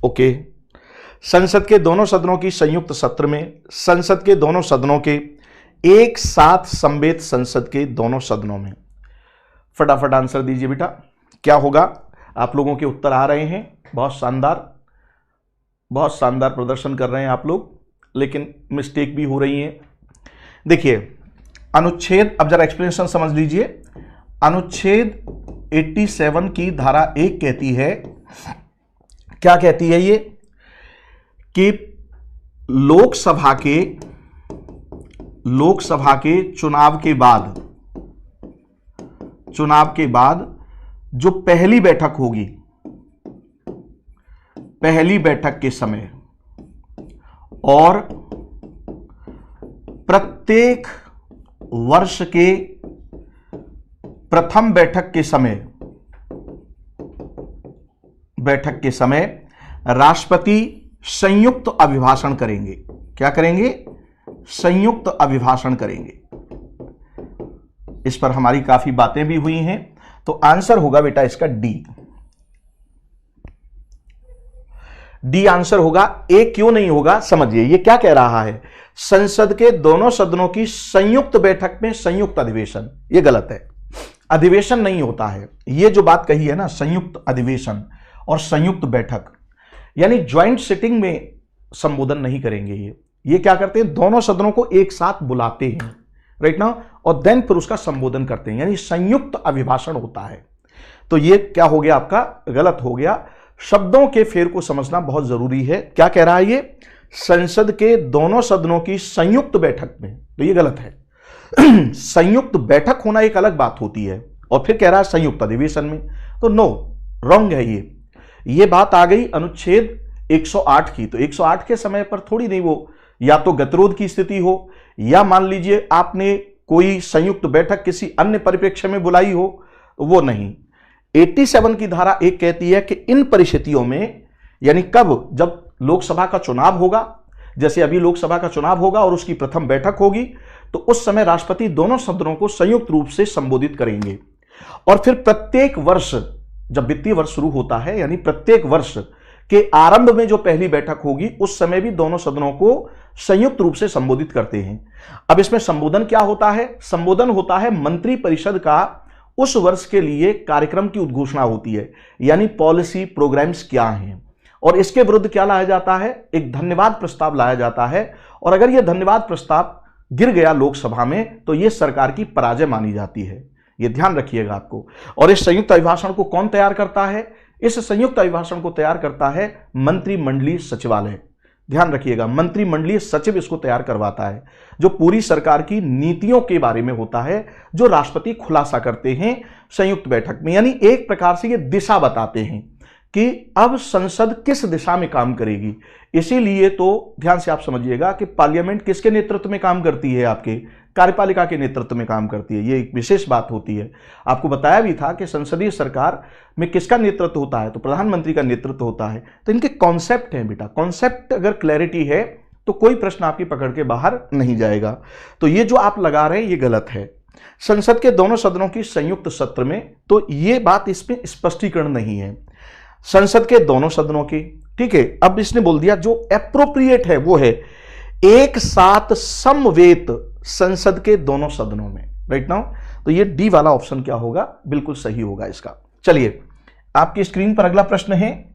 Okay. संसद के दोनों सदनों की संयुक्त सत्र में संसद के दोनों सदनों के एक साथ समवेत संसद के दोनों सदनों में। फटाफट आंसर दीजिए बेटा, क्या होगा? आप लोगों के उत्तर आ रहे हैं, बहुत शानदार प्रदर्शन कर रहे हैं आप लोग, लेकिन मिस्टेक भी हो रही है। देखिए अनुच्छेद, अब जरा एक्सप्लेनेशन समझ लीजिए। अनुच्छेद 87 की धारा 1 कहती है, क्या कहती है ये, कि लोकसभा के चुनाव के बाद जो पहली बैठक होगी, पहली बैठक के समय और प्रत्येक वर्ष के प्रथम बैठक के समय राष्ट्रपति संयुक्त अभिभाषण करेंगे। क्या करेंगे? संयुक्त अभिभाषण करेंगे। इस पर हमारी काफी बातें भी हुई हैं, तो आंसर होगा बेटा इसका डी आंसर होगा। ए क्यों नहीं होगा समझिए, ये क्या कह रहा है, संसद के दोनों सदनों की संयुक्त बैठक में संयुक्त अधिवेशन, ये गलत है। अधिवेशन नहीं होता है, ये जो बात कही है ना, संयुक्त अधिवेशन और संयुक्त बैठक, यानी ज्वाइंट सिटिंग में संबोधन नहीं करेंगे। ये क्या करते हैं, दोनों सदनों को एक साथ बुलाते हैं, राइट ना, और देन फिर उसका संबोधन करते हैं, यानी संयुक्त अभिभाषण होता है। तो ये क्या हो गया आपका, गलत हो गया। शब्दों के फेर को समझना बहुत जरूरी है। क्या कह रहा है ये, संसद के दोनों सदनों की संयुक्त बैठक में, तो ये गलत है। संयुक्त बैठक होना एक अलग बात होती है, और फिर कह रहा है संयुक्त अधिवेशन में, तो नो, रॉन्ग है ये बात आ गई अनुच्छेद 108 की। तो 108 के समय पर थोड़ी नहीं, वो या तो गतिरोध की स्थिति हो, या मान लीजिए आपने कोई संयुक्त बैठक किसी अन्य परिप्रेक्ष्य में बुलाई हो, तो वो नहीं। 87 की धारा 1 कहती है कि इन परिस्थितियों में, यानी कब, जब लोकसभा का चुनाव होगा, जैसे अभी लोकसभा का चुनाव होगा और उसकी प्रथम बैठक होगी, तो उस समय राष्ट्रपति दोनों सदनों को संयुक्त रूप से संबोधित करेंगे। और फिर प्रत्येक वर्ष, जब वित्तीय वर्ष शुरू होता है, यानी प्रत्येक वर्ष के आरंभ में जो पहली बैठक होगी, उस समय भी दोनों सदनों को संयुक्त रूप से संबोधित करते हैं। अब इसमें संबोधन क्या होता है, संबोधन होता है मंत्री परिषद का उस वर्ष के लिए कार्यक्रम की उद्घोषणा होती है, यानी पॉलिसी प्रोग्राम्स क्या हैं, और इसके विरुद्ध क्या लाया जाता है, एक धन्यवाद प्रस्ताव लाया जाता है। और अगर यह धन्यवाद प्रस्ताव गिर गया लोकसभा में, तो यह सरकार की पराजय मानी जाती है। यह ध्यान रखिएगा आपको। और इस संयुक्त अभिभाषण को कौन तैयार करता है, इस संयुक्त अभिभाषण को तैयार करता है मंत्रिमंडलीय सचिवालय। ध्यान रखिएगा, मंत्रिमंडलीय सचिव इसको तैयार करवाता है, जो पूरी सरकार की नीतियों के बारे में होता है, जो राष्ट्रपति खुलासा करते हैं संयुक्त बैठक में, यानी एक प्रकार से ये दिशा बताते हैं कि अब संसद किस दिशा में काम करेगी। इसीलिए तो ध्यान से आप समझिएगा कि पार्लियामेंट किसके नेतृत्व में काम करती है, आपके कार्यपालिका के नेतृत्व में काम करती है। ये एक विशेष बात होती है। आपको बताया भी था कि संसदीय सरकार में किसका नेतृत्व होता है, तो प्रधानमंत्री का नेतृत्व होता है। तो इनके कॉन्सेप्ट हैं बेटा, कॉन्सेप्ट अगर क्लैरिटी है तो कोई प्रश्न आपकी पकड़ के बाहर नहीं जाएगा। तो ये जो आप लगा रहे हैं ये गलत है। संसद के दोनों सदनों की संयुक्त सत्र में, तो ये बात, इसमें स्पष्टीकरण नहीं है। संसद के दोनों सदनों की, ठीक है। अब इसने बोल दिया जो एप्रोप्रिएट है वो है एक साथ समवेत संसद के दोनों सदनों में, राइट नाउ। तो ये डी वाला ऑप्शन क्या होगा, बिल्कुल सही होगा इसका। चलिए आपकी स्क्रीन पर अगला प्रश्न है,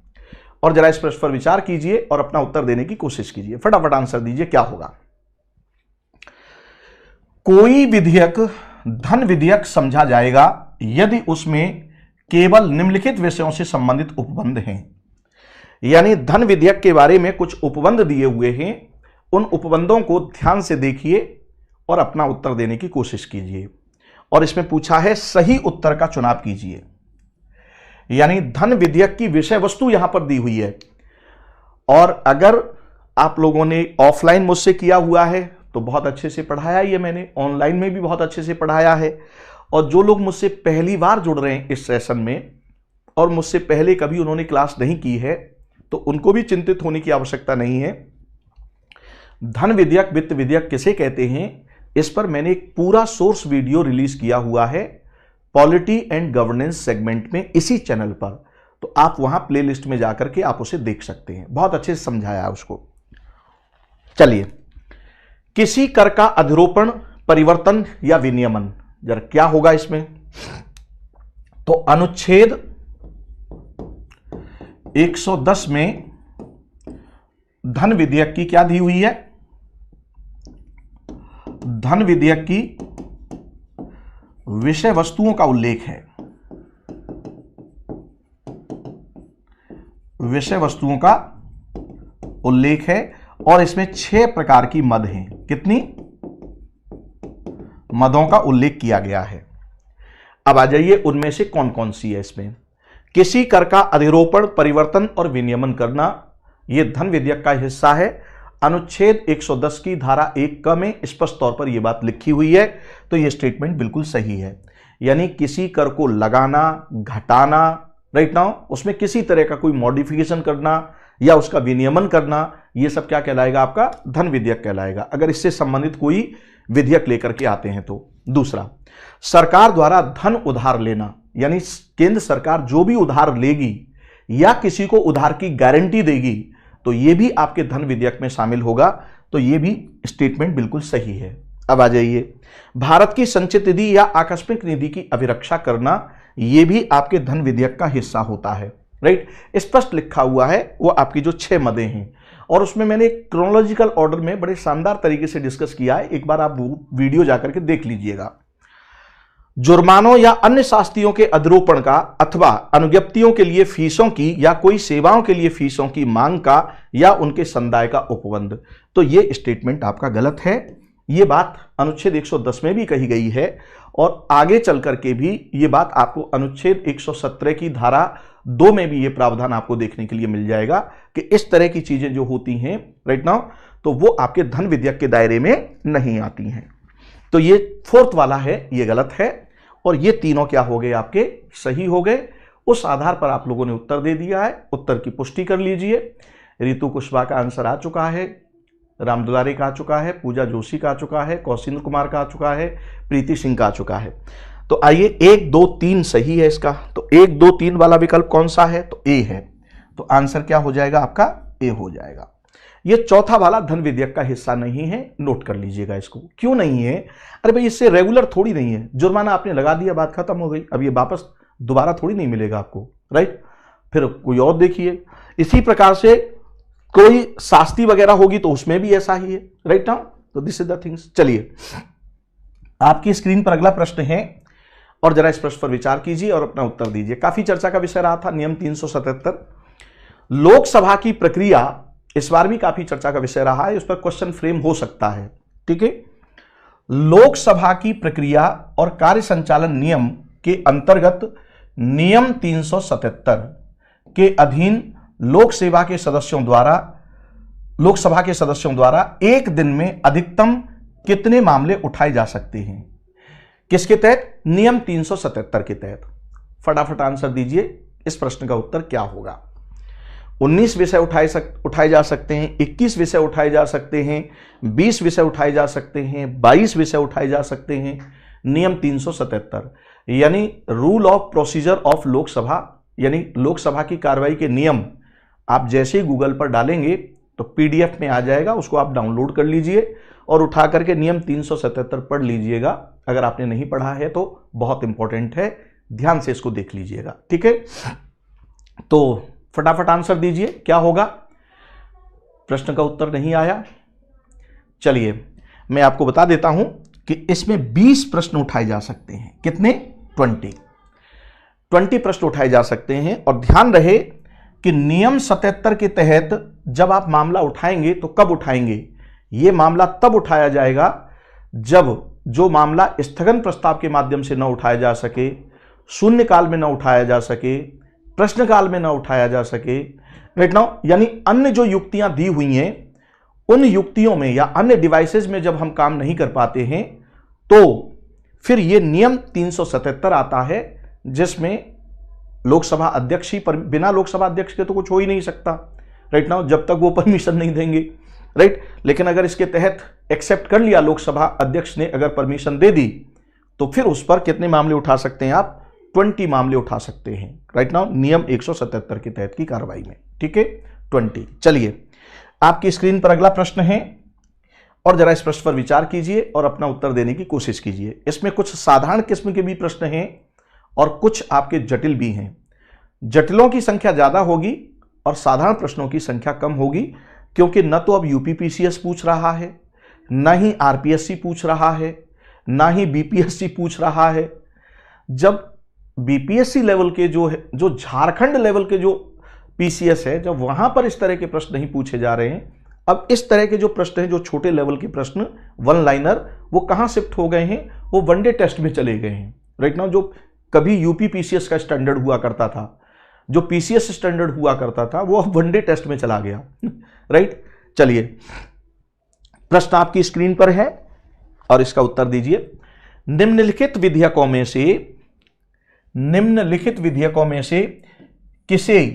और जरा इस प्रश्न पर विचार कीजिए और अपना उत्तर देने की कोशिश कीजिए। फटाफट आंसर दीजिए, क्या होगा। कोई विधेयक धन विधेयक समझा जाएगा यदि उसमें केवल निम्नलिखित विषयों से संबंधित उपबंध हैं। यानी धन विधेयक के बारे में कुछ उपबंध दिए हुए हैं, उन उपबंधों को ध्यान से देखिए और अपना उत्तर देने की कोशिश कीजिए। और इसमें पूछा है सही उत्तर का चुनाव कीजिए। यानी धन विधेयक की विषय वस्तु यहां पर दी हुई है, और अगर आप लोगों ने ऑफलाइन मुझसे किया हुआ है तो बहुत अच्छे से पढ़ाया ही है मैंने, ऑनलाइन में भी बहुत अच्छे से पढ़ाया है। और जो लोग मुझसे पहली बार जुड़ रहे हैं इस सेशन में और मुझसे पहले कभी उन्होंने क्लास नहीं की है, तो उनको भी चिंतित होने की आवश्यकता नहीं है। धन विधेयक वित्त विधेयक किसे कहते हैं, इस पर मैंने एक पूरा सोर्स वीडियो रिलीज किया हुआ है पॉलिटी एंड गवर्नेंस सेगमेंट में, इसी चैनल पर। तो आप वहां प्लेलिस्ट में जाकर के आप उसे देख सकते हैं, बहुत अच्छे से समझाया है उसको। चलिए, किसी कर का अधिरोपण, परिवर्तन या विनियमन, जरा क्या होगा इसमें? तो अनुच्छेद 110 में धन विधेयक की क्या दी हुई है? धन विधेयक की विषय वस्तुओं का उल्लेख है, विषय वस्तुओं का उल्लेख है, और इसमें 6 प्रकार की मद हैं। कितनी मदों का उल्लेख किया गया है? अब आ जाइए, उनमें से कौन कौन सी है इसमें? किसी कर का अधिरोपण, परिवर्तन और विनियमन करना, यह धन विधेयक का हिस्सा है। अनुच्छेद 110 की धारा 1 क में स्पष्ट तौर पर यह बात लिखी हुई है, तो यह स्टेटमेंट बिल्कुल सही है। यानी किसी कर को लगाना, घटाना, राइट नाउ, उसमें किसी तरह का कोई मॉडिफिकेशन करना या उसका विनियमन करना, यह सब क्या कहलाएगा? आपका धन विधेयक कहलाएगा, अगर इससे संबंधित कोई विधेयक लेकर के आते हैं तो। दूसरा, सरकार द्वारा धन उधार लेना, यानी केंद्र सरकार जो भी उधार लेगी या किसी को उधार की गारंटी देगी, तो यह भी आपके धन विधेयक में शामिल होगा, तो यह भी स्टेटमेंट बिल्कुल सही है। अब आ जाइए, भारत की संचित निधि या आकस्मिक निधि की अभिरक्षा करना, यह भी आपके धन विधेयक का हिस्सा होता है, राइट। स्पष्ट लिखा हुआ है वो आपकी जो 6 मदें हैं, और उसमें मैंने क्रोनोलॉजिकल ऑर्डर में बड़े शानदार तरीके से डिस्कस किया है, एक बार आप वीडियो जाकर के देख लीजिएगा। जुर्मानों या अन्य शास्तियों के अधिरोपण का अथवा अनुज्ञप्तियों के लिए फीसों की या कोई सेवाओं के लिए फीसों की मांग का या उनके संदाय का उपबंध, तो यह स्टेटमेंट आपका गलत है। यह बात अनुच्छेद 110 में भी कही गई है, और आगे चल करके भी यह बात आपको अनुच्छेद 117 की धारा 2 में भी यह प्रावधान आपको देखने के लिए मिल जाएगा कि इस तरह की चीजें जो होती हैं राइट नाउ, तो वो आपके धन विधेयक के दायरे में नहीं आती हैं। तो ये 4th वाला है, ये गलत है, और ये तीनों क्या हो गए? आपके सही हो गए। उस आधार पर आप लोगों ने उत्तर दे दिया है, उत्तर की पुष्टि कर लीजिए। रितु कुशवाहा का आंसर आ चुका है, राम दुलारे का आ चुका है, पूजा जोशी का आ चुका है, कौशिंद्र कुमार का आ चुका है, प्रीति सिंह का आ चुका है। तो आइए, 1 2 3 सही है इसका, तो 1 2 3 वाला विकल्प कौन सा है? तो ए है, तो आंसर क्या हो जाएगा? आपका ए हो जाएगा। ये 4था वाला धन विधेयक का हिस्सा नहीं है, नोट कर लीजिएगा इसको। क्यों नहीं है? अरे भाई, इससे रेगुलर थोड़ी नहीं है, जुर्माना आपने लगा दिया, बात खत्म हो गई, अब ये वापस दोबारा थोड़ी नहीं मिलेगा आपको, राइट। फिर कोई और देखिए, इसी प्रकार से कोई शास्ति वगैरह होगी तो उसमें भी ऐसा ही है, राइट नाउ। तो दिस इज द थिंग्स। चलिए, आपकी स्क्रीन पर अगला प्रश्न है, और जरा इस प्रश्न पर विचार कीजिए और अपना उत्तर दीजिए। काफी चर्चा का विषय रहा था नियम 377। लोकसभा की प्रक्रिया इस बार भी काफी चर्चा का विषय रहा है, उस पर क्वेश्चन फ्रेम हो सकता है, ठीक है। लोकसभा की प्रक्रिया और कार्य संचालन नियम के अंतर्गत नियम 377 के अधीन लोकसभा के सदस्यों द्वारा एक दिन में अधिकतम कितने मामले उठाए जा सकते हैं? किसके तहत? नियम 377 के तहत। फटाफट आंसर दीजिए, इस प्रश्न का उत्तर क्या होगा? 19 विषय उठाए जा सकते हैं, 21 विषय उठाए जा सकते हैं, 20 विषय उठाए जा सकते हैं, 22 विषय उठाए जा सकते हैं। नियम 377 यानी rule of procedure of Lok Sabha, यानी लोकसभा की कार्रवाई के नियम, आप जैसे ही गूगल पर डालेंगे तो पीडीएफ में आ जाएगा, उसको आप डाउनलोड कर लीजिए और उठा करके नियम 377 पढ़ लीजिएगा। अगर आपने नहीं पढ़ा है तो बहुत इंपॉर्टेंट है, ध्यान से इसको देख लीजिएगा, ठीक है। तो फटाफट आंसर दीजिए, क्या होगा? प्रश्न का उत्तर नहीं आया। चलिए, मैं आपको बता देता हूं कि इसमें 20 प्रश्न उठाए जा सकते हैं। कितने? 20 प्रश्न उठाए जा सकते हैं। और ध्यान रहे कि नियम 77 के तहत जब आप मामला उठाएंगे तो कब उठाएंगे? यह मामला तब उठाया जाएगा जब जो मामला स्थगन प्रस्ताव के माध्यम से न उठाया जा सके, शून्यकाल में न उठाया जा सके, प्रश्नकाल में न उठाया जा सके, राइट नाउ, यानी अन्य जो युक्तियां दी हुई हैं उन युक्तियों में या अन्य डिवाइसेस में जब हम काम नहीं कर पाते हैं, तो फिर यह नियम 377 आता है, जिसमें लोकसभा अध्यक्ष ही, बिना लोकसभा अध्यक्ष के तो कुछ हो ही नहीं सकता, राइट नाउ, जब तक वो परमिशन नहीं देंगे, राइट। लेकिन अगर इसके तहत एक्सेप्ट कर लिया, लोकसभा अध्यक्ष ने अगर परमिशन दे दी, तो फिर उस पर कितने मामले उठा सकते हैं आप? 20 मामले उठा सकते हैं राइट नाउ नियम 177 के तहत की कार्रवाई में। ठीक है 20। चलिए आपकी स्क्रीन पर अगला प्रश्न है और जरा इस प्रश्न पर विचार कीजिए और अपना उत्तर देने की कोशिश कीजिए। इसमें कुछ साधारण किस्म के भी प्रश्न हैं और कुछ आपके जटिल भी हैं। जटिलों की संख्या ज्यादा होगी और साधारण प्रश्नों की संख्या कम होगी, क्योंकि न तो अब यूपीपीसीएस पूछ रहा है, न ही आरपीएससी पूछ रहा है, ना ही बीपीएससी पूछ रहा है। जब बीपीएससी लेवल के जो झारखंड लेवल के जो पीसीएस है, जब वहां पर इस तरह के प्रश्न नहीं पूछे जा रहे हैं, अब इस तरह के जो प्रश्न हैं, जो छोटे लेवल के प्रश्न वन लाइनर, वो कहां शिफ्ट हो गए हैं? वो वनडे टेस्ट में चले गए हैं राइट नाउ। जो कभी यूपी पीसीएस का स्टैंडर्ड हुआ करता था, जो पीसीएस स्टैंडर्ड हुआ करता था, वो अब वनडे टेस्ट में चला गया राइट। चलिए प्रश्न आपकी स्क्रीन पर है और इसका उत्तर दीजिए। निम्नलिखित विधेयकों में से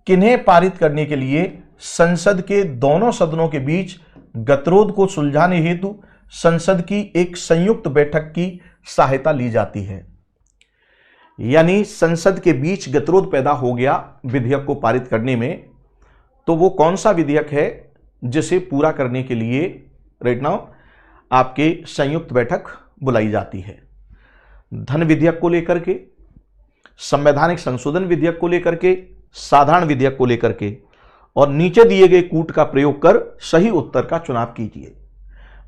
किन्हें पारित करने के लिए संसद के दोनों सदनों के बीच गतिरोध को सुलझाने हेतु संसद की एक संयुक्त बैठक की सहायता ली जाती है? यानी संसद के बीच गतिरोध पैदा हो गया विधेयक को पारित करने में, तो वो कौन सा विधेयक है जिसे पूरा करने के लिए राइट नाउ आपके संयुक्त बैठक बुलाई जाती है? धन विधेयक को लेकर के, संवैधानिक संशोधन विधेयक को लेकर के, साधारण विधेयक को लेकर के, और नीचे दिए गए कूट का प्रयोग कर सही उत्तर का चुनाव कीजिए।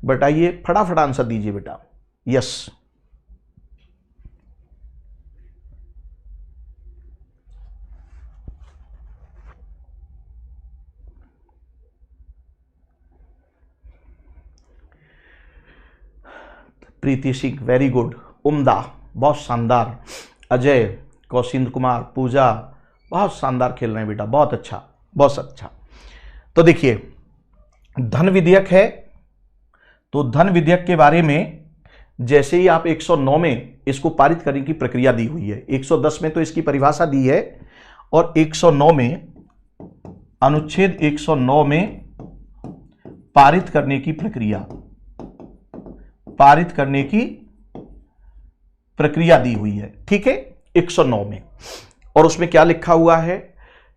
बताइए, फटाफट आंसर दीजिए बेटा। यस, प्रीति सिंह वेरी गुड, उम्दा, बहुत शानदार। अजय, कौशिंद्र कुमार, पूजा, बहुत शानदार खेल रहे हैं बेटा, बहुत अच्छा, बहुत अच्छा। तो देखिए धन विधेयक है, तो धन विधेयक के बारे में जैसे ही आप 109 में इसको पारित करने की प्रक्रिया दी हुई है, 110 में तो इसकी परिभाषा दी है और 109 में, अनुच्छेद 109 में पारित करने की प्रक्रिया दी हुई है। ठीक है 109 में, और उसमें क्या लिखा हुआ है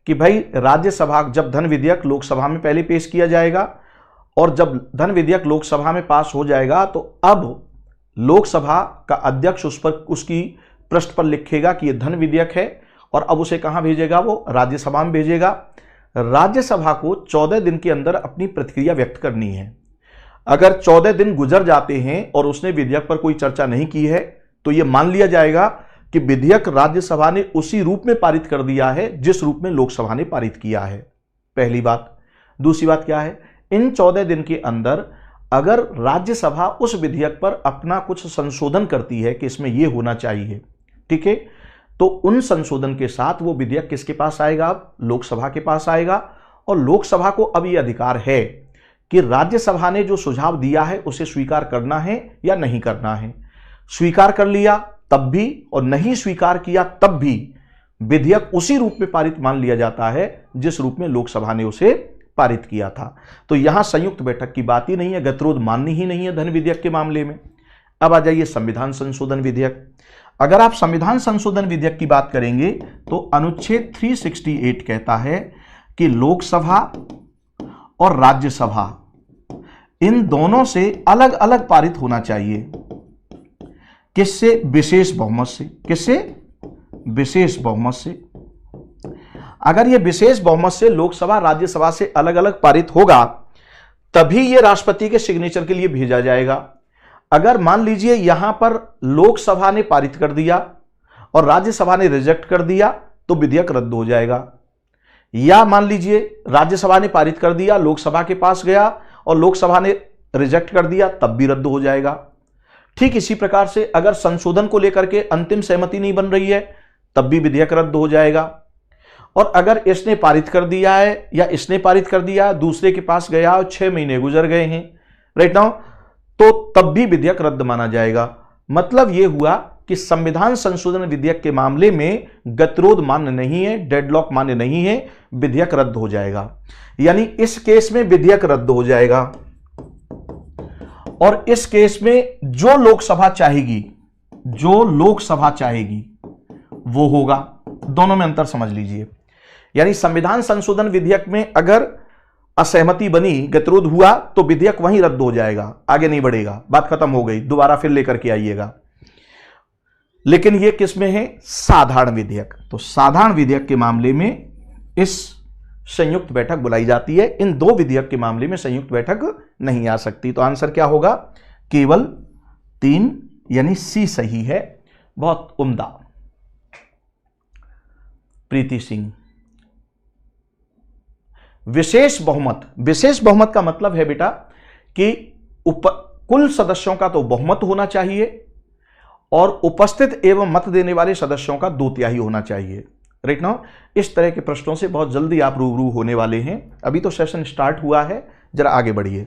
कि भाई राज्यसभा, जब धन विधेयक लोकसभा में पहले पेश किया जाएगा और जब धन विधेयक लोकसभा में पास हो जाएगा तो अब लोकसभा का अध्यक्ष उस पर उसकी पृष्ठ पर लिखेगा कि यह धन विधेयक है, और अब उसे कहां भेजेगा? वो राज्यसभा में भेजेगा। राज्यसभा को 14 दिन के अंदर अपनी प्रतिक्रिया व्यक्त करनी है। अगर 14 दिन गुजर जाते हैं और उसने विधेयक पर कोई चर्चा नहीं की है तो यह मान लिया जाएगा कि विधेयक राज्यसभा ने उसी रूप में पारित कर दिया है जिस रूप में लोकसभा ने पारित किया है। पहली बात। दूसरी बात क्या है? इन 14 दिन के अंदर अगर राज्यसभा उस विधेयक पर अपना कुछ संशोधन करती है कि इसमें यह होना चाहिए, ठीक है, तो उन संशोधन के साथ वो विधेयक किसके पास आएगा? अब लोकसभा के पास आएगा, और लोकसभा को अब यह अधिकार है कि राज्यसभा ने जो सुझाव दिया है उसे स्वीकार करना है या नहीं करना है। स्वीकार कर लिया तब भी और नहीं स्वीकार किया तब भी विधेयक उसी रूप में पारित मान लिया जाता है जिस रूप में लोकसभा ने उसे पारित किया था। तो यहां संयुक्त बैठक की बात ही नहीं है, गतिरोध माननी ही नहीं है धन विधेयक के मामले में। अब आ जाइए संविधान संशोधन विधेयक। अगर आप संविधान संशोधन विधेयक की बात करेंगे तो अनुच्छेद 368 कहता है कि लोकसभा और राज्यसभा इन दोनों से अलग अलग पारित होना चाहिए। किससे? विशेष बहुमत से। किससे? विशेष बहुमत से। अगर यह विशेष बहुमत से लोकसभा राज्यसभा से अलग अलग पारित होगा तभी यह राष्ट्रपति के सिग्नेचर के लिए भेजा जाएगा। अगर मान लीजिए यहां पर लोकसभा ने पारित कर दिया और राज्यसभा ने रिजेक्ट कर दिया तो विधेयक रद्द हो जाएगा, या मान लीजिए राज्यसभा ने पारित कर दिया, लोकसभा के पास गया और लोकसभा ने रिजेक्ट कर दिया, तब भी रद्द हो जाएगा। ठीक इसी प्रकार से अगर संशोधन को लेकर के अंतिम सहमति नहीं बन रही है तब भी विधेयक रद्द हो जाएगा। और अगर इसने पारित कर दिया है या इसने पारित कर दिया है, दूसरे के पास गया और 6 महीने गुजर गए हैं राइट नाउ, तो तब भी विधेयक रद्द माना जाएगा। मतलब यह हुआ कि संविधान संशोधन विधेयक के मामले में गतिरोध मान्य नहीं है, डेडलॉक मान्य नहीं है, विधेयक रद्द हो जाएगा। यानी इस केस में विधेयक रद्द हो जाएगा, और इस केस में जो लोकसभा चाहेगी वो होगा। दोनों में अंतर समझ लीजिए। यानी संविधान संशोधन विधेयक में अगर असहमति बनी, गतिरोध हुआ, तो विधेयक वहीं रद्द हो जाएगा, आगे नहीं बढ़ेगा, बात खत्म हो गई, दोबारा फिर लेकर के आइएगा। लेकिन यह किस में है? साधारण विधेयक। तो साधारण विधेयक के मामले में इस संयुक्त बैठक बुलाई जाती है। इन दो विधेयक के मामले में संयुक्त बैठक नहीं आ सकती। तो आंसर क्या होगा? केवल 3, यानी सी सही है। बहुत उम्दा। प्रीति सिंह, विशेष बहुमत। विशेष बहुमत का मतलब है बेटा कि कुल सदस्यों का तो बहुमत होना चाहिए और उपस्थित एवं मत देने वाले सदस्यों का 2/3 होना चाहिए। राइट नाउ इस तरह के प्रश्नों से बहुत जल्दी आप रूबरू होने वाले हैं। अभी तो सेशन स्टार्ट हुआ है, जरा आगे बढ़िए।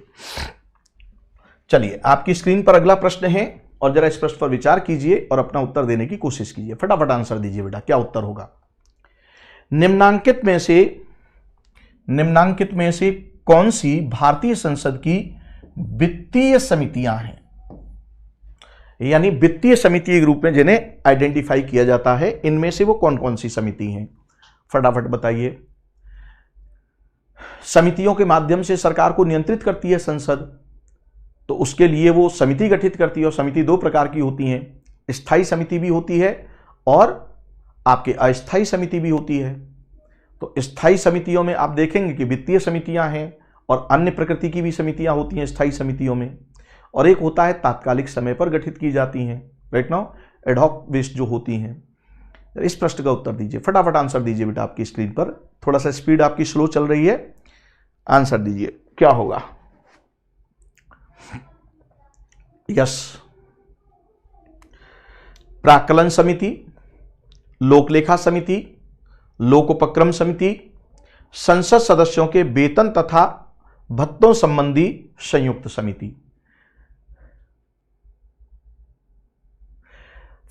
चलिए, आपकी स्क्रीन पर अगला प्रश्न है और जरा इस प्रश्न पर विचार कीजिए और अपना उत्तर देने की कोशिश कीजिए। फटाफट आंसर दीजिए बेटा, क्या उत्तर होगा? निम्नांकित में से कौन सी भारतीय संसद की वित्तीय समितियां हैं? यानी वित्तीय समिति के रूप में जिन्हें आइडेंटिफाई किया जाता है, इनमें से वो कौन कौन सी समिति हैं? फटाफट बताइए। समितियों के माध्यम से सरकार को नियंत्रित करती है संसद, तो उसके लिए वो समिति गठित करती है। और समिति 2 प्रकार की होती हैं, स्थायी समिति भी होती है और आपके अस्थायी समिति भी होती है। तो स्थायी समितियों में आप देखेंगे कि वित्तीय समितियां हैं और अन्य प्रकृति की भी समितियां होती हैं स्थायी समितियों में। और एक होता है तात्कालिक समय पर गठित की जाती हैं, राइट नाउ एडहॉक बेस्ड जो होती हैं। इस प्रश्न का उत्तर दीजिए, फटाफट आंसर दीजिए बेटा। आपकी स्क्रीन पर थोड़ा सा स्पीड आपकी स्लो चल रही है, आंसर दीजिए, क्या होगा? यस, प्राक्कलन समिति, लोकलेखा समिति, लोकोपक्रम समिति, संसद सदस्यों के वेतन तथा भत्तों संबंधी संयुक्त समिति।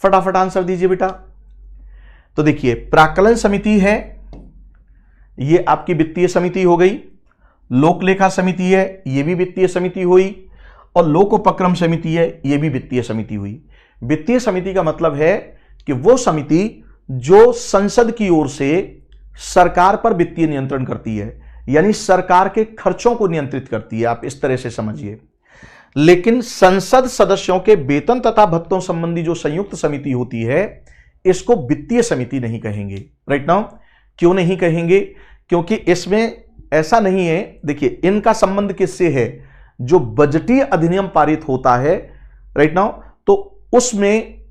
फटाफट आंसर दीजिए बेटा। तो देखिए, प्राक्कलन समिति है, ये आपकी वित्तीय समिति हो गई। लोकलेखा समिति है, ये भी वित्तीय समिति हुई। और लोकोपक्रम समिति है, ये भी वित्तीय समिति हुई। वित्तीय समिति का मतलब है कि वो समिति जो संसद की ओर से सरकार पर वित्तीय नियंत्रण करती है, यानी सरकार के खर्चों को नियंत्रित करती है, आप इस तरह से समझिए। लेकिन संसद सदस्यों के वेतन तथा भत्तों संबंधी जो संयुक्त समिति होती है, इसको वित्तीय समिति नहीं कहेंगे। राइट नाउ क्यों नहीं कहेंगे? क्योंकि इसमें ऐसा नहीं है। देखिए, इनका संबंध किससे है? जो बजटीय अधिनियम पारित होता है, राइट नाउ, तो उसमें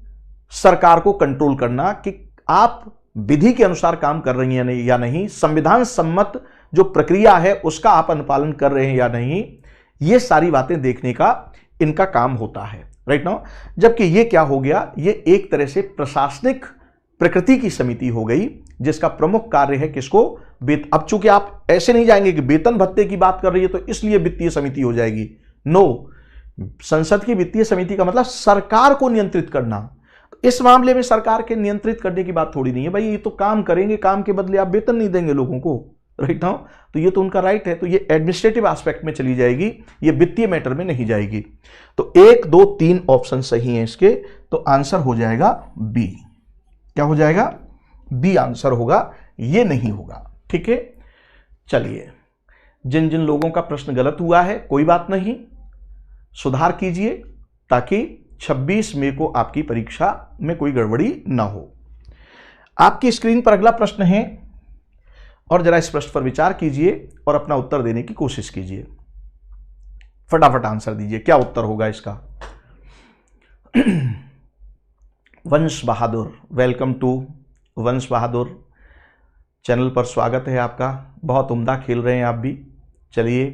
सरकार को कंट्रोल करना कि आप विधि के अनुसार काम कर रही हैं या नहीं, संविधान सम्मत जो प्रक्रिया है उसका आप अनुपालन कर रहे हैं या नहीं, ये सारी बातें देखने का इनका काम होता है। राइट नाउ, जबकि ये क्या हो गया? ये एक तरह से प्रशासनिक प्रकृति की समिति हो गई, जिसका प्रमुख कार्य है किसको? अब चूंकि आप ऐसे नहीं जाएंगे कि वेतन भत्ते की बात कर रही है तो इसलिए वित्तीय समिति हो जाएगी। नो, संसद की वित्तीय समिति का मतलब सरकार को नियंत्रित करना। तो इस मामले में सरकार के नियंत्रित करने की बात थोड़ी नहीं है। भाई, ये तो काम करेंगे, काम के बदले आप वेतन नहीं देंगे लोगों को, राइट नाउ, तो ये तो उनका राइट है। तो ये एडमिनिस्ट्रेटिव एस्पेक्ट में चली जाएगी, ये वित्तीय मैटर में नहीं जाएगी। तो 1, 2, 3 ऑप्शन सही हैं इसके। तो आंसर हो जाएगा बी। क्या हो जाएगा? बी आंसर होगा, ये नहीं होगा। ठीक है, चलिए, जिन जिन लोगों का प्रश्न गलत हुआ है कोई बात नहीं, सुधार कीजिए ताकि 26 मई को आपकी परीक्षा में कोई गड़बड़ी ना हो। आपकी स्क्रीन पर अगला प्रश्न है और जरा इस प्रश्न पर विचार कीजिए और अपना उत्तर देने की कोशिश कीजिए। फटाफट आंसर दीजिए, क्या उत्तर होगा इसका? वंश बहादुर, वेलकम टू वंश बहादुर, चैनल पर स्वागत है आपका। बहुत उम्दा खेल रहे हैं आप भी। चलिए,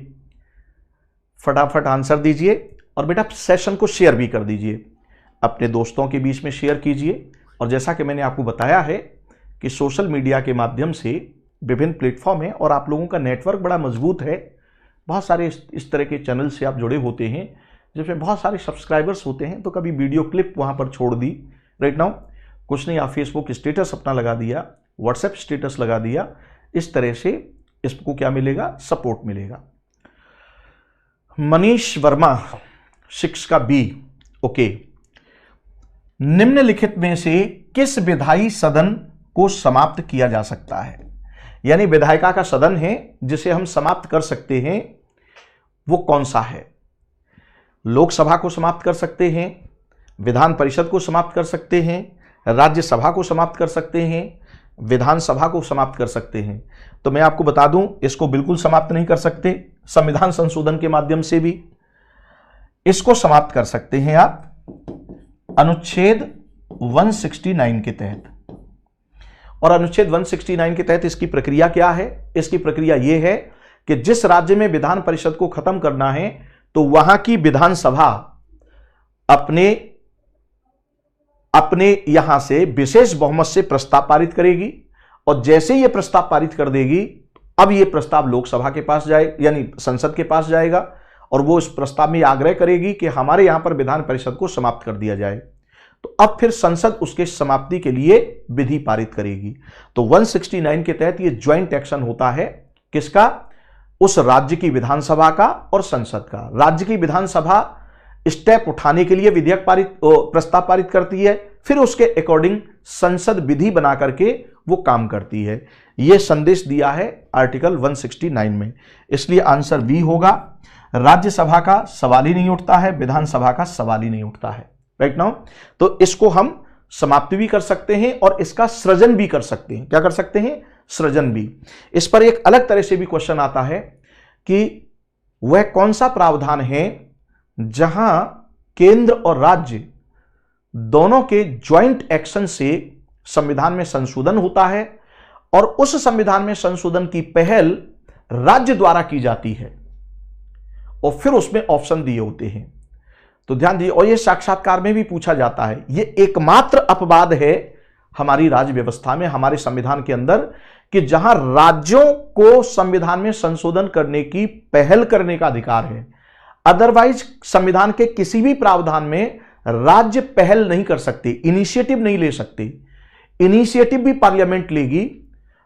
फटाफट आंसर दीजिए और बेटा सेशन को शेयर भी कर दीजिए, अपने दोस्तों के बीच में शेयर कीजिए। और जैसा कि मैंने आपको बताया है कि सोशल मीडिया के माध्यम से विभिन्न प्लेटफॉर्म है और आप लोगों का नेटवर्क बड़ा मजबूत है। बहुत सारे इस तरह के चैनल से आप जुड़े होते हैं जिसमें बहुत सारे सब्सक्राइबर्स होते हैं। तो कभी वीडियो क्लिप वहाँ पर छोड़ दी, राइट नाउ, कुछ नहीं, आप फेसबुक स्टेटस अपना लगा दिया, व्हाट्सएप स्टेटस लगा दिया, इस तरह से इसको क्या मिलेगा? सपोर्ट मिलेगा। मनीष वर्मा, 6 का बी, ओके। निम्नलिखित में से किस विधायी सदन को समाप्त किया जा सकता है? यानी विधायिका का सदन है जिसे हम समाप्त कर सकते हैं, वो कौन सा है? लोकसभा को समाप्त कर सकते हैं, विधान परिषद को समाप्त कर सकते हैं, राज्यसभा को समाप्त कर सकते हैं, विधानसभा को समाप्त कर सकते हैं। तो मैं आपको बता दूं, इसको बिल्कुल समाप्त नहीं कर सकते। संविधान संशोधन के माध्यम से भी इसको समाप्त कर सकते हैं आप अनुच्छेद 169 के तहत। और अनुच्छेद 169 के तहत इसकी प्रक्रिया क्या है? इसकी प्रक्रिया यह है कि जिस राज्य में विधान परिषद को खत्म करना है तो वहां की विधानसभा अपने यहां से विशेष बहुमत से प्रस्ताव पारित करेगी, और जैसे यह प्रस्ताव पारित कर देगी, अब यह प्रस्ताव लोकसभा के पास जाए, यानी संसद के पास जाएगा, और वो इस प्रस्ताव में आग्रह करेगी कि हमारे यहां पर विधान परिषद को समाप्त कर दिया जाए। तो अब फिर संसद उसके समाप्ति के लिए विधि पारित करेगी। तो 169 के तहत यह ज्वाइंट एक्शन होता है। किसका? उस राज्य की विधानसभा का और संसद का। राज्य की विधानसभा स्टेप उठाने के लिए विधेयक प्रस्ताव पारित करती है, फिर उसके अकॉर्डिंग संसद विधि बना करके वो काम करती है। यह संदेश दिया है आर्टिकल 169 में। इसलिए आंसर बी होगा। राज्यसभा का सवाल ही नहीं उठता है, विधानसभा का सवाल ही नहीं उठता है। राइट नाउ, तो इसको हम समाप्ति भी कर सकते हैं और इसका सृजन भी कर सकते हैं। क्या कर सकते हैं? सृजन भी। इस पर एक अलग तरह से भी क्वेश्चन आता है कि वह कौन सा प्रावधान है जहां केंद्र और राज्य दोनों के ज्वाइंट एक्शन से संविधान में संशोधन होता है, और उस संविधान में संशोधन की पहल राज्य द्वारा की जाती है, और फिर उसमें ऑप्शन दिए होते हैं। तो ध्यान दीजिए, और यह साक्षात्कार में भी पूछा जाता है। यह एकमात्र अपवाद है हमारी राज्य व्यवस्था में, हमारे संविधान के अंदर, कि जहां राज्यों को संविधान में संशोधन करने की पहल करने का अधिकार है। अदरवाइज संविधान के किसी भी प्रावधान में राज्य पहल नहीं कर सकते, इनिशिएटिव नहीं ले सकते। इनिशिएटिव भी पार्लियामेंट लेगी।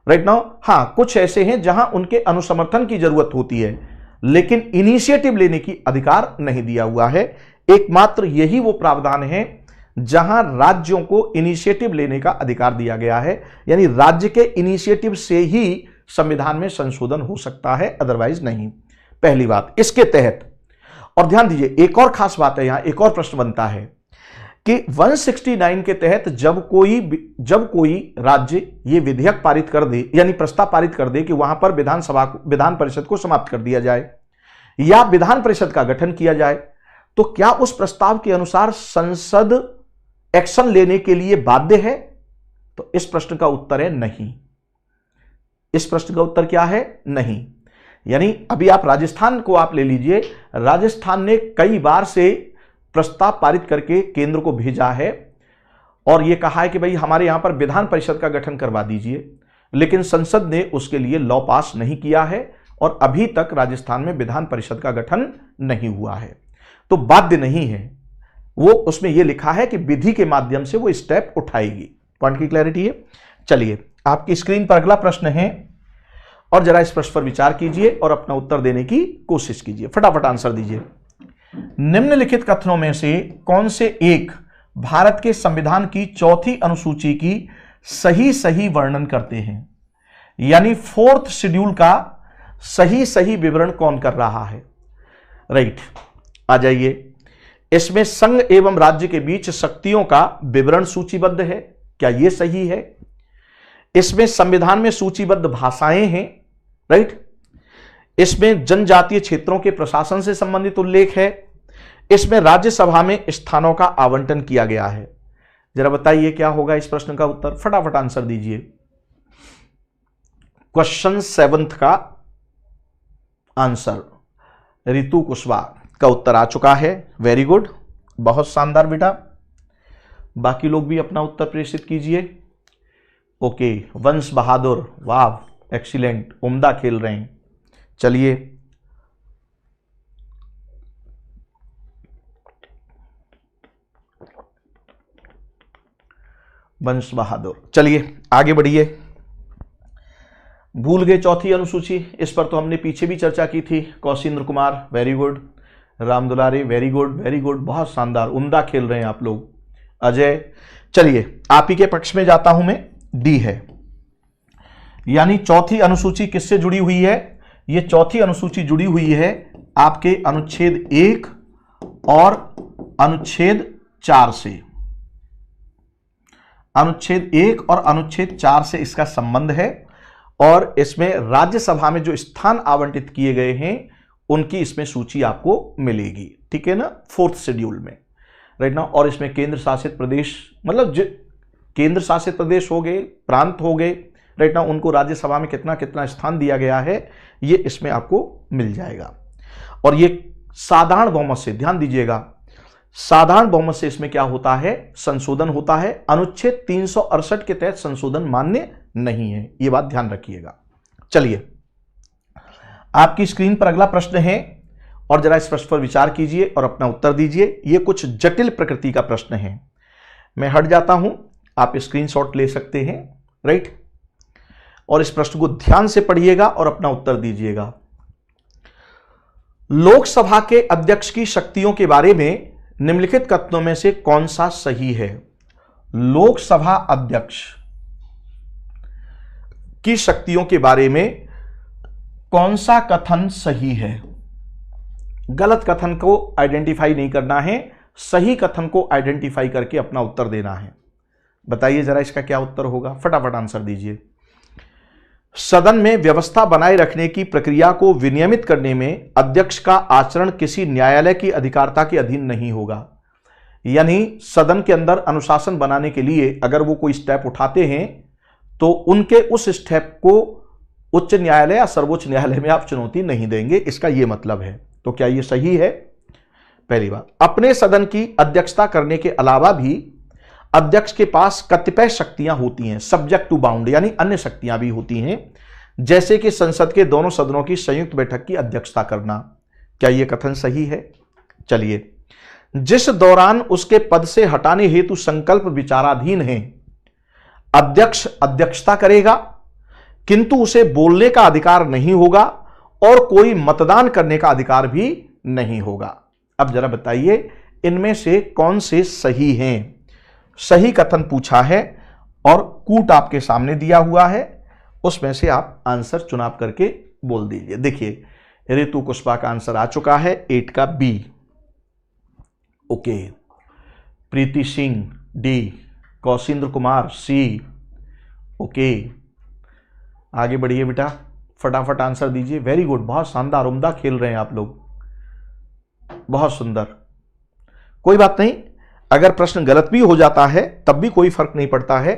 राइट नाउ, हां, कुछ ऐसे हैं जहां उनके अनुसमर्थन की जरूरत होती है, लेकिन इनिशिएटिव लेने की अधिकार नहीं दिया हुआ है। एकमात्र यही वो प्रावधान है जहां राज्यों को इनिशिएटिव लेने का अधिकार दिया गया है, यानी राज्य के इनिशिएटिव से ही संविधान में संशोधन हो सकता है, अदरवाइज नहीं। पहली बात इसके तहत। और ध्यान दीजिए, एक और खास बात है, यहां एक और प्रश्न बनता है कि 169 के तहत जब कोई राज्य ये विधेयक पारित कर दे, यानी प्रस्ताव पारित कर दे कि वहां पर विधान परिषद को समाप्त कर दिया जाए या विधान परिषद का गठन किया जाए, तो क्या उस प्रस्ताव के अनुसार संसद एक्शन लेने के लिए बाध्य है? तो इस प्रश्न का उत्तर है नहीं। इस प्रश्न का उत्तर क्या है? नहीं। यानी अभी आप राजस्थान को आप ले लीजिए, राजस्थान ने कई बार से प्रस्ताव पारित करके केंद्र को भेजा है और यह कहा है कि भाई हमारे यहां पर विधान परिषद का गठन करवा दीजिए, लेकिन संसद ने उसके लिए लॉ पास नहीं किया है और अभी तक राजस्थान में विधान परिषद का गठन नहीं हुआ है। तो बाध्य नहीं है वो, उसमें यह लिखा है कि विधि के माध्यम से वो स्टेप उठाएगी। पॉइंट की क्लैरिटी है। चलिए, आपकी स्क्रीन पर अगला प्रश्न है और जरा इस प्रश्न पर विचार कीजिए और अपना उत्तर देने की कोशिश कीजिए। फटाफट आंसर दीजिए। निम्नलिखित कथनों में से कौन से एक भारत के संविधान की चौथी अनुसूची की सही वर्णन करते हैं? यानी फोर्थ शेड्यूल का सही विवरण कौन कर रहा है? राइट, आ जाइए। इसमें संघ एवं राज्य के बीच शक्तियों का विवरण सूचीबद्ध है, क्या यह सही है? इसमें संविधान में सूचीबद्ध भाषाएं हैं। राइट, इसमें जनजातीय क्षेत्रों के प्रशासन से संबंधित उल्लेख है। इसमें राज्यसभा में स्थानों का आवंटन किया गया है। जरा बताइए क्या होगा इस प्रश्न का उत्तर? फटाफट आंसर दीजिए। क्वेश्चन 7 का आंसर रितु कुशवाहा का उत्तर आ चुका है। वेरी गुड, बहुत शानदार बेटा। बाकी लोग भी अपना उत्तर प्रेषित कीजिए। ओके, वंश बहादुर, वाह, एक्सीलेंट, उम्दा खेल रहे हैं। चलिए, वंश बहादुर, चलिए आगे बढ़िए। भूल गए चौथी अनुसूची, इस पर तो हमने पीछे भी चर्चा की थी। कौशिन्द्र Kumar, very good. Ram Dulari, very good, बहुत शानदार, उम्दा खेल रहे हैं आप लोग। अजय, चलिए आप ही के पक्ष में जाता हूं मैं, डी है, यानी चौथी अनुसूची किससे जुड़ी हुई है? ये चौथी अनुसूची जुड़ी हुई है आपके अनुच्छेद 1 और अनुच्छेद 4 से। अनुच्छेद 1 और अनुच्छेद 4 से इसका संबंध है और इसमें राज्यसभा में जो स्थान आवंटित किए गए हैं उनकी इसमें सूची आपको मिलेगी, ठीक है ना, 4th शेड्यूल में, राइट ना। और इसमें केंद्र शासित प्रदेश, मतलब केंद्र शासित प्रदेश हो गए, प्रांत हो गए, राइट ना, उनको राज्यसभा में कितना कितना स्थान दिया गया है ये इसमें आपको मिल जाएगा। और ये साधारण बहुमत से, ध्यान दीजिएगा, साधारण बहुमत से इसमें क्या होता है? संशोधन होता है। अनुच्छेद 368 के तहत संशोधन मान्य नहीं है, ये बात ध्यान रखिएगा। चलिए आपकी स्क्रीन पर अगला प्रश्न है और जरा इस प्रश्न पर विचार कीजिए और अपना उत्तर दीजिए। ये कुछ जटिल प्रकृति का प्रश्न है, मैं हट जाता हूं, आप स्क्रीनशॉट ले सकते हैं, राइट। और इस प्रश्न को ध्यान से पढ़िएगा और अपना उत्तर दीजिएगा। लोकसभा के अध्यक्ष की शक्तियों के बारे में निम्नलिखित कथनों में से कौन सा सही है? लोकसभा अध्यक्ष की शक्तियों के बारे में कौन सा कथन सही है? गलत कथन को आइडेंटिफाई नहीं करना है, सही कथन को आइडेंटिफाई करके अपना उत्तर देना है। बताइए जरा इसका क्या उत्तर होगा, फटाफट आंसर दीजिए। सदन में व्यवस्था बनाए रखने की प्रक्रिया को विनियमित करने में अध्यक्ष का आचरण किसी न्यायालय की अधिकारिता के अधीन नहीं होगा। यानी सदन के अंदर अनुशासन बनाने के लिए अगर वो कोई स्टेप उठाते हैं तो उनके उस स्टेप को उच्च न्यायालय या सर्वोच्च न्यायालय में आप चुनौती नहीं देंगे, इसका यह मतलब है। तो क्या यह सही है? पहली बात, अपने सदन की अध्यक्षता करने के अलावा भी अध्यक्ष के पास कतिपय शक्तियां होती हैं, सब्जेक्ट टू बाउंड, यानी अन्य शक्तियां भी होती हैं, जैसे कि संसद के दोनों सदनों की संयुक्त बैठक की अध्यक्षता करना। क्या यह कथन सही है? चलिए, जिस दौरान उसके पद से हटाने हेतु संकल्प विचाराधीन है, अध्यक्ष अध्यक्षता करेगा किंतु उसे बोलने का अधिकार नहीं होगा और कोई मतदान करने का अधिकार भी नहीं होगा। अब जरा बताइए इनमें से कौन से सही हैं? सही कथन पूछा है और कूट आपके सामने दिया हुआ है, उसमें से आप आंसर चुनाव करके बोल दीजिए। देखिए ऋतु कुशवाहा का आंसर आ चुका है 8 का बी, ओके। प्रीति सिंह डी, कौशिंद्र कुमार सी, ओके। आगे बढ़िए बेटा, फटाफट आंसर दीजिए। वेरी गुड, बहुत शानदार, उम्दा खेल रहे हैं आप लोग, बहुत सुंदर। कोई बात नहीं, अगर प्रश्न गलत भी हो जाता है तब भी कोई फर्क नहीं पड़ता है,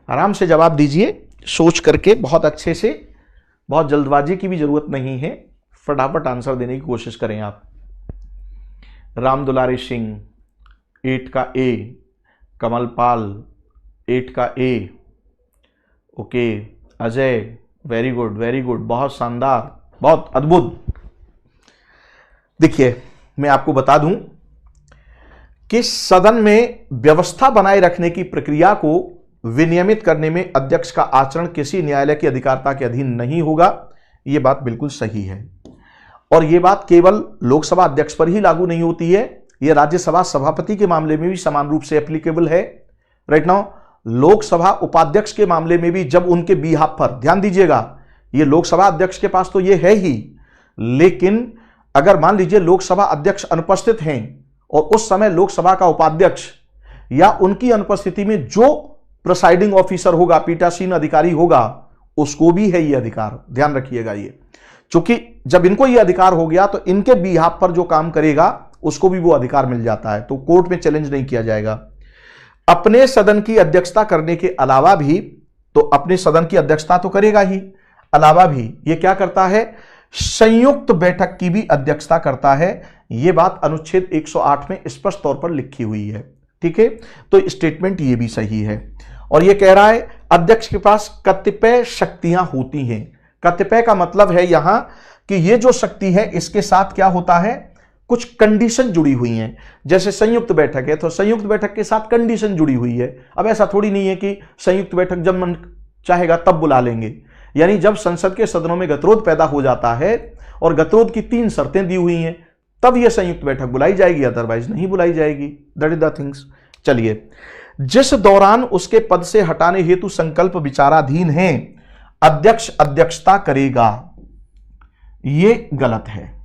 आराम से जवाब दीजिए, सोच करके, बहुत अच्छे से, बहुत जल्दबाजी की भी जरूरत नहीं है, फटाफट आंसर देने की कोशिश करें आप। राम दुलारी सिंह 8 का ए, कमलपाल 8 का ए, ओके। अजय वेरी गुड, बहुत शानदार, बहुत अद्भुत। देखिए मैं आपको बता दूं कि सदन में व्यवस्था बनाए रखने की प्रक्रिया को विनियमित करने में अध्यक्ष का आचरण किसी न्यायालय की अधिकारिता के अधीन नहीं होगा, यह बात बिल्कुल सही है। और यह बात केवल लोकसभा अध्यक्ष पर ही लागू नहीं होती है, यह राज्यसभा सभापति के मामले में भी समान रूप से एप्लीकेबल है। राइट नाउ लोकसभा उपाध्यक्ष के मामले में भी जब उनके बिहाफ पर, ध्यान दीजिएगा, ये लोकसभा अध्यक्ष के पास तो ये है ही, लेकिन अगर मान लीजिए लोकसभा अध्यक्ष अनुपस्थित हैं और उस समय लोकसभा का उपाध्यक्ष या उनकी अनुपस्थिति में जो प्रिसाइडिंग ऑफिसर होगा, पीठासीन अधिकारी होगा, उसको भी है ये अधिकार, ध्यान रखिएगा। ये चूंकि जब इनको ये अधिकार हो गया तो इनके बिहाफ पर जो काम करेगा उसको भी वो अधिकार मिल जाता है, तो कोर्ट में चैलेंज नहीं किया जाएगा। अपने सदन की अध्यक्षता करने के अलावा भी, तो अपने सदन की अध्यक्षता तो करेगा ही, अलावा भी ये क्या करता है, संयुक्त बैठक की भी अध्यक्षता करता है। यह बात अनुच्छेद 108 में स्पष्ट तौर पर लिखी हुई है, ठीक है। तो स्टेटमेंट ये भी सही है। और यह कह रहा है अध्यक्ष के पास कतिपय शक्तियां होती हैं। कतिपय का मतलब है यहां कि यह जो शक्ति है इसके साथ क्या होता है, कुछ कंडीशन जुड़ी हुई हैं। जैसे संयुक्त बैठक है तो संयुक्त बैठक के साथ कंडीशन जुड़ी हुई है। अब ऐसा थोड़ी नहीं है कि संयुक्त बैठक जब मन चाहेगा तब बुला लेंगे, यानी जब संसद के सदनों में गतिरोध पैदा हो जाता है और गतिरोध की 3 शर्तें दी हुई हैं तब यह संयुक्त बैठक बुलाई जाएगी, अदरवाइज नहीं बुलाई जाएगी। That is the things. चलिए जिस दौरान उसके पद से हटाने हेतु संकल्प विचाराधीन है अध्यक्ष अध्यक्षता करेगा, यह गलत है।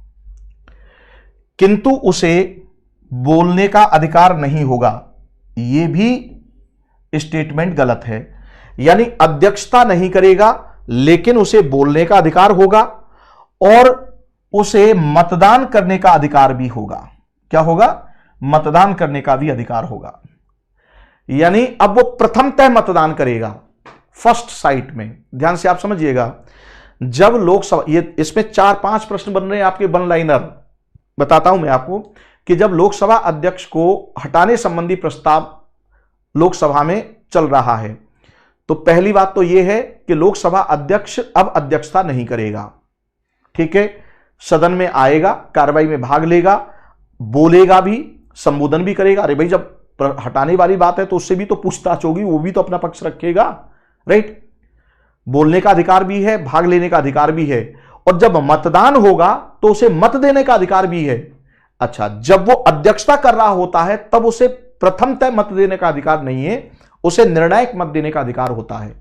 किंतु उसे बोलने का अधिकार नहीं होगा, यह भी स्टेटमेंट गलत है। यानी अध्यक्षता नहीं करेगा लेकिन उसे बोलने का अधिकार होगा और उसे मतदान करने का अधिकार भी होगा। क्या होगा? मतदान करने का भी अधिकार होगा। यानी अब वो प्रथमतः मतदान करेगा फर्स्ट साइट में। ध्यान से आप समझिएगा, जब लोकसभा, ये इसमें 4-5 प्रश्न बन रहे हैं आपके वन लाइनर, बताता हूं मैं आपको कि जब लोकसभा अध्यक्ष को हटाने संबंधी प्रस्ताव लोकसभा में चल रहा है तो पहली बात तो यह है कि लोकसभा अध्यक्ष अब अध्यक्षता नहीं करेगा। ठीक है, सदन में आएगा, कार्रवाई में भाग लेगा, बोलेगा भी, संबोधन भी करेगा। अरे भाई, जब हटाने वाली बात है तो उससे भी तो पूछताछ होगी, वो भी तो अपना पक्ष रखेगा, राइट। बोलने का अधिकार भी है, भाग लेने का अधिकार भी है, और जब मतदान होगा तो उसे मत देने का अधिकार भी है। अच्छा, जब वो अध्यक्षता कर रहा होता है तब उसे प्रथमतः मत देने का अधिकार नहीं है, उसे निर्णायक मत देने का अधिकार होता है।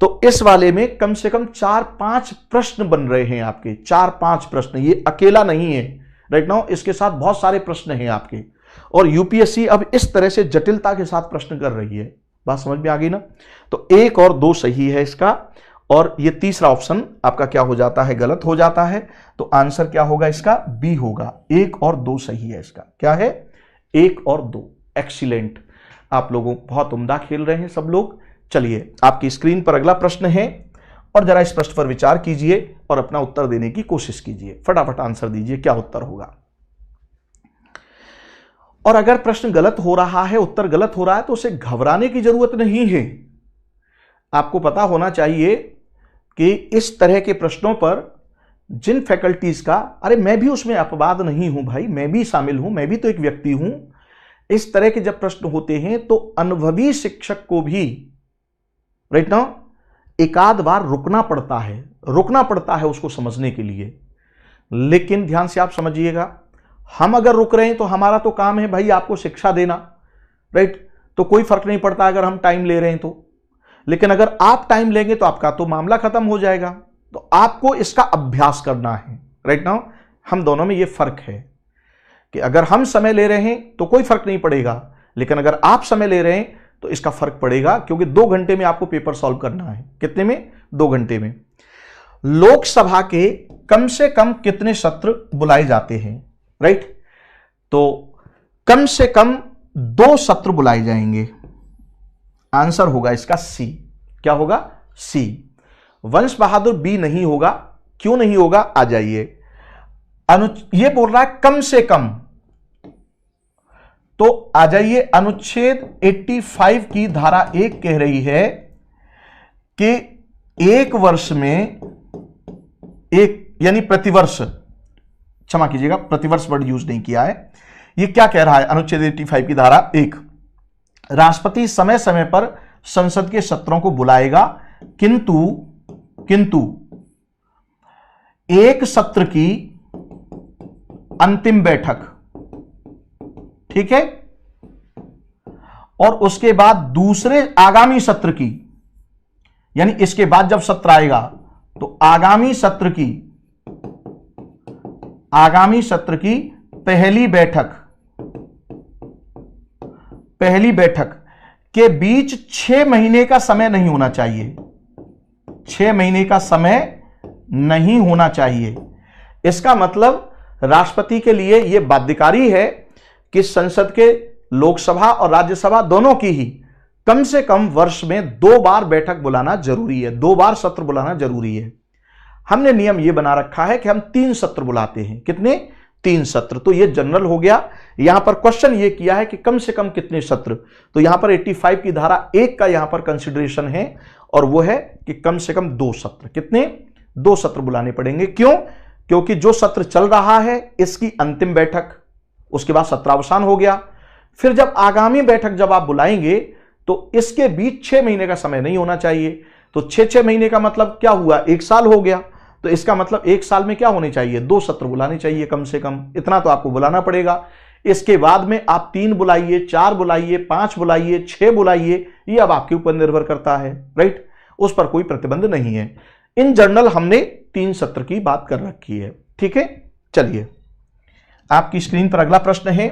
तो इस वाले में कम से कम 4-5 प्रश्न बन रहे हैं आपके, 4-5 प्रश्न, ये अकेला नहीं है राइट नाउ, इसके साथ बहुत सारे प्रश्न हैं आपके। और यूपीएससी अब इस तरह से जटिलता के साथ प्रश्न कर रही है। बात समझ में आ गई ना? तो 1 और 2 सही है इसका, और ये तीसरा ऑप्शन आपका क्या हो जाता है? गलत हो जाता है। तो आंसर क्या होगा इसका? बी होगा। 1 और 2 सही है इसका। क्या है? 1 और 2। एक्सीलेंट, आप लोगों बहुत उम्दा खेल रहे हैं सब लोग। चलिए, आपकी स्क्रीन पर अगला प्रश्न है और जरा इस प्रश्न पर विचार कीजिए और अपना उत्तर देने की कोशिश कीजिए। फटाफट आंसर दीजिए, क्या उत्तर होगा। और अगर प्रश्न गलत हो रहा है, उत्तर गलत हो रहा है, तो उसे घबराने की जरूरत नहीं है। आपको पता होना चाहिए कि इस तरह के प्रश्नों पर जिन फैकल्टीज का, अरे मैं भी उसमें अपवाद नहीं हूं भाई, मैं भी शामिल हूं, मैं भी तो एक व्यक्ति हूं। इस तरह के जब प्रश्न होते हैं तो अनुभवी शिक्षक को भी राइट नाउ एकाध बार रुकना पड़ता है उसको समझने के लिए। लेकिन ध्यान से आप समझिएगा, हम अगर रुक रहे हैं तो हमारा तो काम है भाई आपको शिक्षा देना, राइट। तो कोई फर्क नहीं पड़ता अगर हम टाइम ले रहे हैं तो, लेकिन अगर आप टाइम लेंगे तो आपका तो मामला खत्म हो जाएगा। तो आपको इसका अभ्यास करना है राइट नाउ। हम दोनों में यह फर्क है कि अगर हम समय ले रहे हैं तो कोई फर्क नहीं पड़ेगा, लेकिन अगर आप समय ले रहे हैं तो इसका फर्क पड़ेगा, क्योंकि 2 घंटे में आपको पेपर सॉल्व करना है। कितने में? 2 घंटे में। लोकसभा के कम से कम कितने सत्र बुलाए जाते हैं? राइट, तो कम से कम 2 सत्र बुलाए जाएंगे। आंसर होगा इसका सी। क्या होगा? सी। वंश बहादुर बी नहीं होगा। क्यों नहीं होगा? आ जाइए। ये बोल रहा है कम से कम, तो आ जाइए। अनुच्छेद 85 की धारा 1 कह रही है कि 1 वर्ष में यानी प्रतिवर्ष, क्षमा कीजिएगा, प्रतिवर्ष वर्ड यूज नहीं किया है। ये क्या कह रहा है? अनुच्छेद 85 की धारा 1, राष्ट्रपति समय समय पर संसद के सत्रों को बुलाएगा, किंतु एक सत्र की अंतिम बैठक, ठीक है, और उसके बाद दूसरे आगामी सत्र की, यानी इसके बाद जब सत्र आएगा तो आगामी सत्र की पहली बैठक के बीच 6 महीने का समय नहीं होना चाहिए। 6 महीने का समय नहीं होना चाहिए। इसका मतलब राष्ट्रपति के लिए यह बाध्यकारी है कि संसद के लोकसभा और राज्यसभा दोनों की ही कम से कम वर्ष में 2 बार बैठक बुलाना जरूरी है, 2 बार सत्र बुलाना जरूरी है। हमने नियम यह बना रखा है कि हम 3 सत्र बुलाते हैं। कितने? 3 सत्र। तो यह जनरल हो गया। यहां पर क्वेश्चन यह किया है कि कम से कम कितने सत्र, तो यहां पर 85 की धारा 1 का यहां पर कंसिडरेशन है, और वो है कि कम से कम 2 सत्र। कितने? 2 सत्र बुलाने पड़ेंगे। क्यों? क्योंकि जो सत्र चल रहा है इसकी अंतिम बैठक, उसके बाद सत्रावसान हो गया, फिर जब आगामी बैठक जब आप बुलाएंगे तो इसके बीच 6 महीने का समय नहीं होना चाहिए। तो 6 महीने का मतलब क्या हुआ? 1 साल हो गया। तो इसका मतलब 1 साल में क्या होने चाहिए? 2 सत्र बुलाने चाहिए कम से कम। इतना तो आपको बुलाना पड़ेगा। इसके बाद में आप 3 बुलाइए, 4 बुलाइए, 5 बुलाइए, 6 बुलाइए, ये अब आपके ऊपर निर्भर करता है, राइट। उस पर कोई प्रतिबंध नहीं है। इन जनरल हमने 3 सत्र की बात कर रखी है, ठीक है। चलिए, आपकी स्क्रीन पर अगला प्रश्न है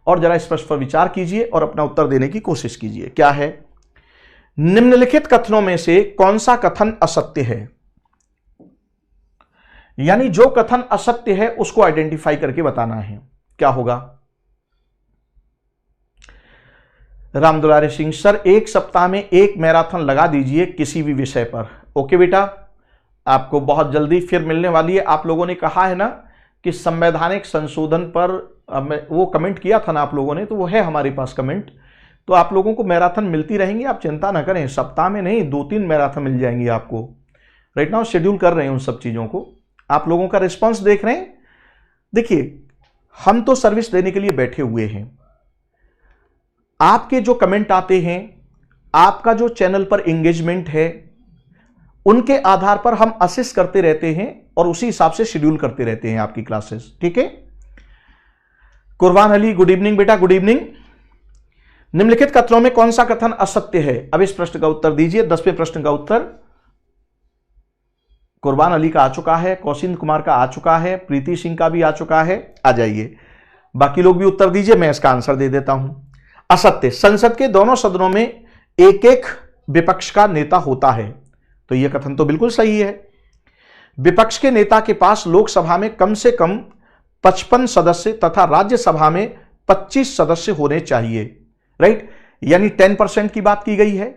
और जरा इस प्रश्न पर विचार कीजिए और अपना उत्तर देने की कोशिश कीजिए। क्या है? निम्नलिखित कथनों में से कौन सा कथन असत्य है? यानी जो कथन असत्य है उसको आइडेंटिफाई करके बताना है। क्या होगा? रामदुलारे सिंह सर, 1 सप्ताह में 1 मैराथन लगा दीजिए किसी भी विषय पर। ओके बेटा, आपको बहुत जल्दी फिर मिलने वाली है। आप लोगों ने कहा है ना कि संवैधानिक संशोधन पर वो कमेंट किया था ना आप लोगों ने, तो वो है हमारे पास कमेंट। तो आप लोगों को मैराथन मिलती रहेंगी, आप चिंता ना करें। सप्ताह में नहीं, 2-3 मैराथन मिल जाएंगी आपको। राइट नाउ शेड्यूल कर रहे हैं उन सब चीजों को। आप लोगों का रिस्पॉन्स देख रहे हैं। देखिए, हम तो सर्विस देने के लिए बैठे हुए हैं। आपके जो कमेंट आते हैं, आपका जो चैनल पर एंगेजमेंट है, उनके आधार पर हम असेस करते रहते हैं और उसी हिसाब से शेड्यूल करते रहते हैं आपकी क्लासेस, ठीक है। कुर्बान अली, गुड इवनिंग बेटा, गुड इवनिंग। निम्नलिखित कथनों में कौन सा कथन असत्य है? अब इस प्रश्न का उत्तर दीजिए। 10वें प्रश्न का उत्तर कुर्बान अली का आ चुका है, कौशिक कुमार का आ चुका है, प्रीति सिंह का भी आ चुका है। आ जाइए, बाकी लोग भी उत्तर दीजिए, मैं इसका आंसर दे देता हूं। असत्य, संसद के दोनों सदनों में एक विपक्ष का नेता होता है। तो यह कथन तो बिल्कुल सही है। विपक्ष के नेता के पास लोकसभा में कम से कम 55 सदस्य तथा राज्यसभा में 25 सदस्य होने चाहिए, राइट। यानी 10% की बात की गई है,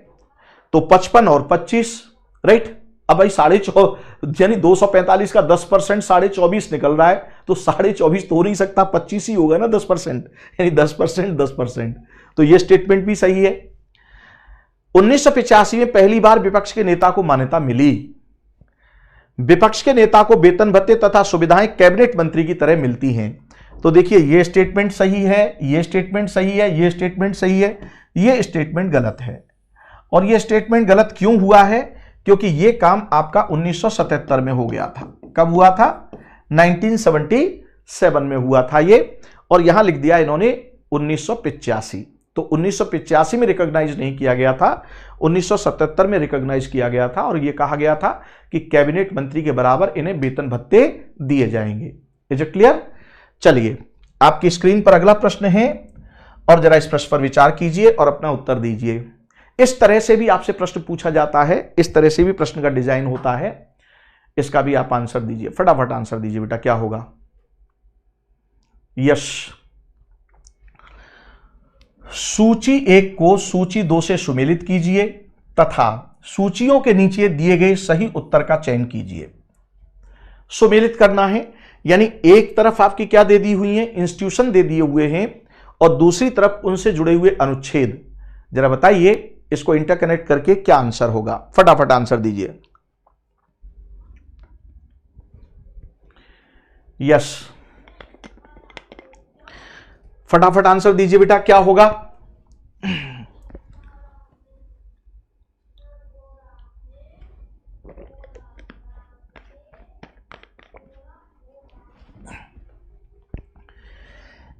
तो 55 और 25, राइट। अब भाई 24.5 यानी 245 का 10% 24.5 निकल रहा है, तो 24.5 तो हो नहीं सकता, 25 ही होगा ना 10%, यानी 10%, 10%। तो यह स्टेटमेंट भी सही है। 1985 में पहली बार विपक्ष के नेता को मान्यता मिली। विपक्ष के नेता को वेतन भत्ते तथा सुविधाएं कैबिनेट मंत्री की तरह मिलती हैं। तो देखिए, यह स्टेटमेंट सही है, यह स्टेटमेंट सही है, यह स्टेटमेंट सही है, यह स्टेटमेंट गलत है। और यह स्टेटमेंट गलत क्यों हुआ है? क्योंकि यह काम आपका 1977 में हो गया था। कब हुआ था? 1977 में हुआ था ये, और यहां लिख दिया इन्होंने 1985। तो 1985 में रिकॉग्नाइज नहीं किया गया था, 1977 में रिकॉग्नाइज किया गया था, और यह कहा गया था कि कैबिनेट मंत्री के बराबर इन्हें वेतन भत्ते दिए जाएंगे। Is it clear? चलिए, आपकी स्क्रीन पर अगला प्रश्न है और जरा इस प्रश्न पर विचार कीजिए और अपना उत्तर दीजिए। इस तरह से भी आपसे प्रश्न पूछा जाता है, इस तरह से भी प्रश्न का डिजाइन होता है। इसका भी आप आंसर दीजिए, फटाफट आंसर दीजिए बेटा। क्या होगा? यस। सूची 1 को सूची 2 से सुमेलित कीजिए तथा सूचियों के नीचे दिए गए सही उत्तर का चयन कीजिए। सुमेलित करना है, यानी एक तरफ आपकी क्या दे दी हुई है? इंस्टीट्यूशन दे दिए हुए हैं, और दूसरी तरफ उनसे जुड़े हुए अनुच्छेद। जरा बताइए, इसको इंटरकनेक्ट करके क्या आंसर होगा? फटाफट आंसर दीजिए। यस, फटाफट आंसर दीजिए बेटा, क्या होगा?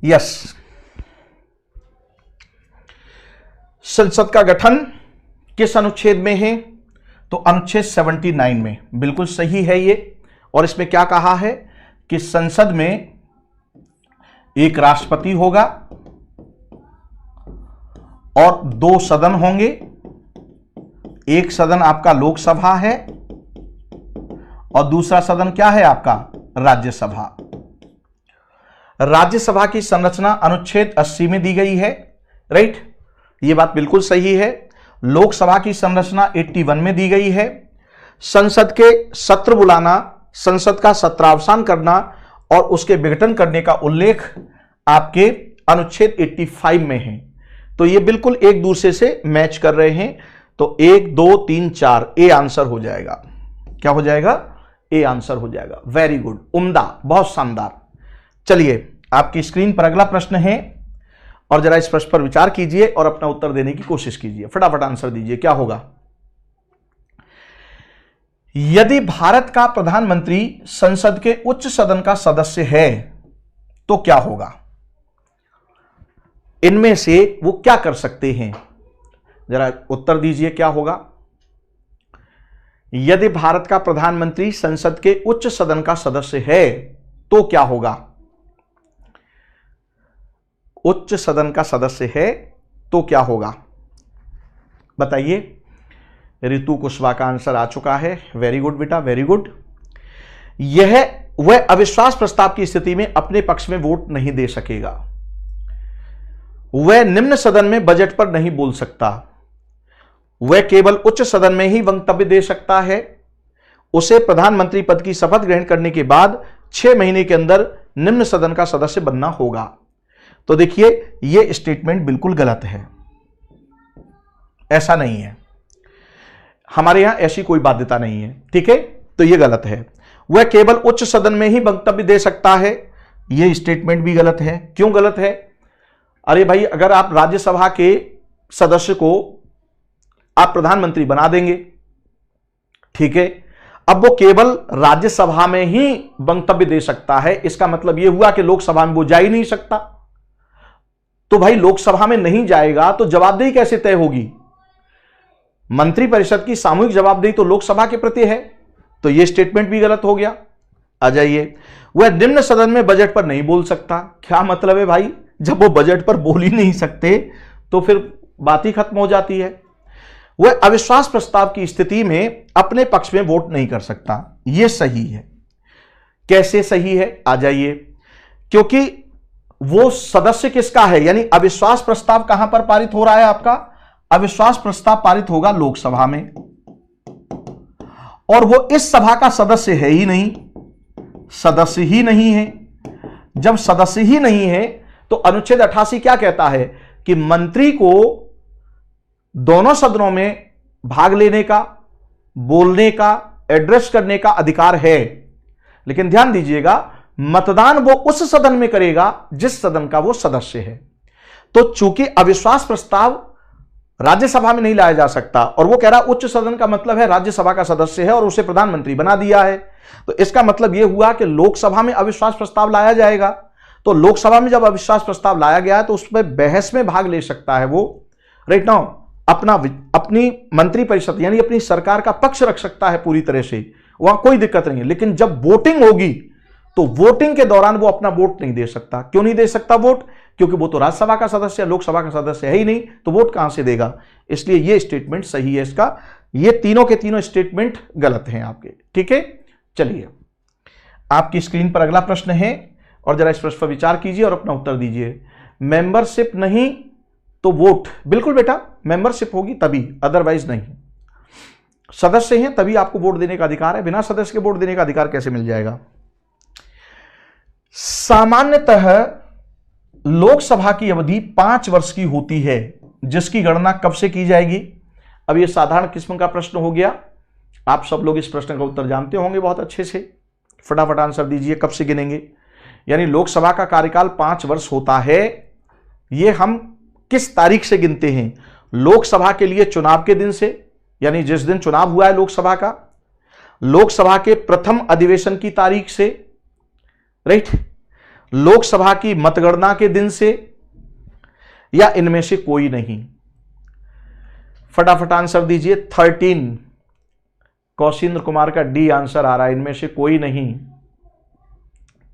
यस, संसद का गठन किस अनुच्छेद में है? तो अनुच्छेद 79 में। बिल्कुल सही है ये। और इसमें क्या कहा है कि संसद में एक राष्ट्रपति होगा और 2 सदन होंगे। एक सदन आपका लोकसभा है और दूसरा सदन क्या है आपका? राज्यसभा। राज्यसभा की संरचना अनुच्छेद 80 में दी गई है, राइट। ये बात बिल्कुल सही है। लोकसभा की संरचना 81 में दी गई है। संसद के सत्र बुलाना, संसद का सत्रावसान करना और उसके विघटन करने का उल्लेख आपके अनुच्छेद 85 में है। तो ये बिल्कुल एक दूसरे से मैच कर रहे हैं। तो 1, 2, 3, 4 ए आंसर हो जाएगा। क्या हो जाएगा? ए आंसर हो जाएगा। वेरी गुड, उम्दा, बहुत शानदार। चलिए, आपकी स्क्रीन पर अगला प्रश्न है और जरा इस प्रश्न पर विचार कीजिए और अपना उत्तर देने की कोशिश कीजिए। फटाफट आंसर दीजिए। क्या होगा? यदि भारत का प्रधानमंत्री संसद के उच्च सदन का सदस्य है तो क्या होगा? इनमें से वो क्या कर सकते हैं? जरा उत्तर दीजिए, क्या होगा? यदि भारत का प्रधानमंत्री संसद के उच्च सदन का सदस्य है तो क्या होगा? उच्च सदन का सदस्य है तो क्या होगा, बताइए। रितु कुशवाहा का आंसर आ चुका है। वेरी गुड बेटा, वेरी गुड। यह वह अविश्वास प्रस्ताव की स्थिति में अपने पक्ष में वोट नहीं दे सकेगा। वह निम्न सदन में बजट पर नहीं बोल सकता। वह केवल उच्च सदन में ही वक्तव्य दे सकता है। उसे प्रधानमंत्री पद की शपथ ग्रहण करने के बाद 6 महीने के अंदर निम्न सदन का सदस्य बनना होगा। तो देखिए, यह स्टेटमेंट बिल्कुल गलत है। ऐसा नहीं है, हमारे यहां ऐसी कोई बाध्यता नहीं है, ठीक है। तो यह गलत है। वह केवल उच्च सदन में ही वक्तव्य दे सकता है, यह स्टेटमेंट भी गलत है। क्यों गलत है? अरे भाई, अगर आप राज्यसभा के सदस्य को आप प्रधानमंत्री बना देंगे, ठीक है, अब वो केवल राज्यसभा में ही वक्तव्य दे सकता है, इसका मतलब यह हुआ कि लोकसभा में वो जा ही नहीं सकता। तो भाई, लोकसभा में नहीं जाएगा तो जवाबदेही कैसे तय होगी? मंत्रिपरिषद की सामूहिक जवाबदेही तो लोकसभा के प्रति है। तो यह स्टेटमेंट भी गलत हो गया। आ जाइए, वह निम्न सदन में बजट पर नहीं बोल सकता। क्या मतलब है भाई? जब वो बजट पर बोल ही नहीं सकते तो फिर बात ही खत्म हो जाती है। वह अविश्वास प्रस्ताव की स्थिति में अपने पक्ष में वोट नहीं कर सकता। यह सही है। कैसे सही है? आ जाइए, क्योंकि वो सदस्य किसका है, यानी अविश्वास प्रस्ताव कहां पर पारित हो रहा है आपका? अविश्वास प्रस्ताव पारित होगा लोकसभा में, और वो इस सभा का सदस्य है ही नहीं, सदस्य ही नहीं है। जब सदस्य ही नहीं है तो अनुच्छेद 88 क्या कहता है कि मंत्री को दोनों सदनों में भाग लेने का, बोलने का, एड्रेस करने का अधिकार है। लेकिन ध्यान दीजिएगा, मतदान वो उस सदन में करेगा जिस सदन का वो सदस्य है। तो चूंकि अविश्वास प्रस्ताव राज्यसभा में नहीं लाया जा सकता, और वो कह रहा उच्च सदन का मतलब है राज्यसभा का सदस्य है और उसे प्रधानमंत्री बना दिया है, तो इसका मतलब यह हुआ कि लोकसभा में अविश्वास प्रस्ताव लाया जाएगा। तो लोकसभा में जब अविश्वास प्रस्ताव लाया गया है तो उसमें बहस में भाग ले सकता है वो, राइट नाउ, अपनी मंत्रिपरिषद यानी अपनी सरकार का पक्ष रख सकता है पूरी तरह से, वहां कोई दिक्कत नहीं है। लेकिन जब वोटिंग होगी तो वोटिंग के दौरान वो अपना वोट नहीं दे सकता। क्यों नहीं दे सकता वोट? क्योंकि वो तो राज्यसभा का सदस्य, लोकसभा का सदस्य है ही नहीं, तो वोट कहां से देगा? इसलिए ये स्टेटमेंट सही है इसका। ये तीनों के तीनों स्टेटमेंट गलत हैं आपके, ठीक है। चलिए, आपकी स्क्रीन पर अगला प्रश्न है और जरा इस प्रश्न पर विचार कीजिए और अपना उत्तर दीजिए। मेंबरशिप नहीं तो वोट? बिल्कुल बेटा, मेंबरशिप होगी तभी, अदरवाइज नहीं। सदस्य हैं तभी आपको वोट देने का अधिकार है, बिना सदस्य के वोट देने का अधिकार कैसे मिल जाएगा? सामान्यतः लोकसभा की अवधि 5 वर्ष की होती है, जिसकी गणना कब से की जाएगी? अब यह साधारण किस्म का प्रश्न हो गया, आप सब लोग इस प्रश्न का उत्तर जानते होंगे बहुत अच्छे से। फटाफट आंसर दीजिए, कब से गिनेंगे? यानी लोकसभा का कार्यकाल 5 वर्ष होता है, यह हम किस तारीख से गिनते हैं? लोकसभा के लिए चुनाव के दिन से, यानी जिस दिन चुनाव हुआ है लोकसभा का, लोकसभा के प्रथम अधिवेशन की तारीख से, राइट, लोकसभा की मतगणना के दिन से, या इनमें से कोई नहीं? फटाफट आंसर दीजिए। 13 कौशिंद्र कुमार का डी आंसर आ रहा है, इनमें से कोई नहीं।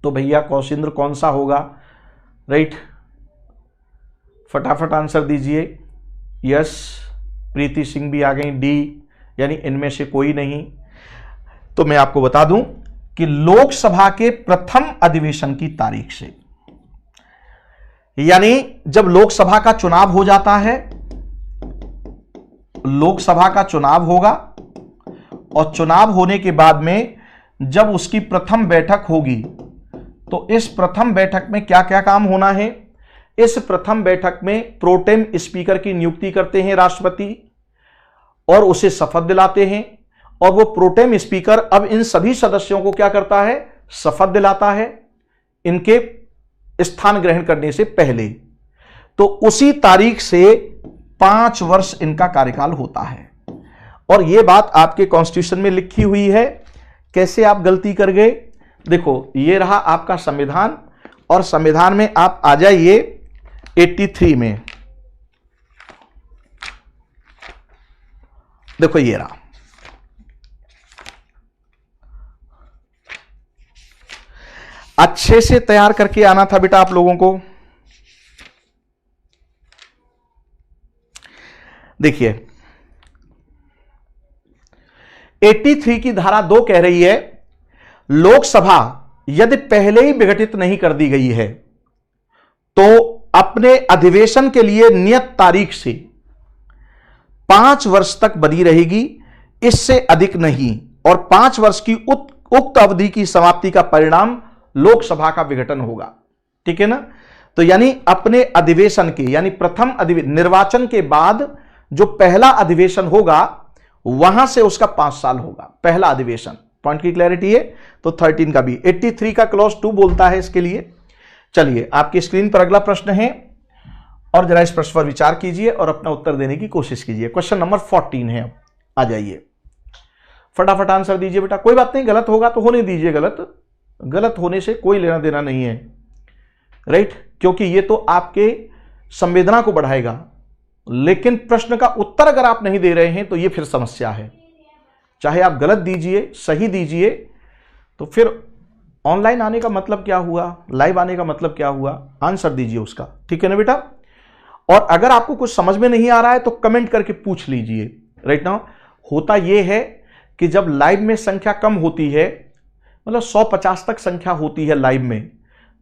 तो भैया कौशिंद्र कौन सा होगा? राइट, फटाफट आंसर दीजिए। यस, प्रीति सिंह भी आ गई, डी, यानी इनमें से कोई नहीं। तो मैं आपको बता दूं कि लोकसभा के प्रथम अधिवेशन की तारीख से, यानी जब लोकसभा का चुनाव हो जाता है, लोकसभा का चुनाव होगा और चुनाव होने के बाद में जब उसकी प्रथम बैठक होगी, तो इस प्रथम बैठक में क्या क्या काम होना है? इस प्रथम बैठक में प्रोटेम स्पीकर की नियुक्ति करते हैं राष्ट्रपति और उसे शपथ दिलाते हैं, और वो प्रोटेम स्पीकर अब इन सभी सदस्यों को क्या करता है? शपथ दिलाता है इनके स्थान ग्रहण करने से पहले। तो उसी तारीख से 5 वर्ष इनका कार्यकाल होता है, और यह बात आपके कॉन्स्टिट्यूशन में लिखी हुई है। कैसे आप गलती कर गए? देखो, यह रहा आपका संविधान, और संविधान में आप आ जाइए 83 में देखो ये रहा, अच्छे से तैयार करके आना था बेटा आप लोगों को। देखिए 83 की धारा 2 कह रही है, लोकसभा यदि पहले ही विघटित नहीं कर दी गई है तो अपने अधिवेशन के लिए नियत तारीख से 5 वर्ष तक बनी रहेगी, इससे अधिक नहीं, और 5 वर्ष की उक्त अवधि की समाप्ति का परिणाम लोकसभा का विघटन होगा। ठीक है ना। तो यानी अपने अधिवेशन के, यानी प्रथम निर्वाचन के बाद जो पहला अधिवेशन होगा वहां से उसका 5 साल होगा, पहला अधिवेशन। पॉइंट की क्लैरिटी है। तो 13 का भी 83 का क्लॉज 2 बोलता है इसके लिए। चलिए आपकी स्क्रीन पर अगला प्रश्न है और जरा इस प्रश्न पर विचार कीजिए और अपना उत्तर देने की कोशिश कीजिए। क्वेश्चन नंबर 14 है। आ जाइए, फटाफट आंसर दीजिए बेटा। कोई बात नहीं, गलत होगा तो होने दीजिए, गलत होने से कोई लेना देना नहीं है, राइट, क्योंकि ये तो आपके संवेदना को बढ़ाएगा। लेकिन प्रश्न का उत्तर अगर आप नहीं दे रहे हैं तो ये फिर समस्या है। चाहे आप गलत दीजिए सही दीजिए, तो फिर ऑनलाइन आने का मतलब क्या हुआ, लाइव आने का मतलब क्या हुआ, आंसर दीजिए उसका। ठीक है ना बेटा। और अगर आपको कुछ समझ में नहीं आ रहा है तो कमेंट करके पूछ लीजिए। राइट नाउ होता यह है कि जब लाइव में संख्या कम होती है, मतलब 150 तक संख्या होती है लाइव में,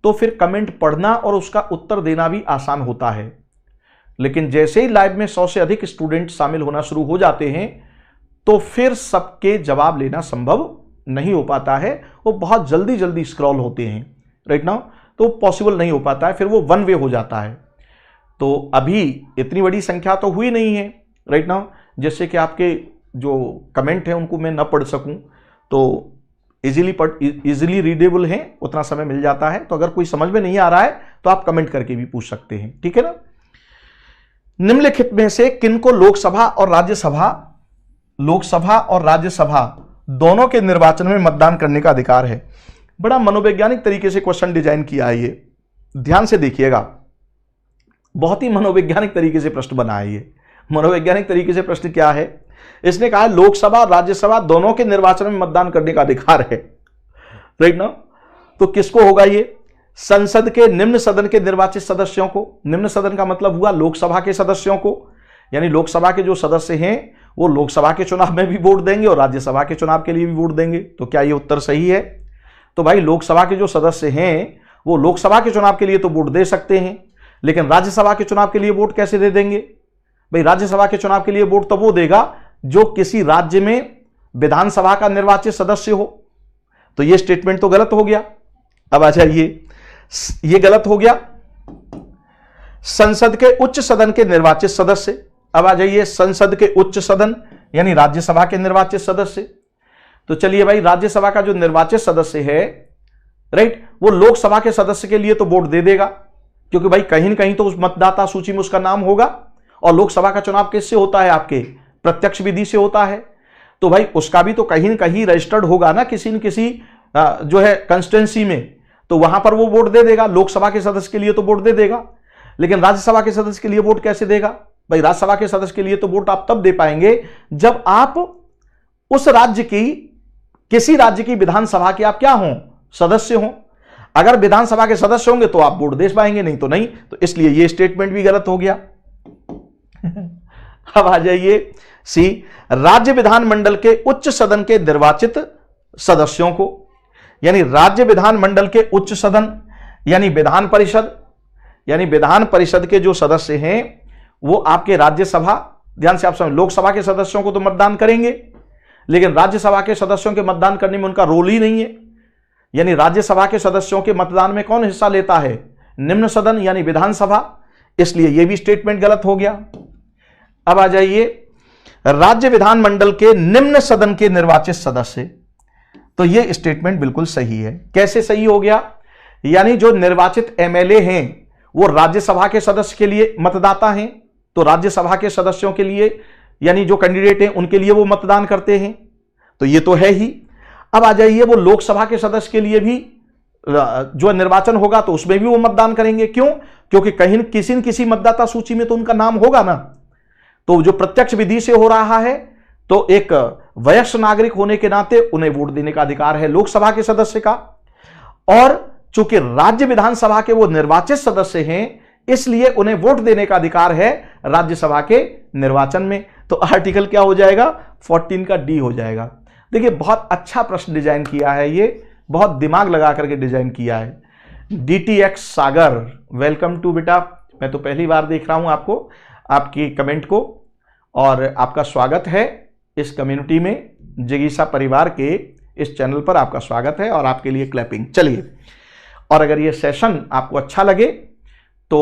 तो फिर कमेंट पढ़ना और उसका उत्तर देना भी आसान होता है। लेकिन जैसे ही लाइव में 100 से अधिक स्टूडेंट शामिल होना शुरू हो जाते हैं तो फिर सबके जवाब लेना संभव नहीं हो पाता है, वो बहुत जल्दी जल्दी स्क्रॉल होते हैं। राइट नाउ तो पॉसिबल नहीं हो पाता है, फिर वो वन वे हो जाता है। तो अभी इतनी बड़ी संख्या तो हुई नहीं है राइट नाउ, जैसे कि आपके जो कमेंट हैं उनको मैं न पढ़ सकूं, तो इजीली रीडेबल हैं, उतना समय मिल जाता है। तो अगर कोई समझ में नहीं आ रहा है तो आप कमेंट करके भी पूछ सकते हैं। ठीक है ना। निम्नलिखित में से किनको लोकसभा और राज्यसभा दोनों के निर्वाचन में मतदान करने का अधिकार है। बड़ा मनोवैज्ञानिक तरीके से क्वेश्चन डिजाइन किया है ये, ध्यान से देखिएगा। बहुत ही मनोवैज्ञानिक तरीके से प्रश्न बना है ये। मनोवैज्ञानिक तरीके से प्रश्न क्या है, इसने कहा लोकसभा और राज्यसभा दोनों के निर्वाचन में मतदान करने का अधिकार है। राइट ना। तो किसको होगा ये, संसद के निम्न सदन के निर्वाचित सदस्यों को। निम्न सदन का मतलब हुआ लोकसभा के सदस्यों को, यानी लोकसभा के जो सदस्य हैं वो लोकसभा के चुनाव में भी वोट देंगे और राज्यसभा के चुनाव के लिए भी वोट देंगे। तो क्या ये उत्तर सही है? तो भाई लोकसभा के जो सदस्य हैं वो लोकसभा के चुनाव के लिए तो वोट दे सकते हैं, लेकिन राज्यसभा के चुनाव के लिए वोट कैसे दे देंगे? भाई राज्यसभा के चुनाव के लिए वोट तो वो देगा जो किसी राज्य में विधानसभा का निर्वाचित सदस्य हो। तो ये स्टेटमेंट तो गलत हो गया। अब आ जाइए, ये गलत हो गया। संसद के उच्च सदन के निर्वाचित सदस्य। अब आ जाइए, संसद के उच्च सदन यानी राज्यसभा के निर्वाचित सदस्य। तो चलिए भाई, राज्यसभा का जो निर्वाचित सदस्य है राइट, वो लोकसभा के सदस्य के लिए तो वोट दे देगा, क्योंकि भाई कहीं न कहीं तो उस मतदाता सूची में उसका नाम होगा। और लोकसभा का चुनाव किससे होता है? आपके प्रत्यक्ष विधि से होता है। तो भाई उसका भी तो कहीं न कहीं रजिस्टर्ड होगा ना किसी न किसी जो है कंस्टिट्यूंसी में, तो वहां पर वो वोट दे देगा। लोकसभा के सदस्य के लिए तो वोट दे देगा, लेकिन राज्यसभा के सदस्य के लिए वोट कैसे देगा? भाई राज्यसभा के सदस्य के लिए तो वोट आप तब दे पाएंगे जब आप उस राज्य की, किसी राज्य की विधानसभा के आप क्या हो, सदस्य हो। अगर विधानसभा के सदस्य होंगे तो आप वोट दे पाएंगे, नहीं तो नहीं। तो इसलिए ये स्टेटमेंट भी गलत हो गया। अब आ जाइए सी, राज्य विधानमंडल के उच्च सदन के निर्वाचित सदस्यों को, यानी राज्य विधानमंडल के उच्च सदन यानी विधान परिषद, यानी विधान परिषद के जो सदस्य हैं वो आपके राज्यसभा, ध्यान से आप समझ, लोकसभा के सदस्यों को तो मतदान करेंगे, लेकिन राज्यसभा के सदस्यों के मतदान करने में उनका रोल ही नहीं है। यानी राज्यसभा के सदस्यों के मतदान में कौन हिस्सा लेता है? निम्न सदन यानी विधानसभा। इसलिए यह भी स्टेटमेंट गलत हो गया। अब आ जाइए, राज्य विधानमंडल के निम्न सदन के निर्वाचित सदस्य। तो यह स्टेटमेंट बिल्कुल सही है। कैसे सही हो गया? यानी जो निर्वाचित एमएलए हैं वो राज्यसभा के सदस्य के लिए मतदाता हैं, तो राज्यसभा के सदस्यों के लिए यानी जो कैंडिडेट हैं उनके लिए वो मतदान करते हैं। तो ये तो है ही। अब आ जाइए, वो लोकसभा के सदस्य के लिए भी जो निर्वाचन होगा तो उसमें भी वो मतदान करेंगे। क्यों? क्योंकि कहीं किसी न किसी मतदाता सूची में तो उनका नाम होगा ना। तो जो प्रत्यक्ष विधि से हो रहा है तो एक वयस्क नागरिक होने के नाते उन्हें वोट देने का अधिकार है लोकसभा के सदस्य का। और चूंकि राज्य विधानसभा के वो निर्वाचित सदस्य हैं इसलिए उन्हें वोट देने का अधिकार है राज्यसभा के निर्वाचन में। तो आर्टिकल क्या हो जाएगा? 14 का डी हो जाएगा। देखिए बहुत अच्छा प्रश्न डिजाइन किया है, ये बहुत दिमाग लगा करके डिजाइन किया है। DTX सागर, वेलकम टू बेटा। मैं तो पहली बार देख रहा हूं आपको, आपकी कमेंट को, और आपका स्वागत है इस कम्युनिटी में। जिगीसा परिवार के इस चैनल पर आपका स्वागत है और आपके लिए क्लैपिंग। चलिए, और अगर ये सेशन आपको अच्छा लगे तो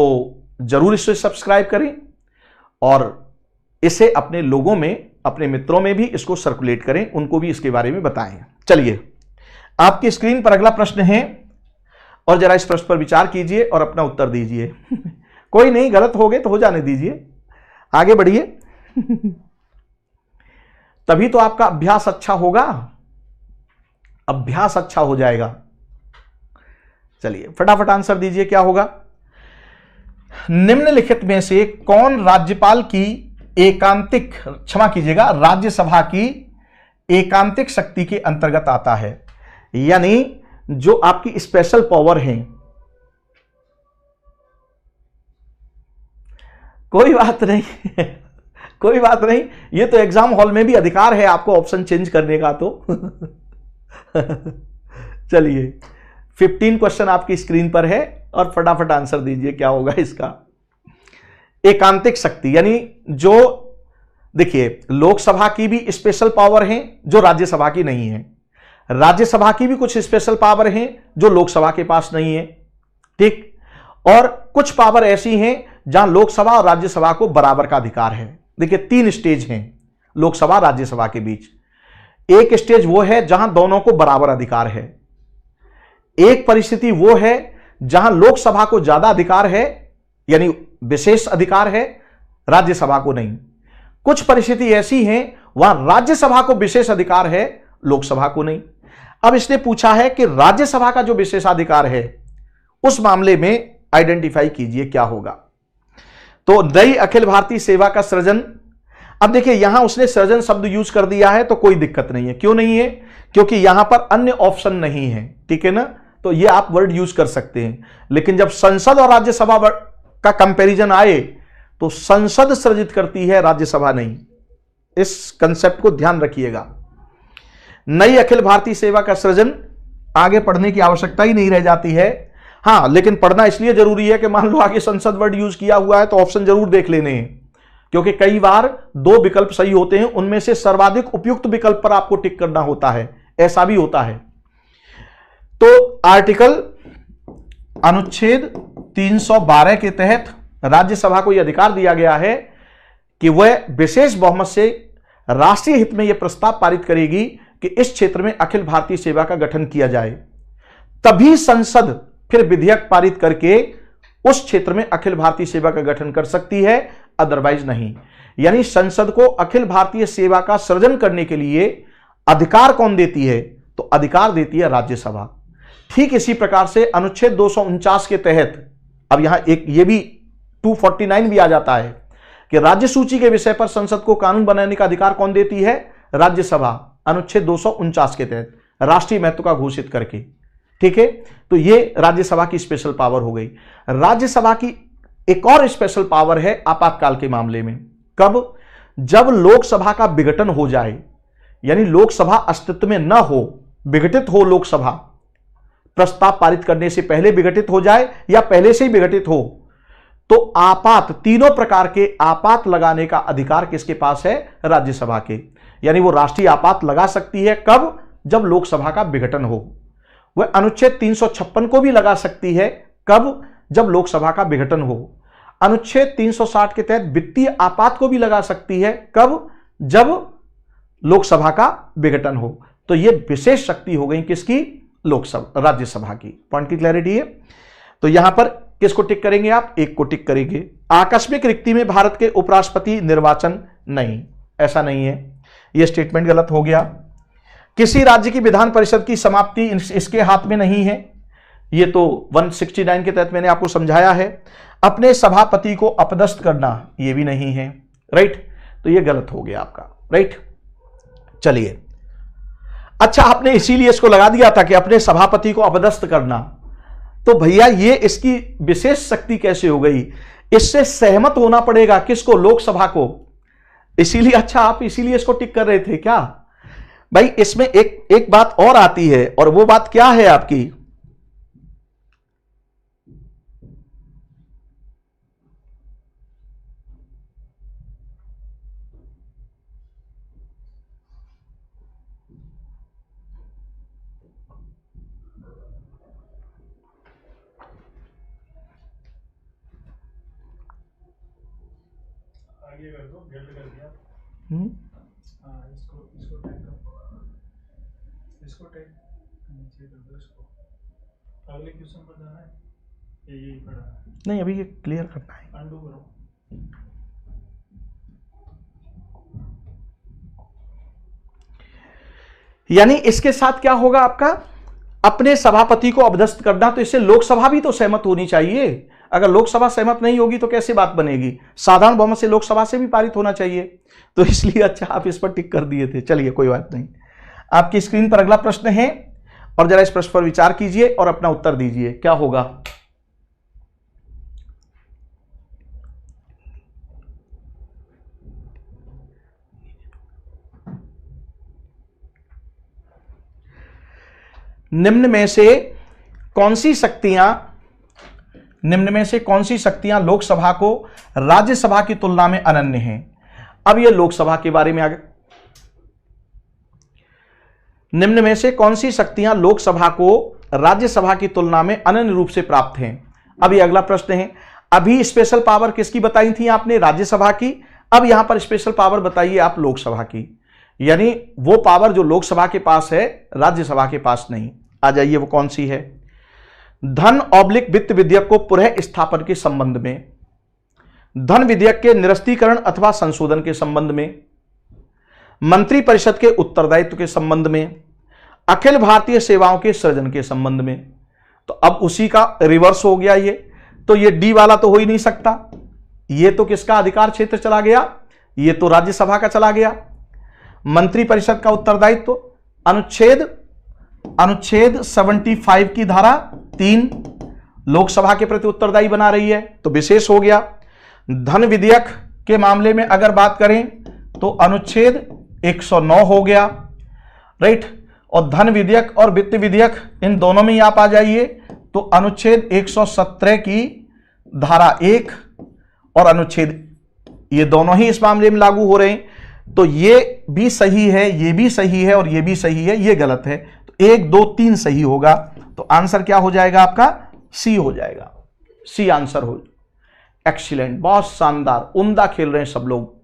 जरूर इसे सब्सक्राइब करें और इसे अपने लोगों में, अपने मित्रों में भी इसको सर्कुलेट करें, उनको भी इसके बारे में बताएं। चलिए, आपकी स्क्रीन पर अगला प्रश्न है और जरा इस प्रश्न पर विचार कीजिए और अपना उत्तर दीजिए। कोई नहीं, गलत हो गए तो हो जाने दीजिए, आगे बढ़िए। तभी तो आपका अभ्यास अच्छा होगा, अभ्यास अच्छा हो जाएगा। चलिए फटाफट आंसर दीजिए, क्या होगा? निम्नलिखित में से कौन राज्यपाल की एकांतिक, क्षमा कीजिएगा, राज्यसभा की एकांतिक शक्ति के अंतर्गत आता है? यानी जो आपकी स्पेशल पावर है। कोई बात नहीं, कोई बात नहीं, ये तो एग्जाम हॉल में भी अधिकार है आपको ऑप्शन चेंज करने का। तो चलिए 15 क्वेश्चन आपकी स्क्रीन पर है और फटाफट आंसर दीजिए, क्या होगा इसका? एकांतिक शक्ति यानी जो, देखिए लोकसभा की भी स्पेशल पावर है जो राज्यसभा की नहीं है, राज्यसभा की भी कुछ स्पेशल पावर हैं जो लोकसभा के पास नहीं है, ठीक। और कुछ पावर ऐसी हैं जहां लोकसभा और राज्यसभा को बराबर का अधिकार है। देखिए 3 स्टेज हैं लोकसभा राज्यसभा के बीच। एक स्टेज वो है जहां दोनों को बराबर अधिकार है। एक परिस्थिति वो है जहां लोकसभा को ज्यादा अधिकार है, यानी विशेष अधिकार है, राज्यसभा को नहीं। कुछ परिस्थिति ऐसी हैं वहां राज्यसभा को विशेष अधिकार है, लोकसभा को नहीं। अब इसने पूछा है कि राज्यसभा का जो विशेषाधिकार है उस मामले में आइडेंटिफाई कीजिए, क्या होगा? तो नई अखिल भारतीय सेवा का सृजन। अब देखिए यहां उसने सृजन शब्द यूज कर दिया है तो कोई दिक्कत नहीं है। क्यों नहीं है? क्योंकि यहां पर अन्य ऑप्शन नहीं है, ठीक है ना। तो ये आप वर्ड यूज कर सकते हैं, लेकिन जब संसद और राज्यसभा का कंपैरिजन आए तो संसद सृजित करती है, राज्यसभा नहीं। इस कंसेप्ट को ध्यान रखिएगा। नई अखिल भारतीय सेवा का सृजन, आगे पढ़ने की आवश्यकता ही नहीं रह जाती है। हां, लेकिन पढ़ना इसलिए जरूरी है कि मान लो आगे संसद वर्ड यूज किया हुआ है तो ऑप्शन जरूर देख लेने हैं, क्योंकि कई बार 2 विकल्प सही होते हैं, उनमें से सर्वाधिक उपयुक्त विकल्प पर आपको टिक करना होता है, ऐसा भी होता है। तो आर्टिकल अनुच्छेद 312 के तहत राज्यसभा को यह अधिकार दिया गया है कि वह विशेष बहुमत से राष्ट्रीय हित में यह प्रस्ताव पारित करेगी कि इस क्षेत्र में अखिल भारतीय सेवा का गठन किया जाए। तभी संसद फिर विधेयक पारित करके उस क्षेत्र में अखिल भारतीय सेवा का गठन कर सकती है, अदरवाइज नहीं। यानी संसद को अखिल भारतीय सेवा का सृजन करने के लिए अधिकार कौन देती है? तो अधिकार देती है राज्यसभा। ठीक इसी प्रकार से अनुच्छेद 249 के तहत, अब यहां एक ये भी 249 भी आ जाता है कि राज्य सूची के विषय पर संसद को कानून बनाने का अधिकार कौन देती है? राज्यसभा, अनुच्छेद 249 के तहत राष्ट्रीय महत्व का घोषित करके, ठीक है। तो ये राज्यसभा की स्पेशल पावर हो गई। राज्यसभा की एक और स्पेशल पावर है आपातकाल के मामले में। कब? जब लोकसभा का विघटन हो जाए, यानी लोकसभा अस्तित्व में न हो, विघटित हो लोकसभा, प्रस्ताव पारित करने से पहले विघटित हो जाए या पहले से ही विघटित हो, तो आपात, तीनों प्रकार के आपात लगाने का अधिकार किसके पास है? राज्यसभा के। यानी वो राष्ट्रीय आपात लगा सकती है। कब? जब लोकसभा का विघटन हो। वह अनुच्छेद 356 को भी लगा सकती है। कब? जब लोकसभा का विघटन हो। अनुच्छेद 360 के तहत वित्तीय आपात को भी लगा सकती है। कब? जब लोकसभा का विघटन हो। तो यह विशेष शक्ति हो गई किसकी? लोकसभा, राज्यसभा की। पॉइंट की क्लैरिटी है। तो यहां पर किसको टिक करेंगे आप? एक को टिक करेंगे। आकस्मिक रिक्ति में भारत के उपराष्ट्रपति निर्वाचन नहीं, ऐसा नहीं है, यह स्टेटमेंट गलत हो गया। किसी राज्य की विधान परिषद की समाप्ति इसके हाथ में नहीं है। ये तो 169 के तहत मैंने आपको समझाया है। अपने सभापति को अपदस्थ करना, ये भी नहीं है, राइट, तो ये गलत हो गया आपका, राइट। चलिए, अच्छा आपने इसीलिए इसको लगा दिया था कि अपने सभापति को अपदस्थ करना, तो भैया ये इसकी विशेष शक्ति कैसे हो गई? इससे सहमत होना पड़ेगा किसको? लोकसभा को। इसीलिए, अच्छा आप इसीलिए इसको टिक कर रहे थे क्या? भाई इसमें एक बात और आती है, और वो बात क्या है आपकी? आगे कर दो, जल्द कर दिया। हाँ, इसको टैग करो, इसको टैग नीचे कर दो इसको। अगले क्वेश्चन पर जाना है, यही पड़ा है। नहीं, अभी ये क्लियर करना है। अंडू करो। यानी इसके साथ क्या होगा आपका? अपने सभापति को अपदस्थ करना, तो इससे लोकसभा भी तो सहमत होनी चाहिए। अगर लोकसभा सहमत नहीं होगी तो कैसे बात बनेगी? साधारण बहुमत से लोकसभा से भी पारित होना चाहिए, तो इसलिए अच्छा आप इस पर टिक कर दिए थे। चलिए कोई बात नहीं। आपकी स्क्रीन पर अगला प्रश्न है, और जरा इस प्रश्न पर विचार कीजिए और अपना उत्तर दीजिए, क्या होगा? निम्न में से कौन सी शक्तियां लोकसभा को राज्यसभा की तुलना में अनन्य हैं? अब ये लोकसभा के बारे में आगे, निम्न में से कौन सी शक्तियां लोकसभा को राज्यसभा की तुलना में अनन्य रूप से प्राप्त हैं? अब ये अगला प्रश्न है। अभी स्पेशल पावर किसकी बताई थी आपने? राज्यसभा की। अब यहां पर स्पेशल पावर बताइए आप लोकसभा की, यानी वो पावर जो लोकसभा के पास है, राज्यसभा के पास नहीं। आ जाइए, वो कौन सी है? धन ऑब्लिक वित्त विधेयक को पुनः स्थापन के संबंध में, धन विधेयक के निरस्तीकरण अथवा संशोधन के संबंध में, मंत्रिपरिषद के उत्तरदायित्व के संबंध में, अखिल भारतीय सेवाओं के सृजन के संबंध में। तो अब उसी का रिवर्स हो गया ये, तो ये डी वाला तो हो ही नहीं सकता। ये तो किसका अधिकार क्षेत्र चला गया? ये तो राज्यसभा का चला गया। मंत्रिपरिषद का उत्तरदायित्व अनुच्छेद 75 की धारा 3 लोकसभा के प्रति उत्तरदायी बना रही है, तो विशेष हो गया। धन विधेयक के मामले में अगर बात करें तो अनुच्छेद 109 हो गया, राइट। और धन विधेयक और वित्त विधेयक, इन दोनों में ही आप आ जाइए तो अनुच्छेद 117 की धारा 1 और अनुच्छेद, ये दोनों ही इस मामले में लागू हो रहे हैं। तो ये भी सही है, ये भी सही है और ये भी सही है, ये गलत है। तो 1 2 3 सही होगा, तो आंसर क्या हो जाएगा आपका? सी हो जाएगा। सी आंसर हो। एक्सीलेंट, बहुत शानदार, उम्दा खेल रहे हैं सब लोग।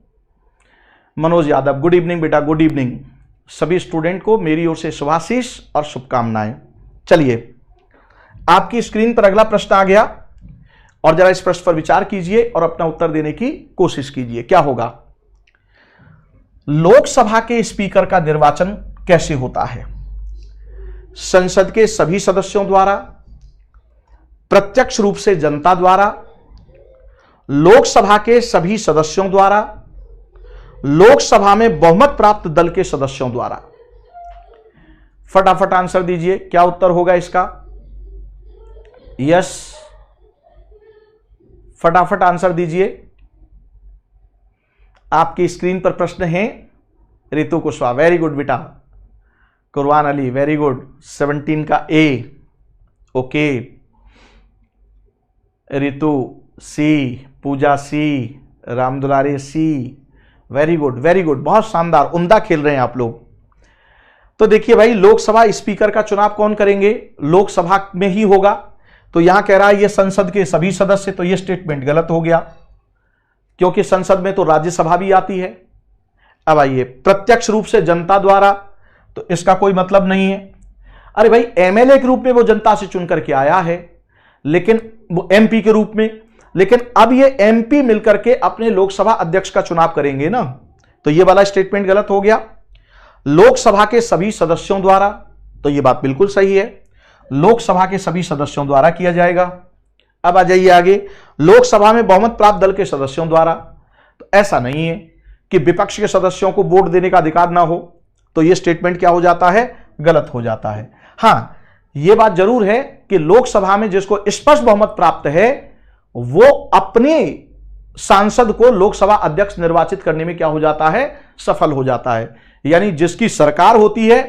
मनोज यादव, गुड इवनिंग बेटा, गुड इवनिंग। सभी स्टूडेंट को मेरी ओर से शुभाशीष और शुभकामनाएं। चलिए, आपकी स्क्रीन पर अगला प्रश्न आ गया, और जरा इस प्रश्न पर विचार कीजिए और अपना उत्तर देने की कोशिश कीजिए, क्या होगा? लोकसभा के स्पीकर का निर्वाचन कैसे होता है? संसद के सभी सदस्यों द्वारा, प्रत्यक्ष रूप से जनता द्वारा, लोकसभा के सभी सदस्यों द्वारा, लोकसभा में बहुमत प्राप्त दल के सदस्यों द्वारा। फटाफट आंसर दीजिए, क्या उत्तर होगा इसका? यस, फटाफट आंसर दीजिए। आपकी स्क्रीन पर प्रश्न है। रितु कुशवाहा, वेरी गुड बेटा। कुरबान अली, वेरी गुड। 17 का ए, ओके। रितु सी, पूजा सी, रामदुलारी सी, वेरी गुड, वेरी गुड, बहुत शानदार, उम्दा खेल रहे हैं आप लोग। तो देखिए भाई, लोकसभा स्पीकर का चुनाव कौन करेंगे? लोकसभा में ही होगा। तो यहां कह रहा है ये संसद के सभी सदस्य, तो ये स्टेटमेंट गलत हो गया, क्योंकि संसद में तो राज्यसभा भी आती है। अब आइए, प्रत्यक्ष रूप से जनता द्वारा, तो इसका कोई मतलब नहीं है। अरे भाई, एमएलए के रूप में वो जनता से चुन करके आया है, लेकिन वो एमपी के रूप में, लेकिन अब ये एमपी मिलकर के अपने लोकसभा अध्यक्ष का चुनाव करेंगे ना, तो ये वाला स्टेटमेंट गलत हो गया। लोकसभा के सभी सदस्यों द्वारा, तो ये बात बिल्कुल सही है। लोकसभा के सभी सदस्यों द्वारा किया जाएगा। अब आ जाइए आगे, लोकसभा में बहुमत प्राप्त दल के सदस्यों द्वारा। तो ऐसा नहीं है कि विपक्ष के सदस्यों को वोट देने का अधिकार ना हो, तो यह स्टेटमेंट क्या हो जाता है, गलत हो जाता है। हां, यह बात जरूर है कि लोकसभा में जिसको स्पष्ट बहुमत प्राप्त है वो अपने सांसद को लोकसभा अध्यक्ष निर्वाचित करने में क्या हो जाता है, सफल हो जाता है। यानी जिसकी सरकार होती है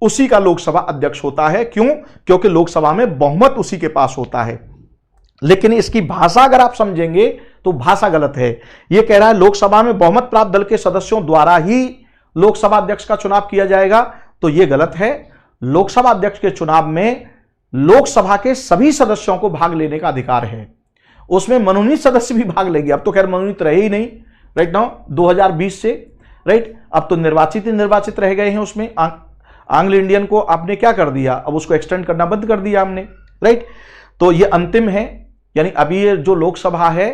उसी का लोकसभा अध्यक्ष होता है। क्यों? क्योंकि लोकसभा में बहुमत उसी के पास होता है। लेकिन इसकी भाषा अगर आप समझेंगे तो भाषा गलत है। यह कह रहा है लोकसभा में बहुमत प्राप्त दल के सदस्यों द्वारा ही लोकसभा अध्यक्ष का चुनाव किया जाएगा, तो यह गलत है। लोकसभा अध्यक्ष के चुनाव में लोकसभा के सभी सदस्यों को भाग लेने का अधिकार है। उसमें मनोनीत सदस्य भी भाग लेंगे। अब तो खैर मनोनीत रहे ही नहीं, राइट नाउ 2020 से, राइट। अब तो निर्वाचित रह गए हैं। उसमें एंग्लो इंडियन को आपने क्या कर दिया, अब उसको एक्सटेंड करना बंद कर दिया हमने, राइट। तो ये अंतिम है, यानी अभी ये जो लोकसभा है,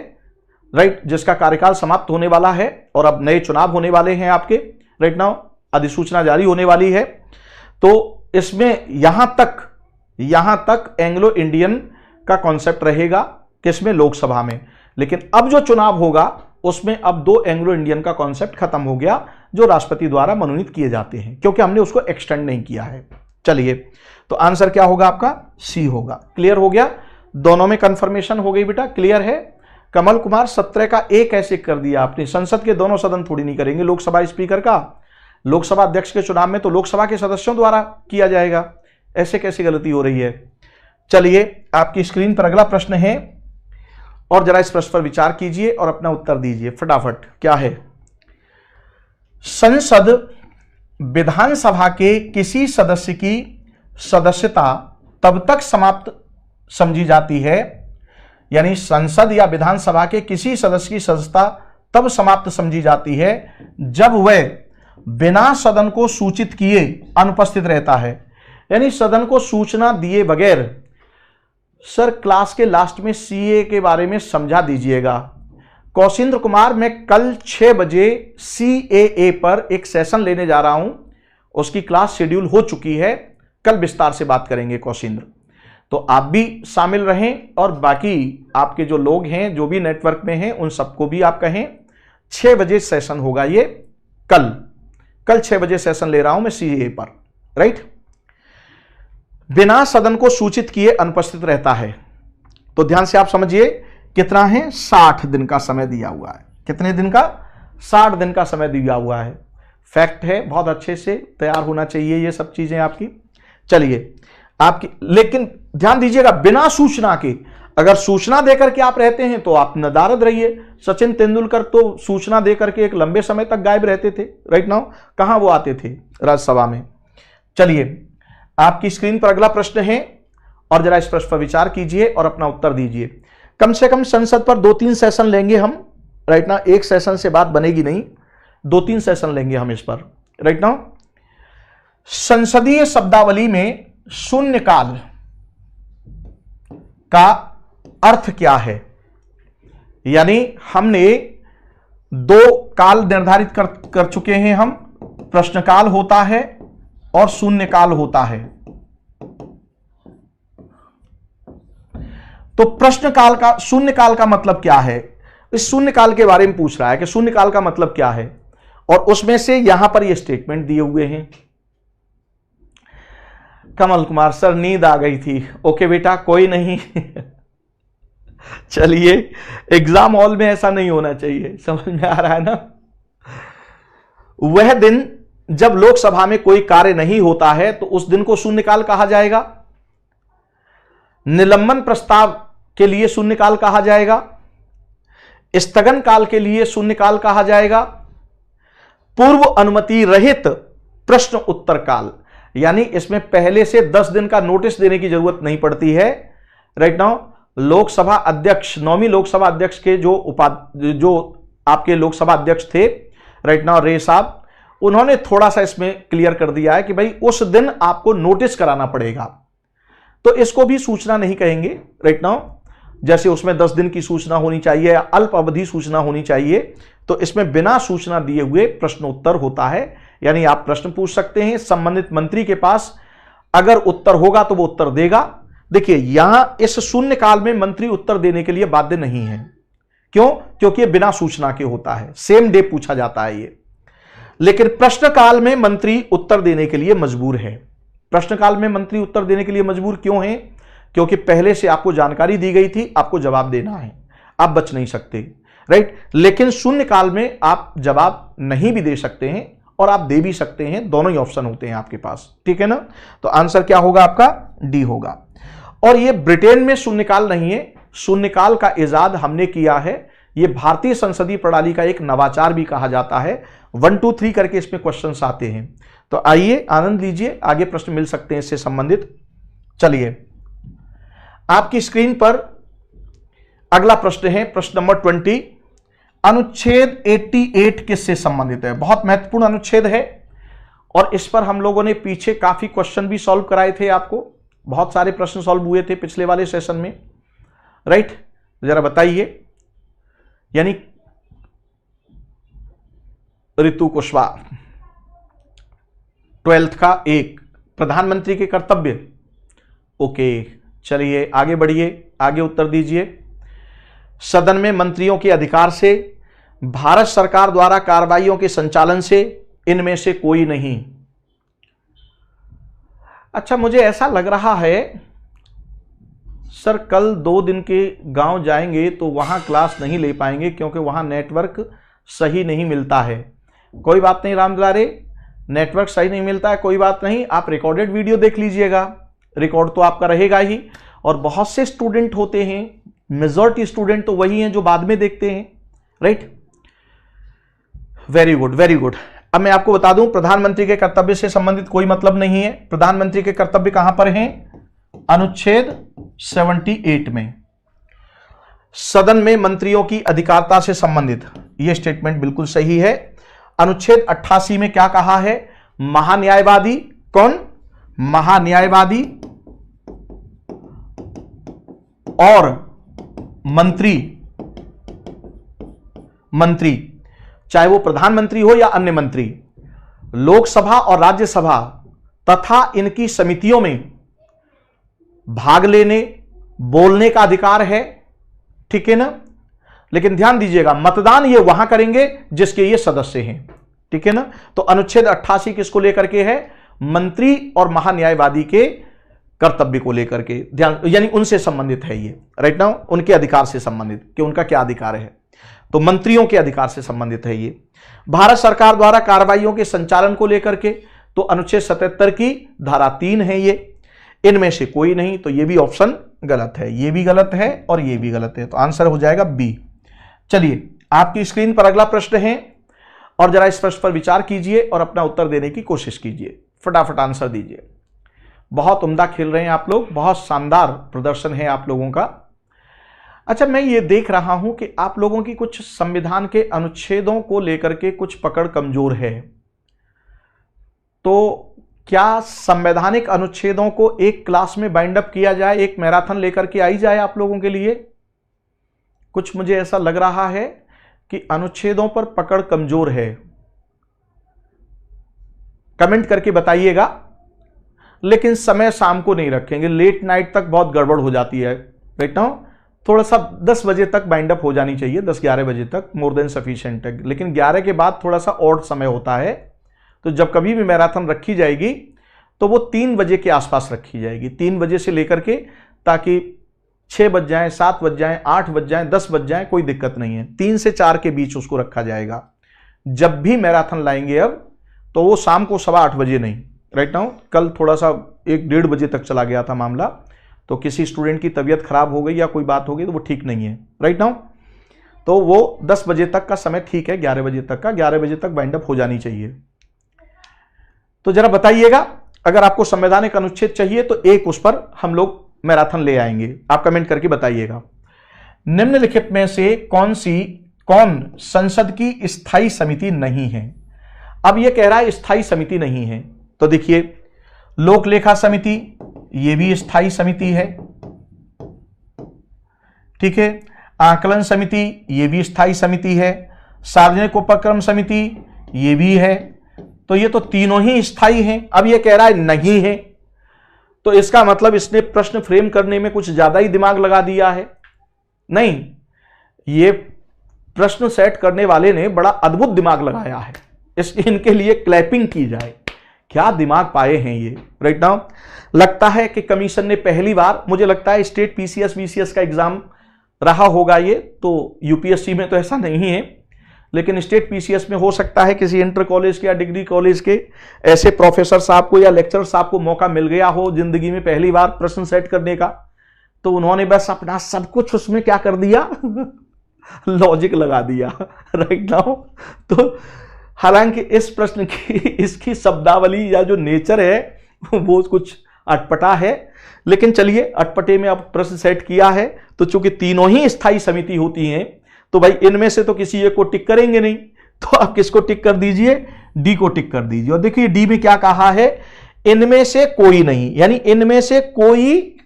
राइट, जिसका कार्यकाल समाप्त होने वाला है और अब नए चुनाव होने वाले हैं आपके, राइट नाउ अधिसूचना जारी होने वाली है। तो इसमें यहां तक एंग्लो इंडियन का कॉन्सेप्ट रहेगा, किसमें, लोकसभा में। लेकिन अब जो चुनाव होगा उसमें अब 2 एंग्लो इंडियन का कॉन्सेप्ट खत्म हो गया, जो राष्ट्रपति द्वारा मनोनीत किए जाते हैं, क्योंकि हमने उसको एक्सटेंड नहीं किया है। चलिए, तो आंसर क्या होगा आपका, सी होगा। क्लियर हो गया, दोनों में कंफर्मेशन हो गई बेटा, क्लियर है। कमल कुमार 17 का A कैसे कर दिया आपने? संसद के दोनों सदन थोड़ी नहीं करेंगे, लोकसभा स्पीकर का। लोकसभा अध्यक्ष के चुनाव में तो लोकसभा के सदस्यों द्वारा किया जाएगा, ऐसे कैसे गलती हो रही है। चलिए, आपकी स्क्रीन पर अगला प्रश्न है और जरा इस प्रश्न पर विचार कीजिए और अपना उत्तर दीजिए फटाफट। क्या है? संसद विधानसभा के किसी सदस्य की सदस्यता तब तक समाप्त समझी जाती है, यानी संसद या विधानसभा के किसी सदस्य की सदस्यता तब समाप्त समझी जाती है जब वह बिना सदन को सूचित किए अनुपस्थित रहता है। यानी सदन को सूचना दिए बगैर, सर क्लास के लास्ट में सीए के बारे में समझा दीजिएगा। कौशिंद्र कुमार, मैं कल 6 बजे सीएए पर एक सेशन लेने जा रहा हूं, उसकी क्लास शेड्यूल हो चुकी है, कल विस्तार से बात करेंगे कौशिंद्र। तो आप भी शामिल रहें और बाकी आपके जो लोग हैं, जो भी नेटवर्क में हैं, उन सबको भी आप कहें। 6 बजे सेशन होगा ये, कल 6 बजे सेशन ले रहा हूं मैं सीएए पर, राइट। बिना सदन को सूचित किए अनुपस्थित रहता है, तो ध्यान से आप समझिए कितना है, 60 दिन का समय दिया हुआ है। कितने दिन का? 60 दिन का समय दिया हुआ है। फैक्ट है, बहुत अच्छे से तैयार होना चाहिए ये सब चीजें आपकी। चलिए आपकी, लेकिन ध्यान दीजिएगा बिना सूचना के, अगर सूचना देकर के आप रहते हैं तो आप नदारद रहिए। सचिन तेंदुलकर तो सूचना देकर के एक लंबे समय तक गायब रहते थे, राइट नाउ कहां वो आते थे, राज्यसभा में। चलिए, आपकी स्क्रीन पर अगला प्रश्न है और जरा इस प्रश्न पर विचार कीजिए और अपना उत्तर दीजिए। कम से कम संसद पर 2-3 सेशन लेंगे हम, राइट नाउ। एक सेशन से बात बनेगी नहीं, 2-3 सेशन लेंगे हम इस पर, राइट नाउ। संसदीय शब्दावली में शून्यकाल का अर्थ क्या है? यानी हमने 2 काल निर्धारित कर चुके हैं हम, प्रश्नकाल होता है और शून्यकाल होता है। तो प्रश्नकाल का, शून्यकाल का मतलब क्या है? इस शून्यकाल के बारे में पूछ रहा है कि शून्यकाल का मतलब क्या है, और उसमें से यहां पर ये स्टेटमेंट दिए हुए हैं। कमल कुमार, सर नींद आ गई थी। ओके बेटा, कोई नहीं। चलिए, एग्जाम हॉल में ऐसा नहीं होना चाहिए, समझ में आ रहा है ना। वह दिन जब लोकसभा में कोई कार्य नहीं होता है तो उस दिन को शून्यकाल कहा जाएगा। निलंबन प्रस्ताव के लिए शून्यकाल कहा जाएगा, स्थगन काल के लिए शून्यकाल कहा जाएगा, पूर्व अनुमति रहित प्रश्न उत्तर काल, यानी इसमें पहले से 10 दिन का नोटिस देने की जरूरत नहीं पड़ती है, राइट नाउ। लोकसभा अध्यक्ष, नौवीं लोकसभा अध्यक्ष के जो आपके लोकसभा अध्यक्ष थे, राइट नाउ, रे साहब, उन्होंने थोड़ा सा इसमें क्लियर कर दिया है कि भाई उस दिन आपको नोटिस कराना पड़ेगा। तो इसको भी सूचना नहीं कहेंगे, राइट नाउ। जैसे उसमें 10 दिन की सूचना होनी चाहिए या अल्प अवधि सूचना होनी चाहिए, तो इसमें बिना सूचना दिए हुए प्रश्नोत्तर होता है। यानी आप प्रश्न पूछ सकते हैं, संबंधित मंत्री के पास अगर उत्तर होगा तो वो उत्तर देगा। देखिए यहां इस शून्य काल में मंत्री उत्तर देने के लिए बाध्य नहीं है। क्यों? क्योंकि ये बिना सूचना के होता है, सेम डे पूछा जाता है ये। लेकिन प्रश्नकाल में मंत्री उत्तर देने के लिए मजबूर है। प्रश्नकाल में मंत्री उत्तर देने के लिए मजबूर क्यों है? क्योंकि पहले से आपको जानकारी दी गई थी, आपको जवाब देना है, आप बच नहीं सकते, राइट। लेकिन शून्य काल में आप जवाब नहीं भी दे सकते हैं और आप दे भी सकते हैं, दोनों ही ऑप्शन होते हैं आपके पास, ठीक है ना। तो आंसर क्या होगा आपका? डी होगा। और ये ब्रिटेन में शून्यकाल नहीं है, शून्यकाल का इजाद हमने किया है। ये भारतीय संसदीय प्रणाली का एक नवाचार भी कहा जाता है। 1 2 3 करके इसमें क्वेश्चंस आते हैं। तो आइए आनंद लीजिए, आगे प्रश्न मिल सकते हैं इससे संबंधित। चलिए आपकी स्क्रीन पर अगला प्रश्न है, प्रश्न नंबर 20। अनुच्छेद 88 किससे संबंधित है? बहुत महत्वपूर्ण अनुच्छेद है और इस पर हम लोगों ने पीछे काफी क्वेश्चन भी सॉल्व कराए थे, आपको बहुत सारे प्रश्न सॉल्व हुए थे पिछले वाले सेशन में, राइट। जरा बताइए। यानी ऋतु कुशवाहा 12th का एक, प्रधानमंत्री के कर्तव्य। ओके चलिए आगे बढ़िए, आगे उत्तर दीजिए। सदन में मंत्रियों के अधिकार से, भारत सरकार द्वारा कार्रवाइयों के संचालन से, इनमें से कोई नहीं। अच्छा मुझे ऐसा लग रहा है सर कल 2 दिन के गांव जाएंगे तो वहां क्लास नहीं ले पाएंगे क्योंकि वहां नेटवर्क सही नहीं मिलता है। कोई बात नहीं राम दुलारे, नेटवर्क सही नहीं मिलता है कोई बात नहीं, आप रिकॉर्डेड वीडियो देख लीजिएगा, रिकॉर्ड तो आपका रहेगा ही। और बहुत से स्टूडेंट होते हैं, मेजॉरिटी स्टूडेंट तो वही हैं जो बाद में देखते हैं, right. Very good very good. अब मैं आपको बता दूं प्रधानमंत्री के कर्तव्य से संबंधित कोई मतलब नहीं है। प्रधानमंत्री के कर्तव्य कहां पर हैं? अनुच्छेद 78 में। सदन में मंत्रियों की अधिकारिता से संबंधित, यह स्टेटमेंट बिल्कुल सही है। अनुच्छेद 88 में क्या कहा है? महान्यायवादी, कौन? महान्यायवादी और मंत्री चाहे वो प्रधानमंत्री हो या अन्य मंत्री, लोकसभा और राज्यसभा तथा इनकी समितियों में भाग लेने, बोलने का अधिकार है, ठीक है ना। लेकिन ध्यान दीजिएगा मतदान ये वहां करेंगे जिसके ये सदस्य हैं, ठीक है ना। तो अनुच्छेद 88 किसको लेकर के है? मंत्री और महान्यायवादी के कर्तव्य को लेकर के, ध्यान, यानी उनसे संबंधित है ये, राइट नाउ, उनके अधिकार से संबंधित कि उनका क्या अधिकार है। तो मंत्रियों के अधिकार से संबंधित है ये। भारत सरकार द्वारा कार्रवाइयों के संचालन को लेकर के, तो अनुच्छेद 77 की धारा 3 है ये। इनमें से कोई नहीं, तो ये भी ऑप्शन गलत है, ये भी गलत है और ये भी गलत है। तो आंसर हो जाएगा बी। चलिए आपकी स्क्रीन पर अगला प्रश्न है और जरा इस प्रश्न पर विचार कीजिए और अपना उत्तर देने की कोशिश कीजिए, फटाफट आंसर दीजिए। बहुत उम्दा खेल रहे हैं आप लोग, बहुत शानदार प्रदर्शन है आप लोगों का। अच्छा मैं ये देख रहा हूं कि आप लोगों की कुछ संविधान के अनुच्छेदों को लेकर के कुछ पकड़ कमजोर है। तो क्या संवैधानिक अनुच्छेदों को एक क्लास में बाइंड अप किया जाए, एक मैराथन लेकर के आई जाए आप लोगों के लिए? कुछ मुझे ऐसा लग रहा है कि अनुच्छेदों पर पकड़ कमजोर है। कमेंट करके बताइएगा। लेकिन समय शाम को नहीं रखेंगे, लेट नाइट तक बहुत गड़बड़ हो जाती है, राइट नाउ। थोड़ा सा 10 बजे तक बाइंड अप हो जानी चाहिए, 10-11 बजे तक मोर देन सफिशिएंट है। लेकिन 11 के बाद थोड़ा सा ऑड समय होता है, तो जब कभी भी मैराथन रखी जाएगी तो वो 3 बजे के आसपास रखी जाएगी, 3 बजे से लेकर के, ताकि 6 बज जाए, 7 बज जाए, 8 बज जाए, 10 बज जाए, कोई दिक्कत नहीं है। 3 से 4 के बीच उसको रखा जाएगा। जब भी मैराथन लाएंगे अब, तो वो शाम को 7:15 बजे नहीं, राइट नाउ। कल थोड़ा सा 1-1:30 बजे तक चला गया था मामला, तो किसी स्टूडेंट की तबीयत खराब हो गई या कोई बात हो गई तो वो ठीक नहीं है, राइट नाउ। तो वो 10 बजे तक का समय ठीक है, 11 बजे तक का, 11 बजे तक बाइंड अप हो जानी चाहिए। तो जरा बताइएगा, अगर आपको संवैधानिक अनुच्छेद चाहिए तो एक उस पर हम लोग मैराथन ले आएंगे, आप कमेंट करके बताइएगा। निम्नलिखित में से कौन संसद की स्थायी समिति नहीं है? अब यह कह रहा है स्थायी समिति नहीं है, तो देखिए लोक लेखा समिति, यह भी स्थायी समिति है, ठीक है। आकलन समिति, यह भी स्थायी समिति है। सार्वजनिक उपक्रम समिति, यह भी है। तो ये तो तीनों ही स्थायी हैं। अब ये कह रहा है नहीं है, तो इसका मतलब इसने प्रश्न फ्रेम करने में कुछ ज्यादा ही दिमाग लगा दिया है। नहीं, ये प्रश्न सेट करने वाले ने बड़ा अद्भुत दिमाग लगाया है। इनके लिए क्लैपिंग की जाए, क्या दिमाग पाए हैं ये। राइट नाउ लगता है कि कमीशन ने पहली बार, मुझे लगता है स्टेट पीसीएस वीसीएस का एग्जाम रहा होगा ये, तो यूपीएससी में तो ऐसा नहीं है, लेकिन स्टेट पीसीएस में हो सकता है किसी इंटर कॉलेज के या डिग्री कॉलेज के ऐसे प्रोफेसर साहब को या लेक्चरर साहब को मौका मिल गया हो जिंदगी में पहली बार प्रश्न सेट करने का, तो उन्होंने बस अपना सब कुछ उसमें क्या कर दिया लॉजिक लगा दिया। राइट नाउ तो हालांकि इस प्रश्न की इसकी शब्दावली या जो नेचर है वो कुछ अटपटा है, लेकिन चलिए अटपटे में अब प्रश्न सेट किया है, तो चूंकि तीनों ही स्थायी समिति होती हैं तो भाई इनमें से तो किसी एक को टिक करेंगे नहीं, तो आप किसको टिक कर दीजिए, डी को टिक कर दीजिए। और देखिए डी में क्या कहा है, इनमें से कोई नहीं, यानी इनमें से कोई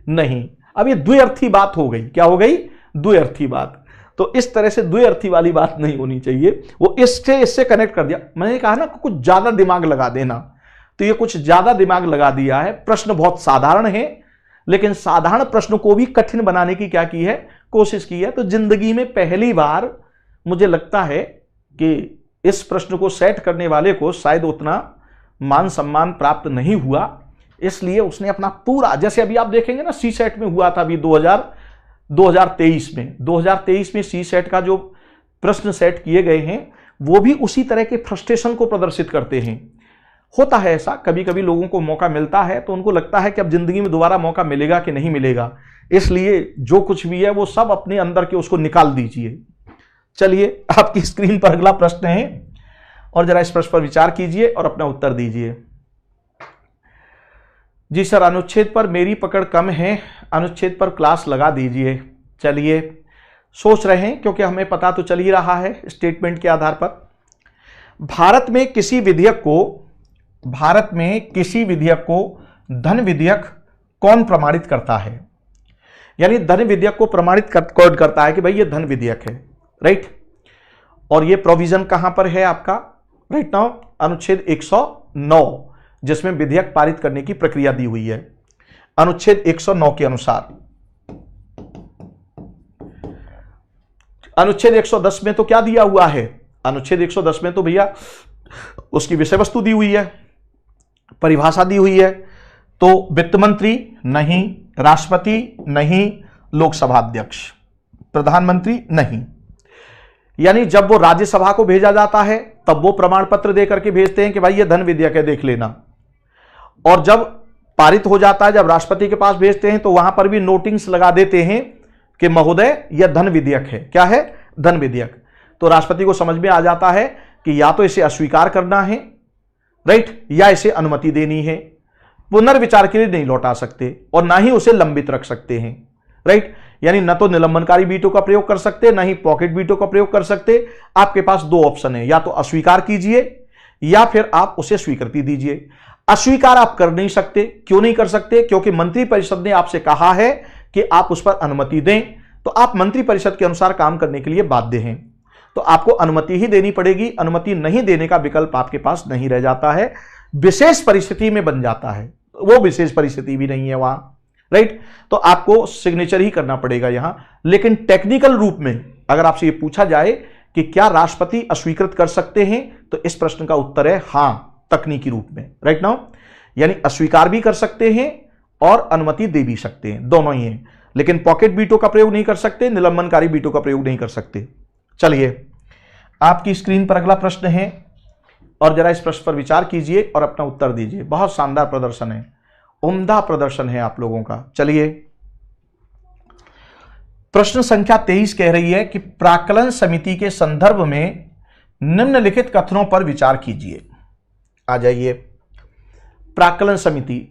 नहीं। अब ये द्व्यर्थी बात हो गई, क्या हो गई, द्व्यर्थी बात। तो इस तरह से द्व्यर्थी वाली बात नहीं होनी चाहिए, वो इससे कनेक्ट कर दिया। मैंने कहा ना कुछ ज्यादा दिमाग लगा देना, तो ये कुछ ज्यादा दिमाग लगा दिया है। प्रश्न बहुत साधारण है, लेकिन साधारण प्रश्न को भी कठिन बनाने की क्या की है, कोशिश की है। तो जिंदगी में पहली बार मुझे लगता है कि इस प्रश्न को सेट करने वाले को शायद उतना मान सम्मान प्राप्त नहीं हुआ, इसलिए उसने अपना पूरा, जैसे अभी आप देखेंगे ना सी सेट में हुआ था अभी 2023 में सी सेट का जो प्रश्न सेट किए गए हैं वो भी उसी तरह के फ्रस्ट्रेशन को प्रदर्शित करते हैं। होता है ऐसा, कभी कभी लोगों को मौका मिलता है तो उनको लगता है कि अब जिंदगी में दोबारा मौका मिलेगा कि नहीं मिलेगा, इसलिए जो कुछ भी है वो सब अपने अंदर के उसको निकाल दीजिए। चलिए आपकी स्क्रीन पर अगला प्रश्न है और जरा इस प्रश्न पर विचार कीजिए और अपना उत्तर दीजिए। जी सर, अनुच्छेद पर मेरी पकड़ कम है, अनुच्छेद पर क्लास लगा दीजिए। चलिए सोच रहे हैं, क्योंकि हमें पता तो चल ही रहा है स्टेटमेंट के आधार पर। भारत में किसी विधेयक को धन विधेयक कौन प्रमाणित करता है, यानी धन विधेयक को प्रमाणित कौन करता है कि भाई ये धन विधेयक है। राइट, और ये प्रोविजन कहां पर है आपका, राइट नाउ अनुच्छेद 109, जिसमें विधेयक पारित करने की प्रक्रिया दी हुई है। अनुच्छेद 109 के अनुसार, अनुच्छेद 110 में तो क्या दिया हुआ है, अनुच्छेद 110 में तो भैया उसकी विषय वस्तु दी हुई है, परिभाषा दी हुई है। तो वित्त मंत्री नहीं, राष्ट्रपति नहीं, लोकसभा अध्यक्ष, प्रधानमंत्री नहीं। यानी जब वो राज्यसभा को भेजा जाता है तब वो प्रमाण पत्र देकर के भेजते हैं कि भाई ये धन विधेयक है, देख लेना। और जब पारित हो जाता है, जब राष्ट्रपति के पास भेजते हैं तो वहां पर भी नोटिंग्स लगा देते हैं कि महोदय यह धन विधेयक है। क्या है, धन विधेयक। तो राष्ट्रपति को समझ में आ जाता है कि या तो इसे अस्वीकार करना है, राइट, या इसे अनुमति देनी है। पुनर्विचार के लिए नहीं लौटा सकते और ना ही उसे लंबित रख सकते हैं। राइट, यानी न तो निलंबनकारी वीटो का प्रयोग कर सकते, ना ही पॉकेट वीटो का प्रयोग कर सकते। आपके पास दो ऑप्शन है, या तो अस्वीकार कीजिए या फिर आप उसे स्वीकृति दीजिए। अस्वीकार आप कर नहीं सकते। क्यों नहीं कर सकते, क्योंकि मंत्रिपरिषद ने आपसे कहा है कि आप उस पर अनुमति दें, तो आप मंत्रिपरिषद के अनुसार काम करने के लिए बाध्य हैं, तो आपको अनुमति ही देनी पड़ेगी। अनुमति नहीं देने का विकल्प आपके पास नहीं रह जाता है, विशेष परिस्थिति में बन जाता है, वो विशेष परिस्थिति भी नहीं है वहां। राइट, तो आपको सिग्नेचर ही करना पड़ेगा यहां। लेकिन टेक्निकल रूप में अगर आपसे यह पूछा जाए कि क्या राष्ट्रपति अस्वीकृत कर सकते हैं, तो इस प्रश्न का उत्तर है हां, तकनीकी रूप में। राइट नाउ, यानी अस्वीकार भी कर सकते हैं और अनुमति दे भी सकते हैं, दोनों ही हैं। लेकिन पॉकेट वीटो का प्रयोग नहीं कर सकते, निलंबनकारी वीटो का प्रयोग नहीं कर सकते। चलिए आपकी स्क्रीन पर अगला प्रश्न है और जरा इस प्रश्न पर विचार कीजिए और अपना उत्तर दीजिए। बहुत शानदार प्रदर्शन है, उम्दा प्रदर्शन है आप लोगों का। चलिए प्रश्न संख्या 23 कह रही है कि प्राक्कलन समिति के संदर्भ में निम्नलिखित कथनों पर विचार कीजिए। आ जाइए, प्राक्कलन समिति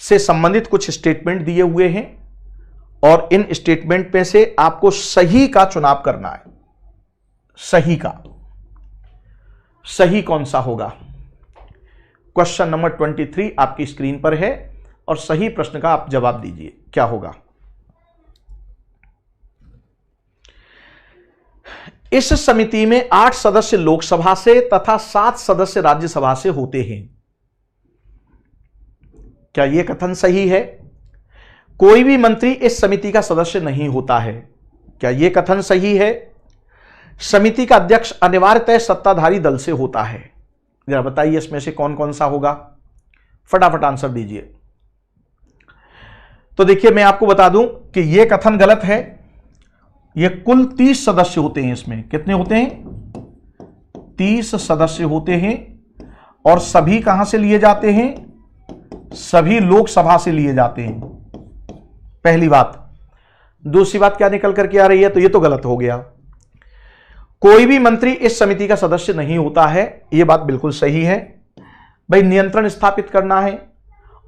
से संबंधित कुछ स्टेटमेंट दिए हुए हैं और इन स्टेटमेंट में से आपको सही का चुनाव करना है। सही का, सही कौन सा होगा। क्वेश्चन नंबर 23 आपकी स्क्रीन पर है और सही प्रश्न का आप जवाब दीजिए, क्या होगा। इस समिति में 8 सदस्य लोकसभा से तथा 7 सदस्य राज्यसभा से होते हैं। क्या यह कथन सही है? कोई भी मंत्री इस समिति का सदस्य नहीं होता है। क्या यह कथन सही है? समिति का अध्यक्ष अनिवार्यतः सत्ताधारी दल से होता है। जरा बताइए इसमें से कौन कौन सा होगा, फटाफट आंसर दीजिए। तो देखिए मैं आपको बता दूं कि यह कथन गलत है। यह कुल 30 सदस्य होते हैं। इसमें कितने होते हैं? 30 सदस्य होते हैं। और सभी कहां से लिए जाते हैं? सभी लोकसभा से लिए जाते हैं, पहली बात। दूसरी बात क्या निकल करके आ रही है? तो यह तो गलत हो गया। कोई भी मंत्री इस समिति का सदस्य नहीं होता है, यह बात बिल्कुल सही है। भाई नियंत्रण स्थापित करना है,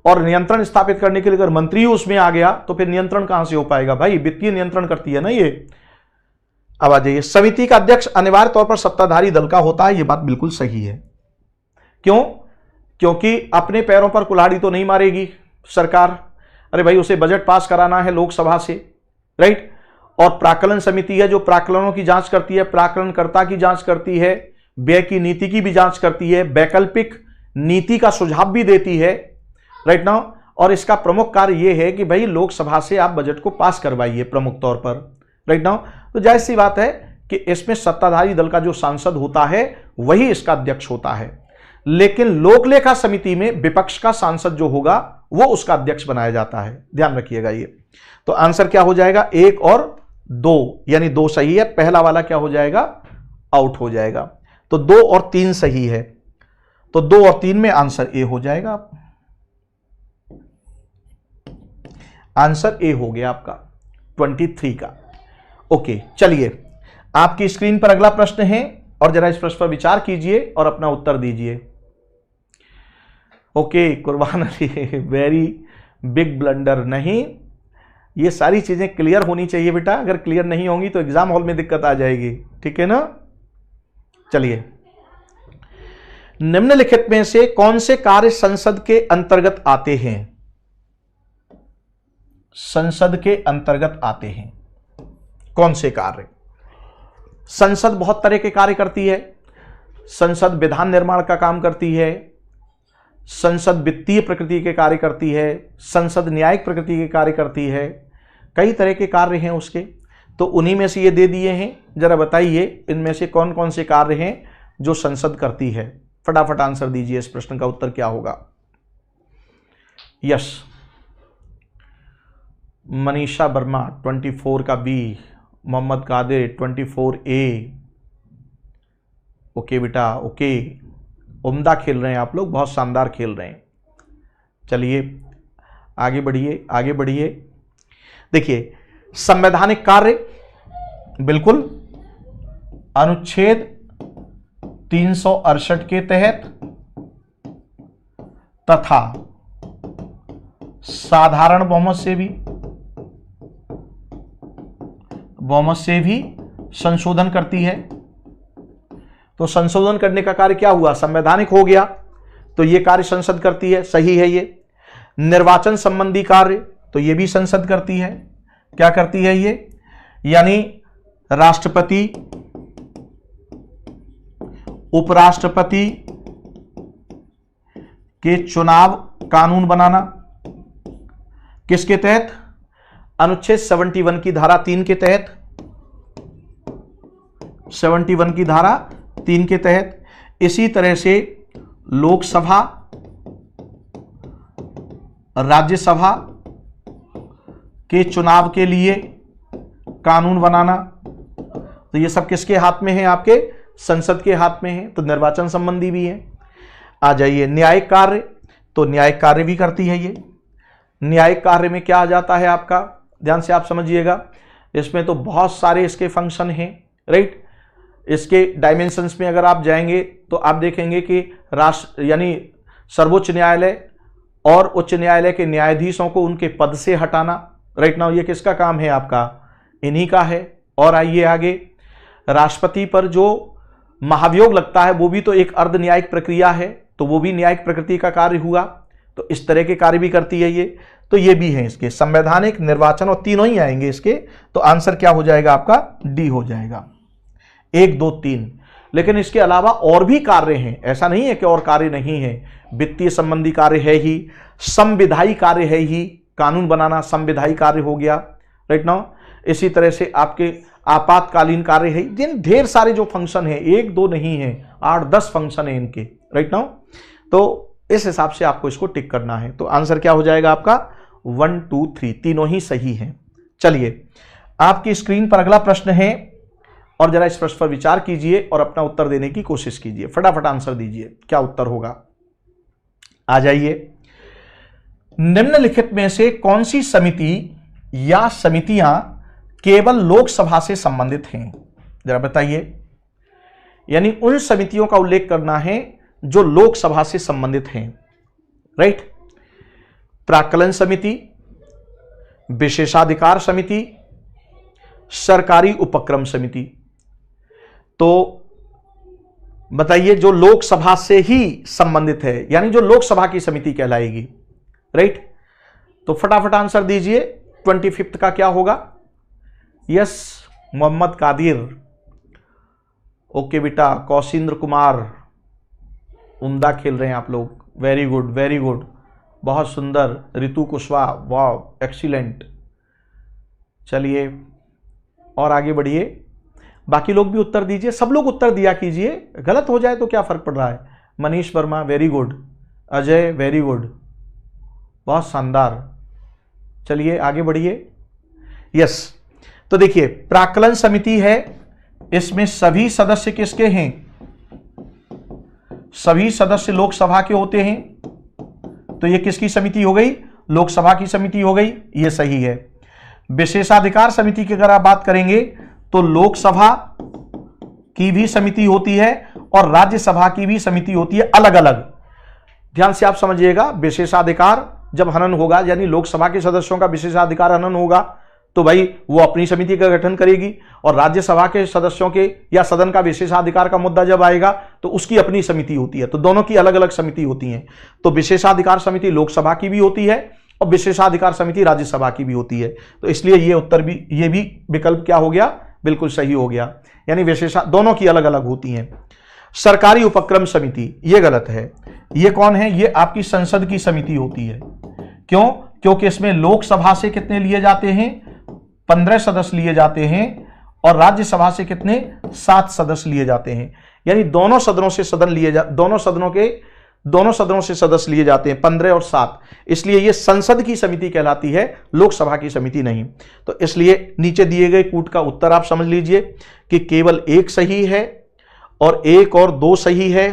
और नियंत्रण स्थापित करने के लिए अगर मंत्री उसमें आ गया तो फिर नियंत्रण कहां से हो पाएगा? भाई वित्तीय नियंत्रण करती है ना ये। अब आ जाइए, समिति का अध्यक्ष अनिवार्य तौर पर सत्ताधारी दल का होता है, यह बात बिल्कुल सही है। क्यों? क्योंकि अपने पैरों पर कुल्हाड़ी तो नहीं मारेगी सरकार। अरे भाई उसे बजट पास कराना है लोकसभा से, राइट। और प्राक्कलन समिति है जो प्राक्कलनों की जांच करती है, प्राक्कलनकर्ता की जांच करती है, व्यय की नीति की भी जांच करती है, वैकल्पिक नीति का सुझाव भी देती है, राइट नाउ। और इसका प्रमुख कार्य यह है कि भाई लोकसभा से आप बजट को पास करवाइए प्रमुख तौर पर, राइट नाउ। तो जाहिर सी बात है कि इसमें सत्ताधारी दल का जो सांसद होता है वही इसका अध्यक्ष होता है। लेकिन लोकलेखा समिति में विपक्ष का सांसद जो होगा वो उसका अध्यक्ष बनाया जाता है, ध्यान रखिएगा ये। तो आंसर क्या हो जाएगा? 1 और 2, यानी 2 सही है। पहला वाला क्या हो जाएगा? आउट हो जाएगा। तो 2 और 3 सही है। तो 2 और 3 में आंसर ए हो जाएगा। आंसर ए हो गया आपका 23 का। ओके, चलिए आपकी स्क्रीन पर अगला प्रश्न है और जरा इस प्रश्न पर विचार कीजिए और अपना उत्तर दीजिए। ओके, कुर्बान अली, वेरी बिग ब्लंडर। नहीं, ये सारी चीजें क्लियर होनी चाहिए बेटा। अगर क्लियर नहीं होंगी तो एग्जाम हॉल में दिक्कत आ जाएगी, ठीक है ना। चलिए, निम्नलिखित में से कौन से कार्य संसद के अंतर्गत आते हैं? संसद के अंतर्गत आते हैं कौन से कार्य? संसद बहुत तरह के कार्य करती है। संसद विधान निर्माण का काम करती है, संसद वित्तीय प्रकृति के कार्य करती है, संसद न्यायिक प्रकृति के कार्य करती है। कई तरह के कार्य हैं उसके, तो उन्हीं में से ये दे दिए हैं। जरा बताइए इनमें से कौन कौन से कार्य हैं जो संसद करती है। फटाफट आंसर दीजिए, इस प्रश्न का उत्तर क्या होगा? यस, मनीषा वर्मा 24 का B, Mohammad Qadir 24A। Okay बेटा, ओके, उम्दा खेल रहे हैं आप लोग, बहुत शानदार खेल रहे हैं। चलिए आगे बढ़िए, आगे बढ़िए। देखिए, संवैधानिक कार्य बिल्कुल अनुच्छेद 368 के तहत तथा साधारण बहुमत से भी संशोधन करती है। तो संशोधन करने का कार्य क्या हुआ? संवैधानिक हो गया, तो यह कार्य संसद करती है, सही है ये। निर्वाचन संबंधी कार्य तो ये भी संसद करती है। क्या करती है ये? यानी राष्ट्रपति, उपराष्ट्रपति के चुनाव कानून बनाना, किसके तहत? अनुच्छेद 71 की धारा 3 के तहत, 71 की धारा 3 के तहत। इसी तरह से लोकसभा, राज्यसभा के चुनाव के लिए कानून बनाना, तो ये सब किसके हाथ में है? आपके संसद के हाथ में है। तो निर्वाचन संबंधी भी है। आ जाइए न्यायिक कार्य, तो न्यायिक कार्य भी करती है ये। न्यायिक कार्य में क्या आ जाता है आपका? ध्यान से आप समझिएगा, इसमें तो बहुत सारे इसके फंक्शन हैं, राइट। इसके डायमेंशंस में अगर आप जाएंगे तो आप देखेंगे कि राष्ट्र यानी सर्वोच्च न्यायालय और उच्च न्यायालय के न्यायाधीशों को उनके पद से हटाना, राइट नाउ ये किसका काम है? आपका, इन्हीं का है। और आइए आगे, राष्ट्रपति पर जो महाभियोग लगता है वो भी तो एक अर्ध न्यायिक प्रक्रिया है, तो वो भी न्यायिक प्रकृति का कार्य हुआ। तो इस तरह के कार्य भी करती है ये, तो ये भी है इसके संवैधानिक, निर्वाचन और तीनों ही आएंगे इसके। तो आंसर क्या हो जाएगा आपका? डी हो जाएगा। 1, 2, 3। लेकिन इसके अलावा और भी कार्य हैं, ऐसा नहीं है कि और कार्य नहीं है। वित्तीय संबंधी कार्य है ही, संविधायी कार्य है ही, कानून बनाना संविधायी कार्य हो गया, राइट नाउ। इसी तरह से आपके आपातकालीन कार्य है, जिन ढेर सारे जो फंक्शन है, एक दो नहीं है, 8-10 फंक्शन है इनके, राइट नाउ। तो इस हिसाब से आपको इसको टिक करना है। तो आंसर क्या हो जाएगा आपका 1, 2, 3, तीनों ही सही हैं। चलिए आपकी स्क्रीन पर अगला प्रश्न है और जरा इस प्रश्न पर विचार कीजिए और अपना उत्तर देने की कोशिश कीजिए। फटाफट आंसर दीजिए, क्या उत्तर होगा। आ जाइए। निम्नलिखित में से कौन सी समिति या समितियां केवल लोकसभा से संबंधित हैं, जरा बताइए। यानी उन समितियों का उल्लेख करना है जो लोकसभा से संबंधित हैं, राइट। प्राक्कलन समिति, विशेषाधिकार समिति, सरकारी उपक्रम समिति। तो बताइए, जो लोकसभा से ही संबंधित है, यानी जो लोकसभा की समिति कहलाएगी, राइट। तो फटाफट आंसर दीजिए। 25 का क्या होगा। यस, मोहम्मद कादिर। ओके बेटा, कौशिंद्र कुमार, उम्दा खेल रहे हैं आप लोग, वेरी गुड वेरी गुड, बहुत सुंदर। रितु कुशवाहा, वाह एक्सीलेंट। चलिए और आगे बढ़िए, बाकी लोग भी उत्तर दीजिए, सब लोग उत्तर दिया कीजिए, गलत हो जाए तो क्या फर्क पड़ रहा है। Manish Verma, very good. Ajay, very good, बहुत शानदार। चलिए आगे बढ़िए। यस, तो देखिए प्राक्कलन समिति है, इसमें सभी सदस्य किसके हैं, सभी सदस्य लोकसभा के होते हैं। तो ये किसकी समिति हो गई, लोकसभा की समिति हो गई, ये सही है। विशेषाधिकार समिति की अगर आप बात करेंगे तो लोकसभा की भी समिति होती है और राज्यसभा की भी समिति होती है, अलग अलग। ध्यान से आप समझिएगा, विशेषाधिकार जब हनन होगा, यानी लोकसभा के सदस्यों का विशेषाधिकार हनन होगा, तो भाई वो अपनी समिति का गठन करेगी, और राज्यसभा के सदस्यों के या सदन का विशेषाधिकार का मुद्दा जब आएगा तो उसकी अपनी समिति होती है। तो दोनों की अलग अलग समिति होती है। तो विशेषाधिकार समिति लोकसभा की भी होती है और विशेषाधिकार समिति राज्यसभा की भी होती है। तो इसलिए ये उत्तर भी, ये भी विकल्प क्या हो गया, बिल्कुल सही हो गया। यानी दोनों की अलग अलग होती हैं। सरकारी उपक्रम समिति, ये गलत है। ये कौन है, ये आपकी संसद की समिति होती है। क्यों, क्योंकि इसमें लोकसभा से कितने लिए जाते हैं, 15 सदस्य लिए जाते हैं, और राज्यसभा से कितने, 7 सदस्य लिए जाते हैं। यानी दोनों सदनों से दोनों सदनों से सदस्य लिए जाते हैं, 15 और 7। इसलिए यह संसद की समिति कहलाती है, लोकसभा की समिति नहीं। तो इसलिए नीचे दिए गए कूट का उत्तर आप समझ लीजिए कि केवल 1 सही है और 1 और 2 सही है।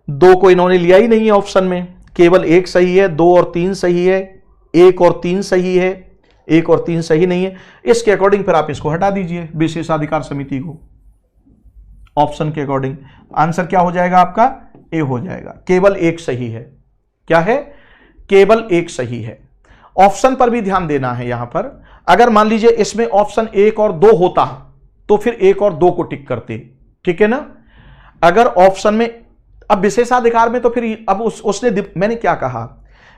2 को इन्होंने लिया ही नहीं है ऑप्शन में, केवल 1 सही है, 2 और 3 सही है, 1 और 3 सही है, 1 और 3 सही नहीं है। इसके अकॉर्डिंग फिर आप इसको हटा दीजिए, विशेषाधिकार समिति को, ऑप्शन के अकॉर्डिंग। आंसर क्या हो जाएगा आपका, ए हो जाएगा। केवल 1 सही है, क्या है, केवल 1 सही है। ऑप्शन पर भी ध्यान देना है। यहां पर अगर मान लीजिए इसमें ऑप्शन 1 और 2 होता तो फिर 1 और 2 को टिक करते, ठीक है ना। अगर ऑप्शन में, अब विशेषाधिकार में तो फिर अब उसने, मैंने क्या कहा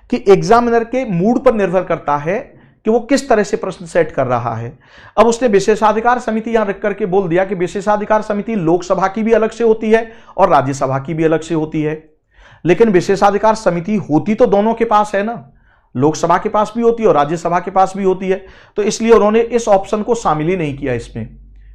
कि एग्जामिनर के मूड पर निर्भर करता है कि वो किस तरह से प्रश्न सेट कर रहा है। अब उसने विशेषाधिकार समिति यहां रख करके बोल दिया कि विशेषाधिकार समिति लोकसभा की भी अलग से होती है और राज्यसभा की भी अलग से होती है। लेकिन विशेषाधिकार समिति होती तो दोनों के पास है ना, लोकसभा के पास भी होती है और राज्यसभा के पास भी होती है। तो इसलिए उन्होंने इस ऑप्शन को शामिल ही नहीं किया इसमें,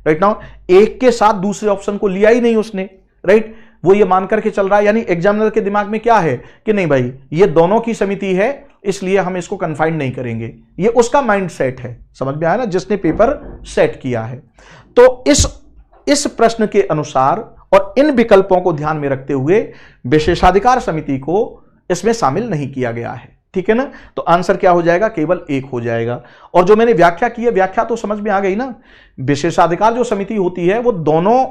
राइट नाउ। एक के साथ दूसरे ऑप्शन को लिया ही नहीं उसने, राइट। वो ये मान करके चल रहा है, यानी एग्जामिनर के दिमाग में क्या है कि नहीं भाई ये दोनों की समिति है, इसलिए हम इसको कन्फाइंड नहीं करेंगे। ये उसका माइंड सेट है, समझ में आया ना, जिसने पेपर सेट किया है। तो इस प्रश्न के अनुसार और इन विकल्पों को ध्यान में रखते हुए विशेषाधिकार समिति को इसमें शामिल नहीं किया गया है, ठीक है ना। तो आंसर क्या हो जाएगा, केवल 1 हो जाएगा। और जो मैंने व्याख्या की है, व्याख्या तो समझ में आ गई ना। विशेषाधिकार जो समिति होती है वो दोनों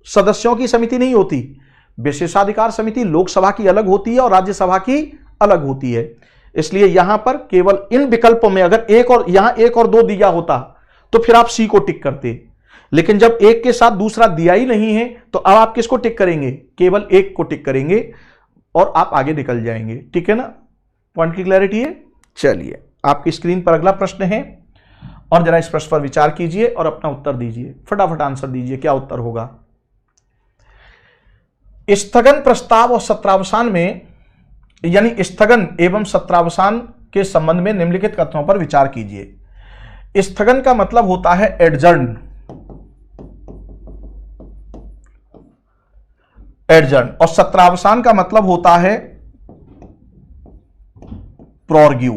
सदस्यों की समिति नहीं होती। विशेषाधिकार समिति लोकसभा की अलग होती है और राज्यसभा की अलग होती है। इसलिए यहां पर केवल इन विकल्पों में अगर यहां 1 और 2 दिया होता तो फिर आप सी को टिक करते, लेकिन जब 1 के साथ दूसरा दिया ही नहीं है तो अब आप किसको टिक करेंगे, केवल 1 को टिक करेंगे और आप आगे निकल जाएंगे, ठीक है ना। पॉइंट की क्लैरिटी है। चलिए आपकी स्क्रीन पर अगला प्रश्न है और जरा इस प्रश्न पर विचार कीजिए और अपना उत्तर दीजिए, फटाफट आंसर दीजिए, क्या उत्तर होगा। स्थगन प्रस्ताव और सत्रावसान में, यानी स्थगन एवं सत्रावसान के संबंध में निम्नलिखित कथनों पर विचार कीजिए। स्थगन का मतलब होता है एडजर्न, और सत्रावसान का मतलब होता है प्रोर्ग्यू।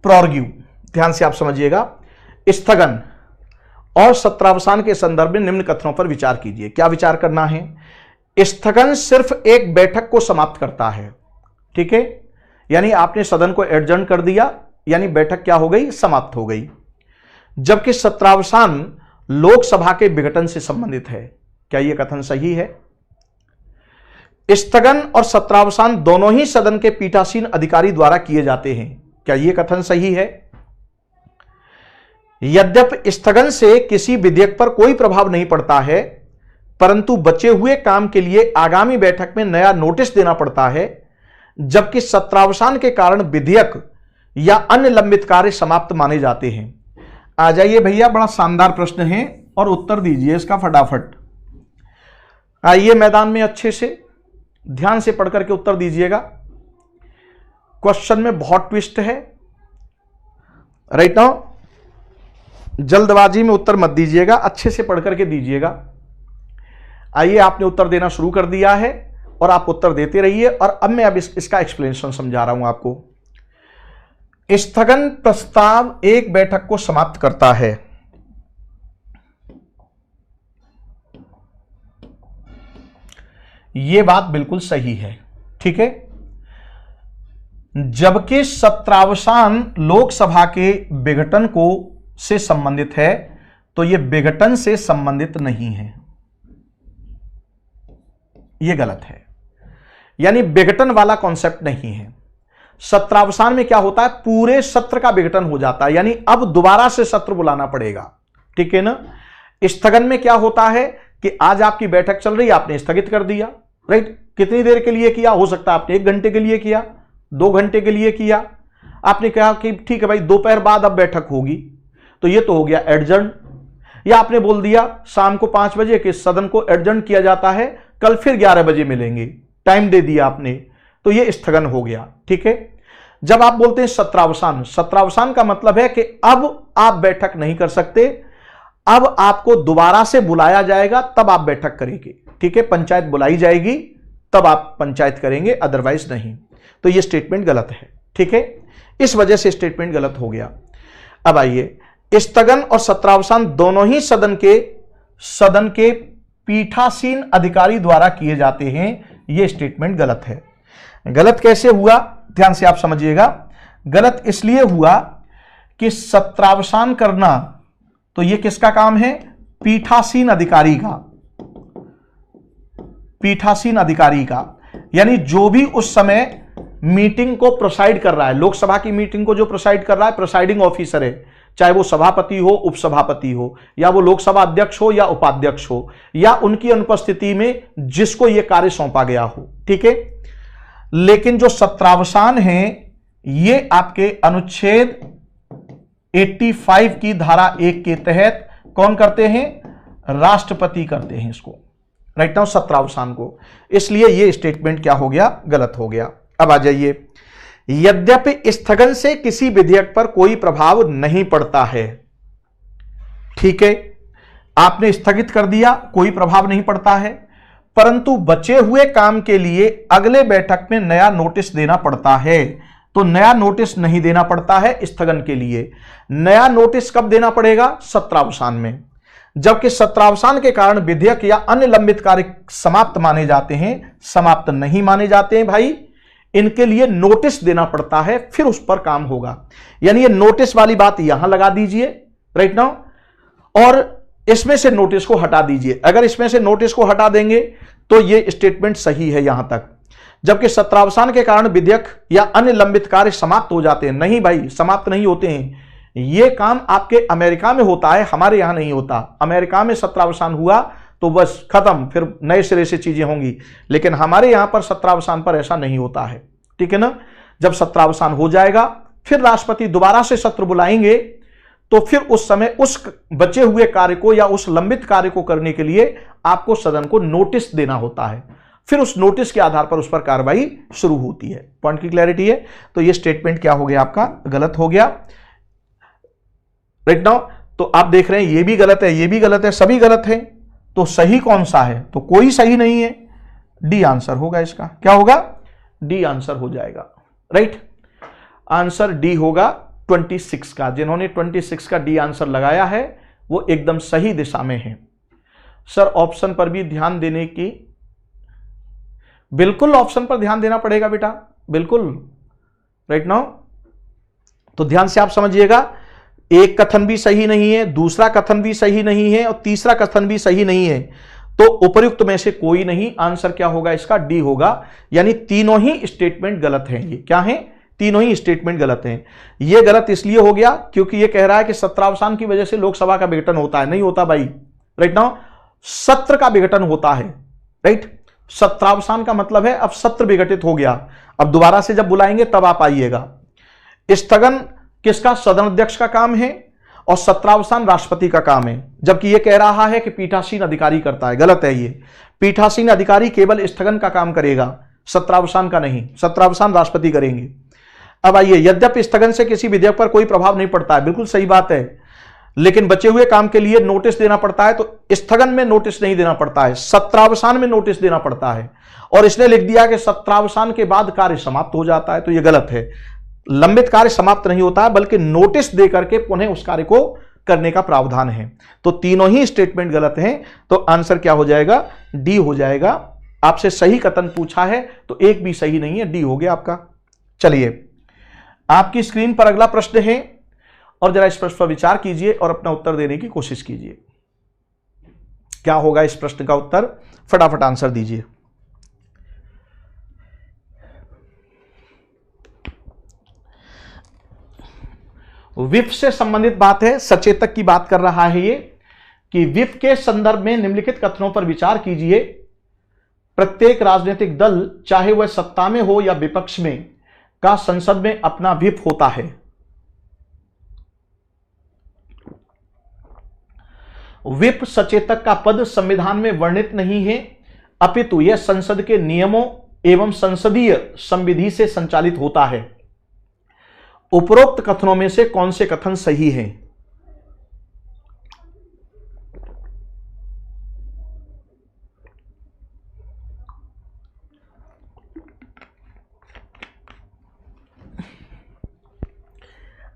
प्रोर्ग्यू, ध्यान से आप समझिएगा। स्थगन और सत्रावसान के संदर्भ में निम्न कथनों पर विचार कीजिए। क्या विचार करना है? स्थगन सिर्फ एक बैठक को समाप्त करता है, ठीक है, यानी आपने सदन को एडजर्न कर दिया, यानी बैठक क्या हो गई? समाप्त हो गई। जबकि सत्रावसान लोकसभा के विघटन से संबंधित है। क्या यह कथन सही है? स्थगन और सत्रावसान दोनों ही सदन के पीठासीन अधिकारी द्वारा किए जाते हैं। क्या यह कथन सही है? यद्यपि स्थगन से किसी विधेयक पर कोई प्रभाव नहीं पड़ता है, परंतु बचे हुए काम के लिए आगामी बैठक में नया नोटिस देना पड़ता है, जबकि सत्रावसान के कारण विधेयक या अन्य लंबित कार्य समाप्त माने जाते हैं। आ जाइए भैया, बड़ा शानदार प्रश्न है और उत्तर दीजिए इसका फटाफट। आइए मैदान में अच्छे से ध्यान से पढ़ करके उत्तर दीजिएगा। क्वेश्चन में बहुत ट्विस्ट है, राइट नाउ जल्दबाजी में उत्तर मत दीजिएगा, अच्छे से पढ़ करके दीजिएगा। आइए, आपने उत्तर देना शुरू कर दिया है और आप उत्तर देते रहिए, और अब मैं इसका एक्सप्लेनेशन समझा रहा हूं आपको। स्थगन प्रस्ताव एक बैठक को समाप्त करता है। यह बात बिल्कुल सही है, ठीक है। जबकि सत्रावसान लोकसभा के विघटन को से संबंधित है, तो यह विघटन से संबंधित नहीं है, यह गलत है, यानी विघटन वाला कॉन्सेप्ट नहीं है। सत्रावसान में क्या होता है? पूरे सत्र का विघटन हो जाता है, यानी अब दोबारा से सत्र बुलाना पड़ेगा, ठीक है ना। स्थगन में क्या होता है कि आज आपकी बैठक चल रही है, आपने स्थगित कर दिया, राइट। कितनी देर के लिए किया? हो सकता है आपने 1 घंटे के लिए किया, 2 घंटे के लिए किया, आपने कहा कि ठीक है भाई दोपहर बाद अब बैठक होगी, तो ये तो हो गया एडजर्न। या आपने बोल दिया शाम को 5 बजे के सदन को एडजर्न किया जाता है, कल फिर 11 बजे मिलेंगे, टाइम दे दिया आपने, तो ये स्थगन हो गया, ठीक है। जब आप बोलते हैं सत्रावसान, सत्रावसान का मतलब है कि अब आप बैठक नहीं कर सकते, अब आपको दोबारा से बुलाया जाएगा, तब आप बैठक करेंगे, ठीक है। पंचायत बुलाई जाएगी तब आप पंचायत करेंगे, अदरवाइज नहीं। तो ये स्टेटमेंट गलत है, ठीक है, इस वजह से स्टेटमेंट गलत हो गया। अब आइए, स्थगन और सत्रावसान दोनों ही सदन के पीठासीन अधिकारी द्वारा किए जाते हैं, यह स्टेटमेंट गलत है। गलत कैसे हुआ? ध्यान से आप समझिएगा। गलत इसलिए हुआ कि सत्रावसान करना तो यह किसका काम है? पीठासीन अधिकारी का, पीठासीन अधिकारी का, यानी जो भी उस समय मीटिंग को प्रोसाइड कर रहा है, लोकसभा की मीटिंग को जो प्रोसाइड कर रहा है, प्रोसाइडिंग ऑफिसर है, चाहे वो सभापति हो, उपसभापति हो, या वो लोकसभा अध्यक्ष हो या उपाध्यक्ष हो, या उनकी अनुपस्थिति में जिसको ये कार्य सौंपा गया हो, ठीक है। लेकिन जो सत्रावसान है, ये आपके अनुच्छेद 85 की धारा 1 के तहत कौन करते हैं? राष्ट्रपति करते हैं इसको, राइट नाउ सत्रावसान को। इसलिए ये स्टेटमेंट क्या हो गया? गलत हो गया। अब आ जाइए, यद्यपि स्थगन से किसी विधेयक पर कोई प्रभाव नहीं पड़ता है, ठीक है, आपने स्थगित कर दिया, कोई प्रभाव नहीं पड़ता है, परंतु बचे हुए काम के लिए अगले बैठक में नया नोटिस देना पड़ता है। तो नया नोटिस नहीं देना पड़ता है स्थगन के लिए। नया नोटिस कब देना पड़ेगा? सत्रावसान में। जबकि सत्रावसान के कारण विधेयक या अन्य लंबित कार्य समाप्त माने जाते हैं, समाप्त नहीं माने जाते हैं भाई, इनके लिए नोटिस देना पड़ता है, फिर उस पर काम होगा। यानी ये नोटिस वाली बात यहां लगा दीजिए, राइट नाउ, और इसमें से नोटिस को हटा दीजिए। अगर इसमें से नोटिस को हटा देंगे तो ये स्टेटमेंट सही है यहां तक। जबकि सत्रावसान के कारण विधेयक या अन्य लंबित कार्य समाप्त हो जाते हैं, नहीं भाई, समाप्त नहीं होते हैं। ये काम आपके अमेरिका में होता है, हमारे यहां नहीं होता। अमेरिका में सत्रावसान हुआ तो बस खत्म, फिर नए सिरे से चीजें होंगी। लेकिन हमारे यहां पर सत्रावसान पर ऐसा नहीं होता है, ठीक है ना। जब सत्रावसान हो जाएगा फिर राष्ट्रपति दोबारा से सत्र बुलाएंगे, तो फिर उस समय उस बचे हुए कार्य को या उस लंबित कार्य को करने के लिए आपको सदन को नोटिस देना होता है। फिर उस नोटिस के आधार पर उस पर कार्रवाई शुरू होती है। पॉइंट की क्लैरिटी है। तो ये स्टेटमेंट क्या हो गया आपका, गलत हो गया राइट नाउ। तो आप देख रहे हैं ये भी गलत है, ये भी गलत है, सभी गलत है। तो सही कौन सा है, तो कोई सही नहीं है। डी आंसर होगा इसका। क्या होगा, डी आंसर हो जाएगा, राइट। आंसर डी होगा 26 का। जिन्होंने 26 का डी आंसर लगाया है वो एकदम सही दिशा में है। सर ऑप्शन पर भी ध्यान देने की, बिल्कुल ऑप्शन पर ध्यान देना पड़ेगा बेटा, बिल्कुल राइट नाउ। तो ध्यान से आप समझिएगा, एक कथन भी सही नहीं है, दूसरा कथन भी सही नहीं है और तीसरा कथन भी सही नहीं है। तो उपर्युक्त में से कोई नहीं। आंसर क्या होगा इसका, डी होगा। यानी तीनों ही स्टेटमेंट गलत हैं। ये क्या है, तीनों ही स्टेटमेंट गलत हैं। ये गलत इसलिए हो गया क्योंकि ये कह रहा है कि सत्रावसान की वजह से लोकसभा का विघटन होता है। नहीं होता भाई, राइट नाउ। सत्र का विघटन होता है, राइट। सत्रावसान का मतलब है अब सत्र विघटित हो गया, अब दोबारा से जब बुलाएंगे तब आप आइएगा। स्थगन किसका, सदन अध्यक्ष का काम है और सत्रावसान राष्ट्रपति का काम है। जबकि यह कह रहा है कि पीठासीन अधिकारी करता है, गलत है ये। पीठासीन अधिकारी केवल स्थगन का काम करेगा, सत्रावसान का नहीं। सत्रावसान राष्ट्रपति करेंगे। अब आइए, यद्यपि स्थगन से किसी विधेयक पर कोई प्रभाव नहीं पड़ता है, बिल्कुल सही बात है, लेकिन बचे हुए काम के लिए नोटिस देना पड़ता है। तो स्थगन में नोटिस नहीं देना पड़ता है, सत्रावसान में नोटिस देना पड़ता है। और इसने लिख दिया कि सत्रावसान के बाद कार्य समाप्त हो जाता है, तो यह गलत है। लंबित कार्य समाप्त नहीं होता है, बल्कि नोटिस देकर के पुनः उस कार्य को करने का प्रावधान है। तो तीनों ही स्टेटमेंट गलत हैं। तो आंसर क्या हो जाएगा, डी हो जाएगा। आपसे सही कथन पूछा है तो एक भी सही नहीं है, डी हो गया आपका। चलिए, आपकी स्क्रीन पर अगला प्रश्न है और जरा इस प्रश्न पर विचार कीजिए और अपना उत्तर देने की कोशिश कीजिए। क्या होगा इस प्रश्न का उत्तर, फटाफट आंसर दीजिए। विप से संबंधित बात है, सचेतक की बात कर रहा है ये कि विप के संदर्भ में निम्नलिखित कथनों पर विचार कीजिए। प्रत्येक राजनीतिक दल, चाहे वह सत्ता में हो या विपक्ष में, का संसद में अपना विप होता है। विप सचेतक का पद संविधान में वर्णित नहीं है, अपितु यह संसद के नियमों एवं संसदीय संविधि से संचालित होता है। उपरोक्त कथनों में से कौन से कथन सही हैं?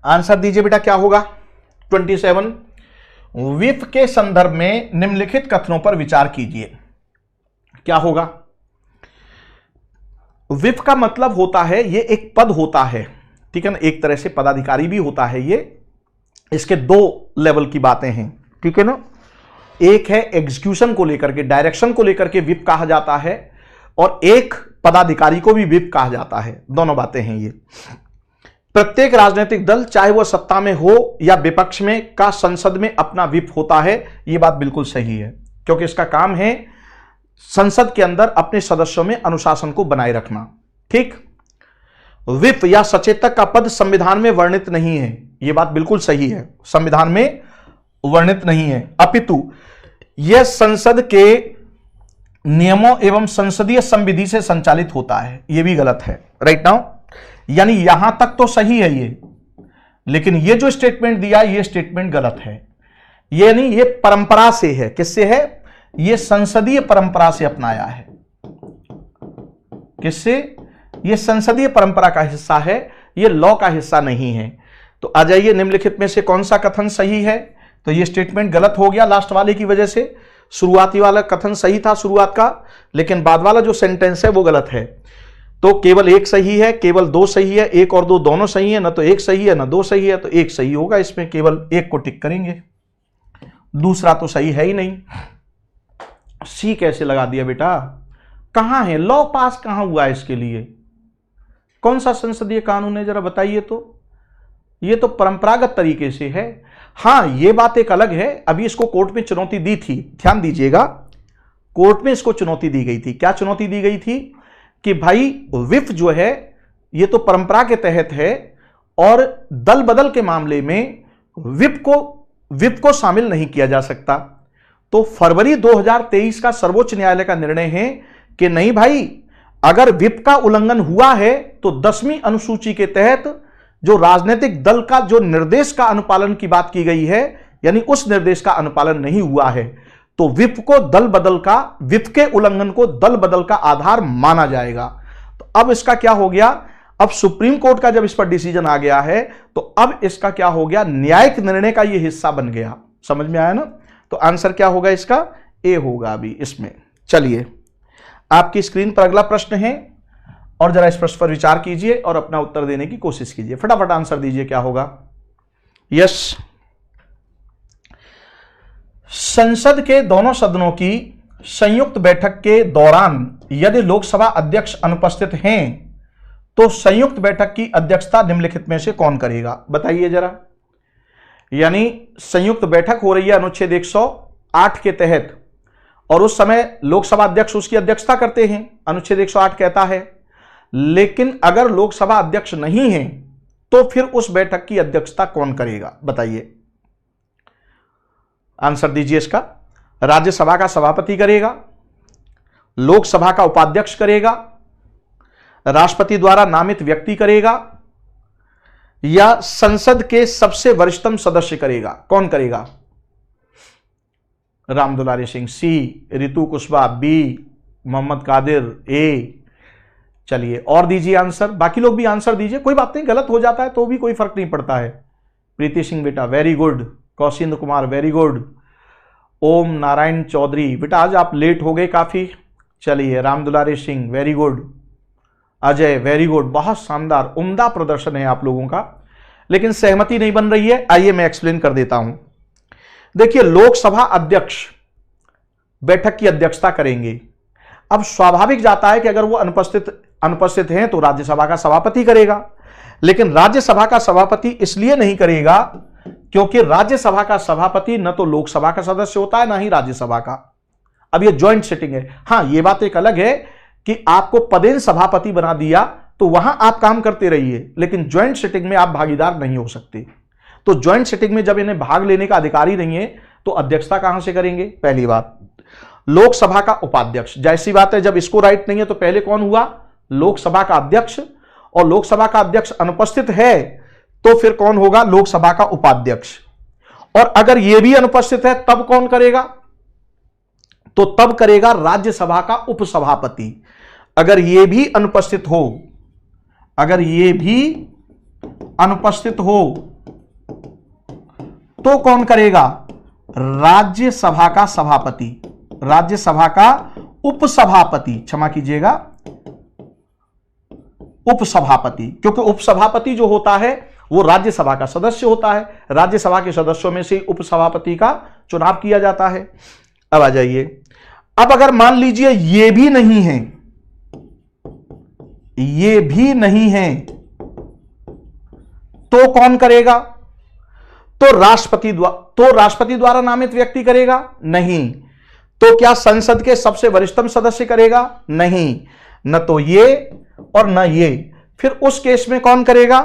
आंसर दीजिए बेटा, क्या होगा। 27, विप के संदर्भ में निम्नलिखित कथनों पर विचार कीजिए। क्या होगा, विप का मतलब होता है, ये एक पद होता है, ठीक है ना, एक तरह से पदाधिकारी भी होता है ये। इसके दो लेवल की बातें हैं, ठीक है ना। एक है एग्जीक्यूशन को लेकर के, डायरेक्शन को लेकर के विप कहा जाता है, और एक पदाधिकारी को भी विप कहा जाता है। दोनों बातें हैं ये। प्रत्येक राजनीतिक दल, चाहे वह सत्ता में हो या विपक्ष में, का संसद में अपना विप होता है। यह बात बिल्कुल सही है, क्योंकि इसका काम है संसद के अंदर अपने सदस्यों में अनुशासन को बनाए रखना, ठीक। विप या सचेतक का पद संविधान में वर्णित नहीं है, यह बात बिल्कुल सही है, संविधान में वर्णित नहीं है, अपितु यह संसद के नियमों एवं संसदीय संविधि से संचालित होता है। यह भी गलत है, राइट नाउ। यानी यहां तक तो सही है ये, लेकिन ये जो स्टेटमेंट दिया ये स्टेटमेंट गलत है। यानी ये परंपरा से है, किससे है, ये संसदीय परंपरा से अपनाया है। किससे, ये संसदीय परंपरा का हिस्सा है, ये लॉ का हिस्सा नहीं है। तो आ जाइए, निम्नलिखित में से कौन सा कथन सही है। तो ये स्टेटमेंट गलत हो गया लास्ट वाले की वजह से। शुरुआती वाला कथन सही था शुरुआत का, लेकिन बाद वाला जो सेंटेंस है वो गलत है। तो केवल एक सही है, केवल दो सही है, एक और दो दोनों सही है, ना तो एक सही है ना दो सही है, तो एक सही होगा, इसमें केवल एक को टिक करेंगे, दूसरा तो सही है ही नहीं। सी कैसे लगा दिया बेटा, कहां है लॉ पास, कहां हुआ है इसके लिए, कौन सा संसदीय कानून है जरा बताइए तो। ये तो परंपरागत तरीके से है। हां, ये बात एक अलग है, अभी इसको कोर्ट में चुनौती दी थी, ध्यान दीजिएगा, कोर्ट में इसको चुनौती दी गई थी। क्या चुनौती दी गई थी कि भाई विप जो है ये तो परंपरा के तहत है और दल बदल के मामले में विप को शामिल नहीं किया जा सकता। तो फरवरी 2023 का सर्वोच्च न्यायालय का निर्णय है कि नहीं भाई, अगर विप का उल्लंघन हुआ है तो 10वीं अनुसूची के तहत जो राजनीतिक दल का जो निर्देश का अनुपालन की बात की गई है, यानी उस निर्देश का अनुपालन नहीं हुआ है, तो विप के उल्लंघन को दल बदल का आधार माना जाएगा। तो अब इसका क्या हो गया, अब सुप्रीम कोर्ट का जब इस पर डिसीजन आ गया है तो अब इसका क्या हो गया, न्यायिक निर्णय का यह हिस्सा बन गया। समझ में आया ना? तो आंसर क्या होगा इसका, ए होगा अभी इसमें। चलिए, आपकी स्क्रीन पर अगला प्रश्न है और जरा इस प्रश्न पर विचार कीजिए और अपना उत्तर देने की कोशिश कीजिए। फटाफट आंसर दीजिए, क्या होगा। यस, संसद के दोनों सदनों की संयुक्त बैठक के दौरान यदि लोकसभा अध्यक्ष अनुपस्थित हैं तो संयुक्त बैठक की अध्यक्षता निम्नलिखित में से कौन करेगा, बताइए जरा। यानी संयुक्त बैठक हो रही है अनुच्छेद 108 के तहत और उस समय लोकसभा अध्यक्ष उसकी अध्यक्षता करते हैं, अनुच्छेद 108 कहता है। लेकिन अगर लोकसभा अध्यक्ष नहीं है तो फिर उस बैठक की अध्यक्षता कौन करेगा, बताइए। आंसर दीजिए इसका। राज्यसभा का सभापति करेगा, लोकसभा का उपाध्यक्ष करेगा, राष्ट्रपति द्वारा नामित व्यक्ति करेगा, या संसद के सबसे वरिष्ठतम सदस्य करेगा, कौन करेगा। राम दुलारी सिंह सी, रितु कुशवाहा बी, मोहम्मद कादिर ए। चलिए और दीजिए आंसर, बाकी लोग भी आंसर दीजिए, कोई बात नहीं, गलत हो जाता है तो भी कोई फर्क नहीं पड़ता है। प्रीति सिंह बेटा very good, Kaushindra Kumar very good, Om Narayan Chaudhary बेटा आज आप लेट हो गए काफी। चलिए, Ram Dulari Singh very good, Ajay very good, बहुत शानदार उम्दा प्रदर्शन है आप लोगों का, लेकिन सहमति नहीं बन रही है। आइए मैं एक्सप्लेन कर देता हूं। देखिए, लोकसभा अध्यक्ष बैठक की अध्यक्षता करेंगे। अब स्वाभाविक जाता है कि अगर वो अनुपस्थित हैं तो राज्यसभा का सभापति करेगा, लेकिन राज्यसभा का सभापति इसलिए नहीं करेगा क्योंकि राज्यसभा का सभापति न तो लोकसभा का सदस्य होता है ना ही राज्यसभा का। अब ये ज्वाइंट सिटिंग है। हां, ये बात एक अलग है कि आपको पदेन सभापति बना दिया तो वहां आप काम करते रहिए, लेकिन ज्वाइंट सिटिंग में आप भागीदार नहीं हो सकते। तो ज्वाइंट सिटिंग में जब इन्हें भाग लेने का अधिकार ही नहीं है तो अध्यक्षता कहां से करेंगे, पहली बात। लोकसभा का उपाध्यक्ष, जैसी बात है, जब इसको राइट नहीं है तो पहले कौन हुआ, लोकसभा का अध्यक्ष, और लोकसभा का अध्यक्ष अनुपस्थित है तो फिर कौन होगा, लोकसभा का उपाध्यक्ष। और अगर यह भी अनुपस्थित है तब कौन करेगा, तो तब करेगा राज्यसभा का उपसभापति। अगर यह भी अनुपस्थित हो, अगर यह भी अनुपस्थित हो तो कौन करेगा, राज्यसभा का सभापति, राज्यसभा का उपसभापति, क्षमा कीजिएगा उपसभापति, क्योंकि उपसभापति जो होता है वो राज्यसभा का सदस्य होता है। राज्यसभा के सदस्यों में से उपसभापति का चुनाव किया जाता है। अब आ जाइए, अब अगर मान लीजिए ये भी नहीं है, ये भी नहीं है तो कौन करेगा, तो राष्ट्रपति द्वारा नामित व्यक्ति करेगा, नहीं। तो क्या संसद के सबसे वरिष्ठतम सदस्य करेगा, नहीं। न तो ये और न ये। फिर उस केस में कौन करेगा,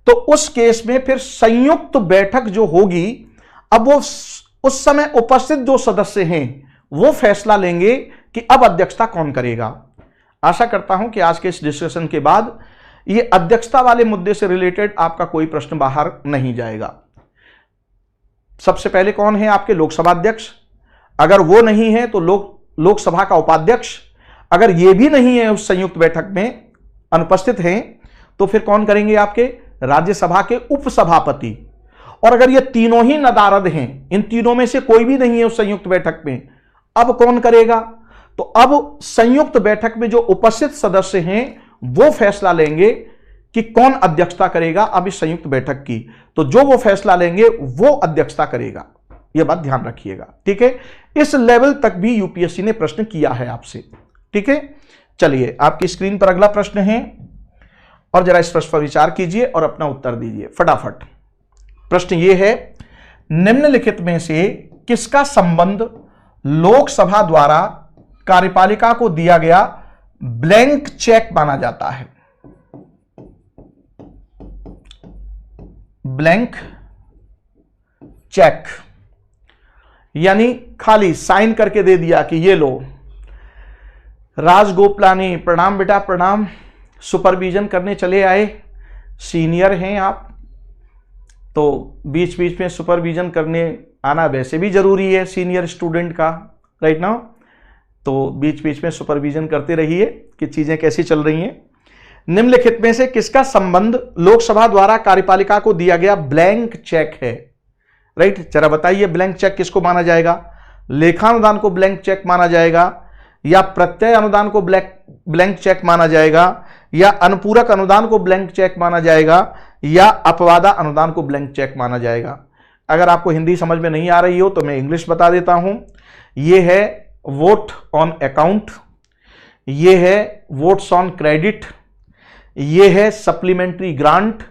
तो उस केस में फिर संयुक्त बैठक जो होगी, अब वो उस समय उपस्थित जो सदस्य हैं वो फैसला लेंगे कि अब अध्यक्षता कौन करेगा। आशा करता हूं कि आज के इस डिस्कशन के बाद ये अध्यक्षता वाले मुद्दे से रिलेटेड आपका कोई प्रश्न बाहर नहीं जाएगा। सबसे पहले कौन है आपके, लोकसभा अध्यक्ष। अगर वो नहीं है तो लोकसभा का उपाध्यक्ष। अगर ये भी नहीं है उस संयुक्त बैठक में अनुपस्थित हैं तो फिर कौन करेंगे आपके, राज्यसभा के उपसभापति। और अगर ये तीनों ही नदारद हैं, इन तीनों में से कोई भी नहीं है उस संयुक्त बैठक में, अब कौन करेगा, तो अब संयुक्त बैठक में जो उपस्थित सदस्य हैं वो फैसला लेंगे कि कौन अध्यक्षता करेगा अब इस संयुक्त बैठक की। तो जो वो फैसला लेंगे वो अध्यक्षता करेगा, यह बात ध्यान रखिएगा, ठीक है। इस लेवल तक भी यूपीएससी ने प्रश्न किया है आपसे, ठीक है। चलिए, आपकी स्क्रीन पर अगला प्रश्न है और जरा इस प्रश्न पर विचार कीजिए और अपना उत्तर दीजिए फटाफट। प्रश्न यह है, निम्नलिखित में से किसका संबंध लोकसभा द्वारा कार्यपालिका को दिया गया ब्लैंक चेक माना जाता है। ब्लैंक चेक यानी खाली साइन करके दे दिया कि ये लो। राजगोपालानी, प्रणाम बेटा प्रणाम, सुपरविजन करने चले आए, सीनियर हैं आप तो बीच बीच में सुपरविजन करने आना वैसे भी जरूरी है सीनियर स्टूडेंट का, राइट नाउ। तो बीच बीच में सुपरविजन करते रहिए कि चीजें कैसी चल रही हैं। निम्नलिखित में से किसका संबंध लोकसभा द्वारा कार्यपालिका को दिया गया ब्लैंक चेक है? राइट, जरा बताइए ब्लैंक चेक किसको माना जाएगा? लेखानुदान को ब्लैंक चेक माना जाएगा, या प्रत्यय अनुदान को ब्लैंक चेक माना जाएगा, या अनुपूरक अनुदान को ब्लैंक चेक माना जाएगा, या अपवादा अनुदान को ब्लैंक चेक माना जाएगा? अगर आपको हिंदी समझ में नहीं आ रही हो तो मैं इंग्लिश बता देता हूं। यह है वोट ऑन अकाउंट, यह है वोट्स ऑन क्रेडिट, यह है सप्लीमेंट्री ग्रांट,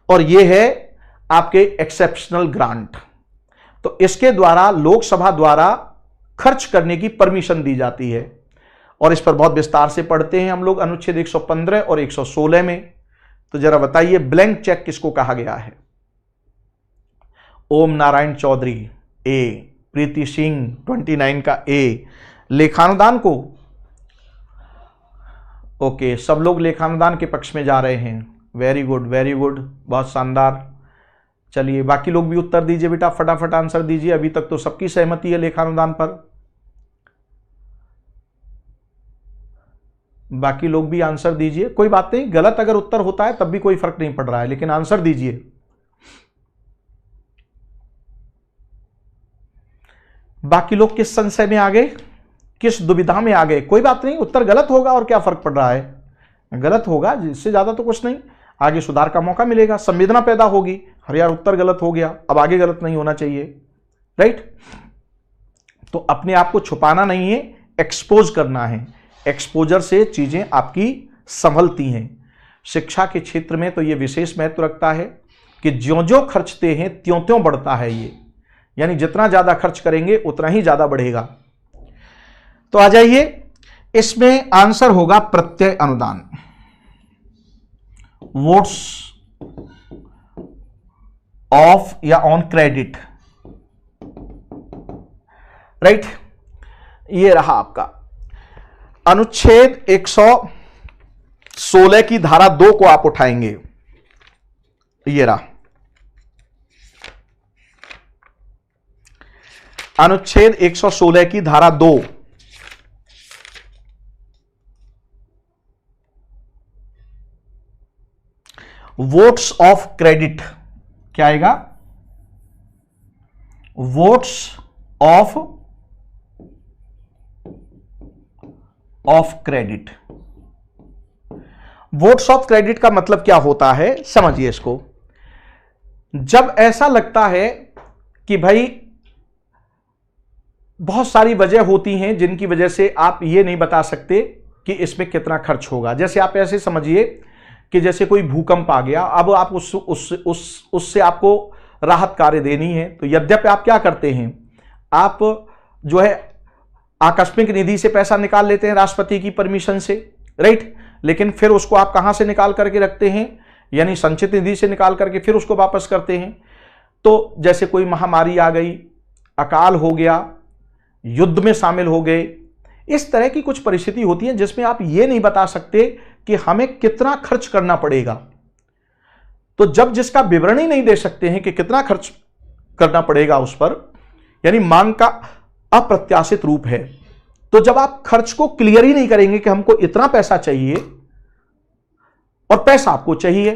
और यह है आपके एक्सेप्शनल ग्रांट। तो इसके द्वारा लोकसभा द्वारा खर्च करने की परमिशन दी जाती है, और इस पर बहुत विस्तार से पढ़ते हैं हम लोग अनुच्छेद 115 और 116 में। तो जरा बताइए ब्लैंक चेक किसको कहा गया है? ओम नारायण चौधरी ए, प्रीति सिंह 29 का ए। लेखानुदान को, ओके, सब लोग लेखानुदान के पक्ष में जा रहे हैं, वेरी गुड वेरी गुड, बहुत शानदार। चलिए बाकी लोग भी उत्तर दीजिए बेटा, फटाफट आंसर दीजिए, अभी तक तो सबकी सहमति है लेखानुदान पर। बाकी लोग भी आंसर दीजिए, कोई बात नहीं, गलत अगर उत्तर होता है तब भी कोई फर्क नहीं पड़ रहा है, लेकिन आंसर दीजिए। बाकी लोग किस संशय में आ गए, किस दुविधा में आ गए? कोई बात नहीं, उत्तर गलत होगा और क्या फर्क पड़ रहा है, गलत होगा, इससे ज्यादा तो कुछ नहीं, आगे सुधार का मौका मिलेगा, संवेदना पैदा होगी। अरे यार उत्तर गलत हो गया, अब आगे गलत नहीं होना चाहिए, राइट। तो अपने आप को छुपाना नहीं है, एक्सपोज करना है। एक्सपोजर से चीजें आपकी संभलती हैं। शिक्षा के क्षेत्र में तो ये विशेष महत्व रखता है कि ज्यों ज्यों खर्चते हैं त्यों त्यों बढ़ता है ये, यानी जितना ज्यादा खर्च करेंगे उतना ही ज्यादा बढ़ेगा। तो आ जाइए, इसमें आंसर होगा प्रत्यय अनुदान, वोट्स ऑफ या ऑन क्रेडिट, राइट। ये रहा आपका अनुच्छेद 116 की धारा 2 को आप उठाएंगे, ये रहा अनुच्छेद 116 की धारा 2। वोट्स ऑफ क्रेडिट क्या आएगा? Votes of credit. Votes of credit का मतलब क्या होता है, समझिए इसको। जब ऐसा लगता है कि भाई बहुत सारी वजह होती हैं जिनकी वजह से आप ये नहीं बता सकते कि इसमें कितना खर्च होगा। जैसे आप ऐसे समझिए कि जैसे कोई भूकंप आ गया, अब आप उससे आपको राहत कार्य देनी है, तो यद्यपि आप क्या करते हैं, आप जो है आकस्मिक निधि से पैसा निकाल लेते हैं राष्ट्रपति की परमिशन से, राइट। लेकिन फिर उसको आप कहां से निकाल करके रखते हैं, यानी संचित निधि से निकाल करके फिर उसको वापस करते हैं। तो जैसे कोई महामारी आ गई, अकाल हो गया, युद्ध में शामिल हो गए, इस तरह की कुछ परिस्थिति होती है जिसमें आप ये नहीं बता सकते कि हमें कितना खर्च करना पड़ेगा। तो जब जिसका विवरण ही नहीं दे सकते हैं कि कितना खर्च करना पड़ेगा उस पर, यानी मांग का अप्रत्याशित रूप है, तो जब आप खर्च को क्लियर ही नहीं करेंगे कि हमको इतना पैसा चाहिए और पैसा आपको चाहिए,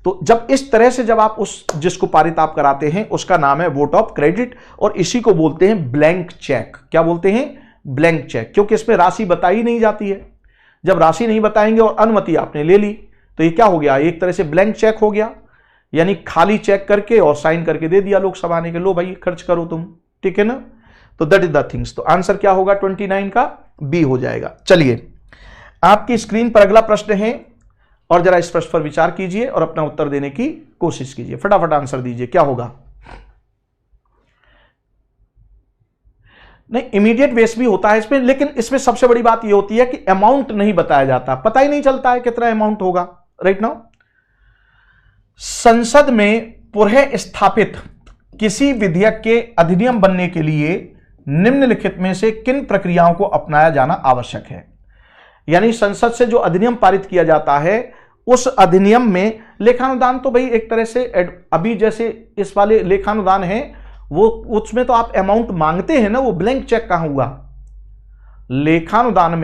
तो जब इस तरह से जब आप उस जिसको पारित आप कराते हैं उसका नाम है वोट ऑफ क्रेडिट, और इसी को बोलते हैं ब्लैंक चेक। क्या बोलते हैं? ब्लैंक चेक, क्योंकि इसमें राशि बताई नहीं जाती है। जब राशि नहीं बताएंगे और अनुमति आपने ले ली तो ये क्या हो गया, एक तरह से ब्लैंक चेक हो गया, यानी खाली चेक करके और साइन करके दे दिया लोकसभा ने कि लो भाई खर्च करो तुम, ठीक है ना। तो दैट इज द थिंग्स। तो आंसर क्या होगा 29 का बी हो जाएगा। चलिए आपकी स्क्रीन पर अगला प्रश्न है, और जरा इस प्रश्न पर विचार कीजिए और अपना उत्तर देने की कोशिश कीजिए। फटाफट आंसर दीजिए, क्या होगा? नहीं, इमीडिएट वेस्ट भी होता है इसमें, लेकिन इसमें सबसे बड़ी बात यह होती है कि अमाउंट नहीं बताया जाता, पता ही नहीं चलता है कितना अमाउंट होगा। राइट नाउ, संसद में पुनः स्थापित किसी विधेयक के अधिनियम बनने के लिए निम्नलिखित में से किन प्रक्रियाओं को अपनाया जाना आवश्यक है। यानी संसद से जो अधिनियम पारित किया जाता है उस अधिनियम में लेखानुदान तो भाई एक तरह से अभी जैसे इस वाले लेखानुदान है वो उसमें तो आप अमाउंट मांगते हैं ना, वो ब्लैंक चेक कहां हुआ। लेखानुदान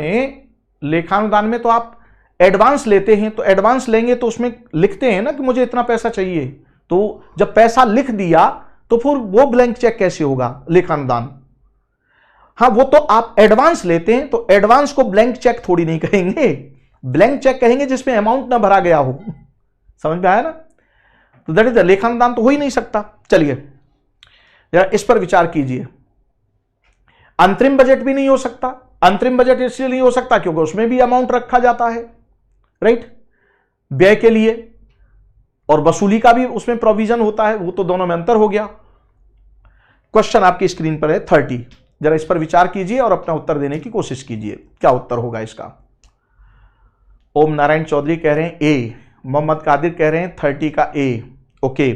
में तो आप एडवांस लेते हैं, तो एडवांस लेंगे तो उसमें लिखते हैं ना कि मुझे इतना पैसा चाहिए, तो जब पैसा लिख दिया तो फिर वो ब्लैंक चेक कैसे होगा लेखानुदान। हाँ, वो तो आप एडवांस लेते हैं तो एडवांस को ब्लैंक चेक थोड़ी नहीं कहेंगे, ब्लैंक चेक कहेंगे जिसमें अमाउंट ना भरा गया हो। समझ में आया ना? तो दैट इज लेखानुदान तो हो ही नहीं सकता। चलिए जरा इस पर विचार कीजिए। अंतरिम बजट भी नहीं हो सकता। अंतरिम बजट इसलिए नहीं हो सकता क्योंकि उसमें भी अमाउंट रखा जाता है, राइट, व्यय के लिए, और वसूली का भी उसमें प्रोविजन होता है, वो तो दोनों में अंतर हो गया। क्वेश्चन आपकी स्क्रीन पर है 30, जरा इस पर विचार कीजिए और अपना उत्तर देने की कोशिश कीजिए, क्या उत्तर होगा इसका। ओम नारायण चौधरी कह रहे हैं ए, मोहम्मद कादिर कह रहे हैं 30 का ए। ओके,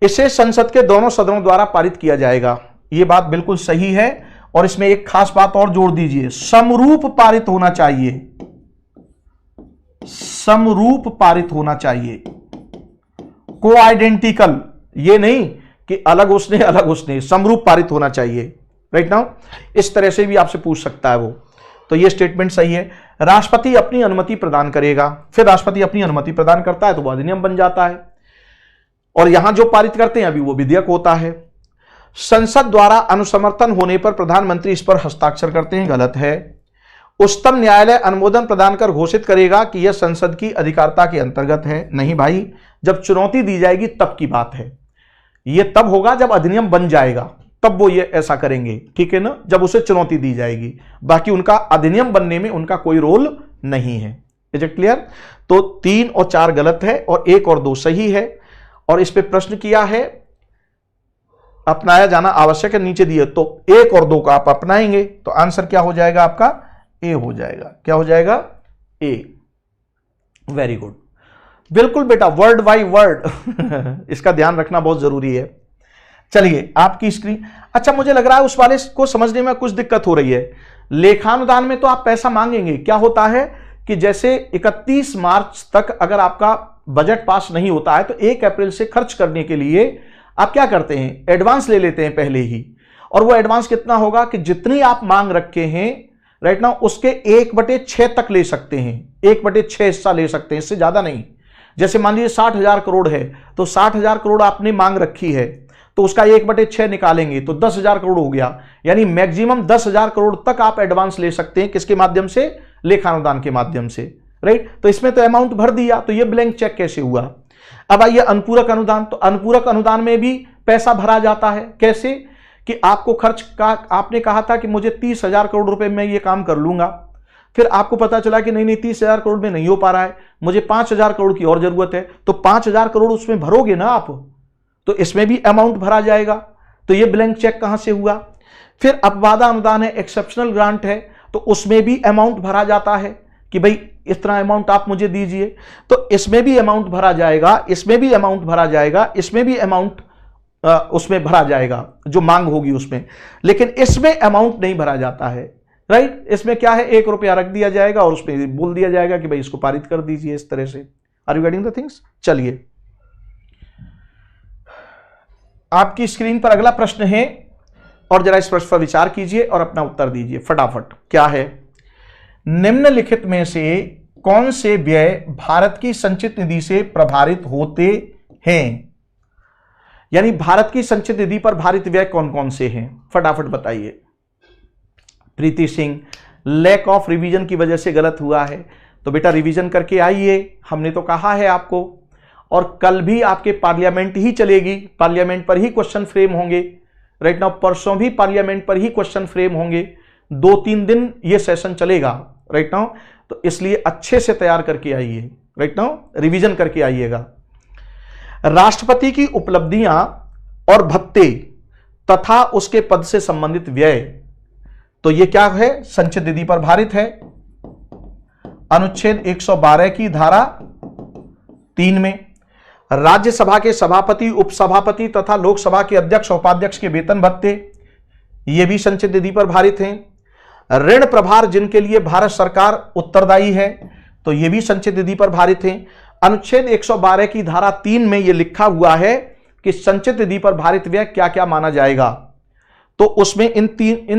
इसे संसद के दोनों सदनों द्वारा पारित किया जाएगा, यह बात बिल्कुल सही है। और इसमें एक खास बात और जोड़ दीजिए, समरूप पारित होना चाहिए, समरूप पारित होना चाहिए, को आइडेंटिकल, ये नहीं कि अलग उसने, समरूप पारित होना चाहिए। राइट नाउ, इस तरह से भी आपसे पूछ सकता है वो, तो ये स्टेटमेंट सही है। राष्ट्रपति अपनी अनुमति प्रदान करेगा, फिर राष्ट्रपति अपनी अनुमति प्रदान करता है तो वो अधिनियम बन जाता है, और यहां जो पारित करते हैं अभी वो विधेयक होता है। संसद द्वारा अनुसमर्थन होने पर प्रधानमंत्री इस पर हस्ताक्षर करते हैं, गलत है। उच्चतम न्यायालय अनुमोदन प्रदान कर घोषित करेगा कि यह संसद की अधिकारिता के अंतर्गत है, नहीं भाई, जब चुनौती दी जाएगी तब की बात है। यह तब होगा जब अधिनियम बन जाएगा, तब वो ये ऐसा करेंगे, ठीक है ना, जब उसे चुनौती दी जाएगी। बाकी उनका अधिनियम बनने में उनका कोई रोल नहीं है। Is it clear? तो 3 और 4 गलत है और 1 और 2 सही है। और इस पे प्रश्न किया है अपनाया जाना आवश्यक है, नीचे दिए, तो 1 और 2 का आप अपनाएंगे तो आंसर क्या हो जाएगा आपका, ए हो जाएगा। क्या हो जाएगा? ए। वेरी गुड, बिल्कुल बेटा, वर्ड बाय वर्ड इसका ध्यान रखना बहुत जरूरी है। चलिए आपकी स्क्रीन, अच्छा मुझे लग रहा है उस वाले को समझने में कुछ दिक्कत हो रही है। लेखानुदान में तो आप पैसा मांगेंगे, क्या होता है कि जैसे 31 मार्च तक अगर आपका बजट पास नहीं होता है तो 1 अप्रैल से खर्च करने के लिए आप क्या करते हैं, एडवांस ले लेते हैं पहले ही। और वो एडवांस कितना होगा कि जितनी आप मांग रखे हैं राइट नाउ उसके 1/6 तक ले सकते हैं, 1/6 हिस्सा ले सकते हैं, इससे ज्यादा नहीं। जैसे मान लीजिए 60,000 करोड़ है तो 60,000 करोड़ आपने मांग रखी है तो उसका 1/6 निकालेंगे तो 10,000 करोड़ हो गया। यानी मैक्सिमम 10,000 करोड़ तक आप एडवांस ले सकते हैं, किसके माध्यम से, लेखानुदान के माध्यम से, राइट। तो इसमें तो अमाउंट भर दिया, तो ये ब्लैंक चेक कैसे हुआ। अब आइए अनुपूरक अनुदान, तो अनुपूरक अनुदान में भी पैसा भरा जाता है, कैसे कि आपको खर्च का आपने कहा था कि मुझे 30,000 करोड़ रुपए में ये काम कर लूंगा, फिर आपको पता चला कि नहीं 30,000 करोड़ में नहीं हो पा रहा है, मुझे 5,000 करोड़ की और जरूरत है, तो 5,000 करोड़ उसमें भरोगे ना आप, तो इसमें भी अमाउंट भरा जाएगा। तो ये ब्लैंक चेक कहां से हुआ। फिर अपवादा अनुदान है, एक्सेप्शनल ग्रांट है, तो उसमें भी अमाउंट भरा जाता है कि भाई इतना अमाउंट आप मुझे दीजिए, तो इसमें भी अमाउंट भरा जाएगा, इसमें भी अमाउंट भरा जाएगा, इसमें भी अमाउंट उसमें भरा जाएगा जो मांग होगी उसमें, लेकिन इसमें अमाउंट नहीं भरा जाता है, राइट। इसमें क्या है, 1 रुपया रख दिया जाएगा और उसमें बोल दिया जाएगा कि भाई इसको पारित कर दीजिए, इस तरह से। Are you getting the things. चलिए आपकी स्क्रीन पर अगला प्रश्न है और जरा इस प्रश्न पर विचार कीजिए और अपना उत्तर दीजिए फटाफट। क्या है, निम्नलिखित में से कौन से व्यय भारत की संचित निधि से प्रभावित होते हैं। यानी भारत की संचित निधि पर भारित व्यय कौन कौन से हैं, फटाफट बताइए। प्रीति सिंह, लैक ऑफ रिवीजन की वजह से गलत हुआ है, तो बेटा रिवीजन करके आइए, हमने तो कहा है आपको। और कल भी आपके पार्लियामेंट ही चलेगी, पार्लियामेंट पर ही क्वेश्चन फ्रेम होंगे, राइट नाउ परसों भी पार्लियामेंट पर ही क्वेश्चन फ्रेम होंगे, 2-3 दिन ये सेशन चलेगा, राइट नाउ। तो इसलिए अच्छे से तैयार करके आइए, राइट नाउ, रिवीजन करके आइएगा। राष्ट्रपति की उपलब्धियां और भत्ते तथा उसके पद से संबंधित व्यय तो ये क्या है, संचित निधि पर भारित है। अनुच्छेद 112 की धारा 3 में राज्यसभा के सभापति, उपसभापति तथा लोकसभा के अध्यक्ष उपाध्यक्ष के वेतन भत्ते, ये भी संचित निधि पर भारित हैं। ऋण प्रभार जिनके लिए भारत सरकार उत्तरदायी है, तो ये भी संचित निधि पर भारित हैं। अनुच्छेद 112 की धारा 3 में यह लिखा हुआ है कि संचित निधि पर भारित व्यय क्या क्या माना जाएगा, तो उसमें इन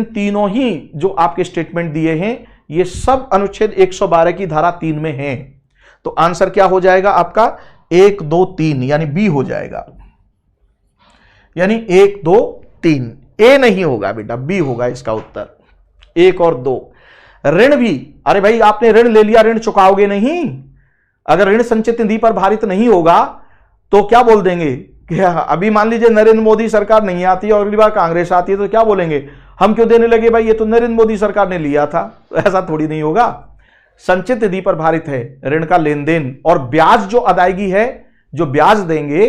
तीनों ही जो आपके स्टेटमेंट दिए हैं ये सब अनुच्छेद 112 की धारा 3 में हैं। तो आंसर क्या हो जाएगा आपका, 1 2 3, यानी बी हो जाएगा, यानी 1 2 3। ए नहीं होगा बेटा, बी होगा इसका उत्तर, 1 और 2। ऋण भी, अरे भाई आपने ऋण ले लिया, ऋण चुकाओगे नहीं। अगर ऋण संचित निधि पर भारित नहीं होगा तो क्या बोल देंगे कि अभी मान लीजिए नरेंद्र मोदी सरकार नहीं आती है और अगली बार कांग्रेस आती है तो क्या बोलेंगे, हम क्यों देने लगे भाई, ये तो नरेंद्र मोदी सरकार ने लिया था। तो ऐसा थोड़ी नहीं होगा। संचित निधि पर भारित है ऋण का लेन देन, और ब्याज जो अदायगी है, जो ब्याज देंगे